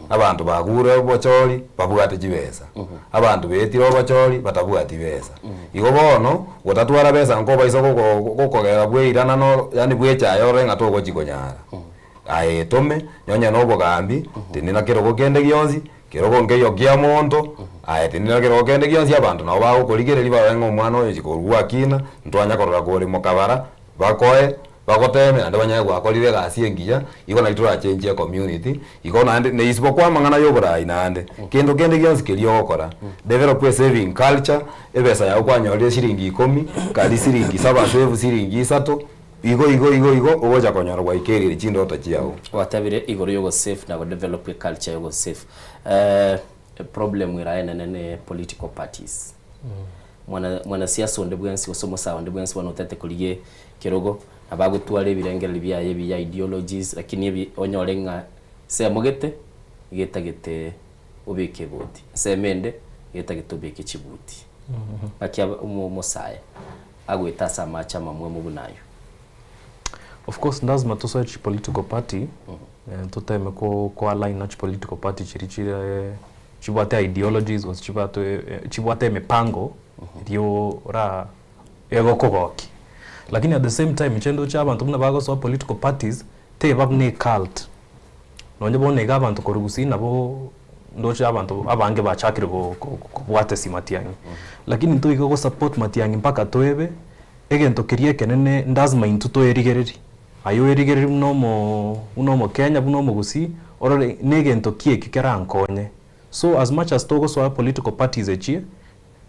abantu bagure obochori babugate chibesa abantu betiro obochori batabugate besa igo bono gotatwara besa nkoba isoko gokogera bweirana no yani bwecha yore ngato gochikonyara ae tome nyonya no bogambi tinina kero gokende gionzi kero gongeyo gia monto ae tinina kero gokende gionzi abantu nabo bagokorigereri bawenga omwana oyo chikorwa kina ntwanya korora kore mokabara bakoe bagoteme ande banya gwakorire gasi engiya iko na itura change community iko na ne isbo kwa mangana yobora inande kendo kende gionsi kelio okora develop a saving culture ebesa ya kwa nyorie shiringi 10 kali shiringi 7 save shiringi 3 igo ogoja konyara gwa ikeri chindo tachiao watabire igoro yogo safe na go develop a culture yogo safe problem wira ne political parties mwana siasa onde bwensi osomo sawa onde bwensi wanotete kulige kirogo abagutware birengera byaye bya ideologies lakini ebi onyorenga se mogete getagete ubike boti se mende getagete ubike chibuti akia umusaya agweta samacha mamwe mu bunayo. Of course lazima tusoe political party tuteme ko align na political party chirichire chibwate ideologies was chibwate mipango dio ra ego kogoki. Lakini at the same time chendo cha abantu muna bago so political parties te bagne cult nonye bone ga abantu korugusi nabo ndocha abantu abange bachakire kubwate simatiangi. Lakini nto iko support matiangi mpaka toebe egento kirie kenene ndazima intuto erigereri ayo erigereri unomo Kenya unomo gusi orore negento kie kikerankonye. So as much as togo so political parties echie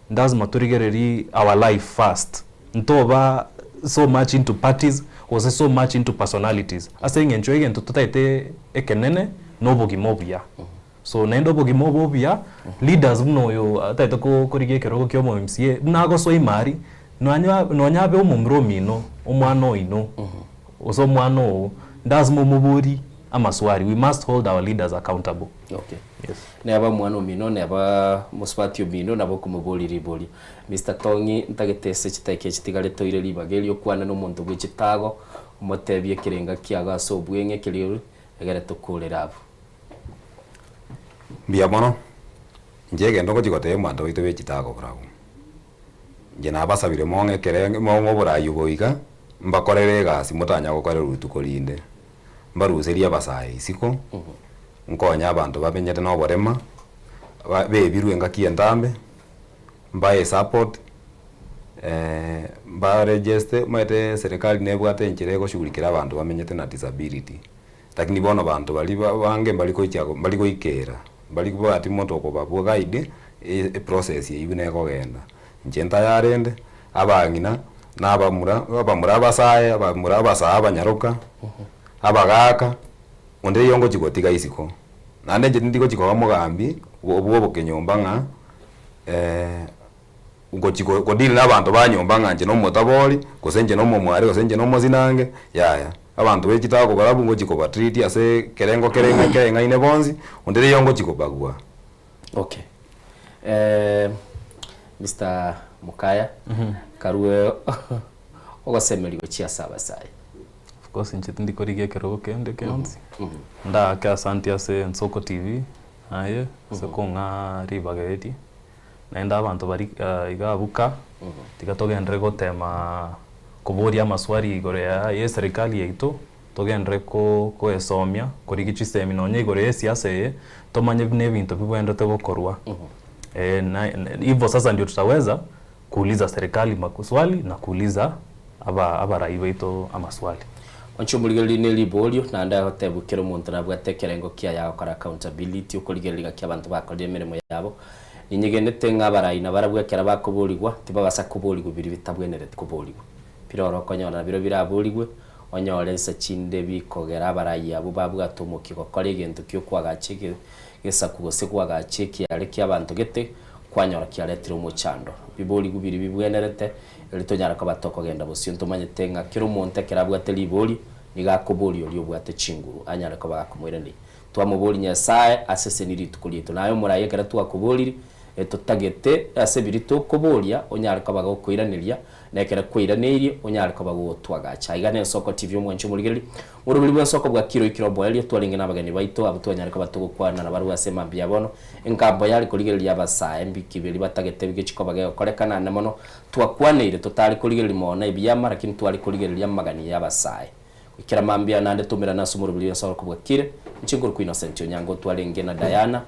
ndazima torigereri our life first ntoba so much into parties was so much into personalities asing enjoy egento tutaite ekenene nobogi mobia. So nendo bogi mobia leaders mno yo taito ko korige keroko kyo mo MCA nago so imari nonyabe umumromino umwano ino oso mwano ndazimo muburi amaswari. We must hold our leaders accountable. Okay. Yes. Neba mwano mino neba muspatio mino nabo kumubuli ribuli. Mr. Tongi ntagetese chitake chitigale toire libageli okwana no muntu gwechitago umotebye kirenga kiaga so bwenge kiliru egere tukulera abo. Mbia mono njege ndongo chikote mwanto wito wechitago brago. Nje nabasabire monge kerenge mongo burayi boiga mbakorere gasi mutanya gukore rutukolinde mbaruseria basai siko nkonya abantu babenyete no borema bebirwe ngakie ndambe mbaye support ba register mate serikali nebwate nchirego shugulikira abantu bamenyete na disability lakini bono abantu bali bange bali koikera bali kuba ati moto ko babu guide process yibune ko genda njenta yarende abangina nabamura basaye abamura basaba nyaruka abagaka onde yongo chikotiga isiko nande nje ndiko chiko mugambi obwo kenyomba nga ugo chiko kodili nabantu banyomba nga nje no motaboli kosenje no momwari kosenje no mozinange yaya abantu bekitako barabu ngo chiko batriti ase kerenga ine bonzi onde yongo chiko bagwa. Okay. Mr. Mukaya karuwe ogosemeliwe chia saba sai. Of course nchiti ndikorige keroko kende kenzi nda ka asante ase Nsoko TV aye se konga ribageti naenda abantu bari igabuka tikatogendre gotema kuboria amaswari igore ya serikali yeito togendre ko esomia korigi chisemi nonye igore siasa tomanye nebintu bibwendete bokorwa. Hivyo sasa ndio tutaweza kuuliza serikali maswali na kuuliza aba raia wetu amaswali. Onchumuligeli ne libolio na nda hotebukira umuntu nabwatekerengo kia ya kora accountability ukoligerega kia abantu bakoreye mirimo yabo ninyegenete ng'abaraina barabwekera bakubuligwa tibabasa kubuligwa biri bitabwenere kubuligwa piroro konyona biro birabuligwe onyorense chinde bikogera abaraia abo babwatomoki gokora egento kyo kwagachike gesakugose kwagachike areki abantu gete kwanyora kiaretiro muchando biboli gubiri bibwenerete elitonyara ko batoko genda bosinto manyete nga kiro monte kerabwate liboli nigakoboli oli obwate chinguru anyara ko bakumwireni twamuboli nyasaye aseseniri tukulito nayo muraye kera twakoboli etotagete asebirito kobolia onyara ko bagokoiraniria nekera koiranirie onyara ko bagotwagacha igane Nsoko TV omwancho muligeri murubili bwa Nsoko bwa kiro ikirombo yali twalinga nabagani baito abutonyara ko batugukwana na baru asema biabono enkambo yali kuligeri yabasaye mbikibiri batagete bigechiko bagekorekana namono twakwanire totali kuligeri mona ibiyama lakini twali kuligeri yamagani yabasaye ikira mambia nande tumira naso murubili bwa Nsoko bwa kire nchinguru ku Innocent Onyango twalinga na Diana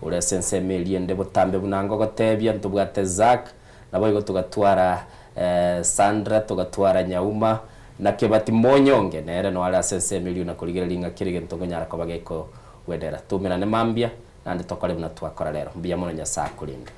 ule sense meliende botambe bunango gotebya ntubwate Zack nabo igo tugatwara Sandra tugatwara Nyauma na Kebati Monyonge nere no ala sense meliu na kuligera linga kirige ntongo nyara ko bageko wedera tumira ne mambia nande tokole buna twakora lero mbia mono nya saa kulinga.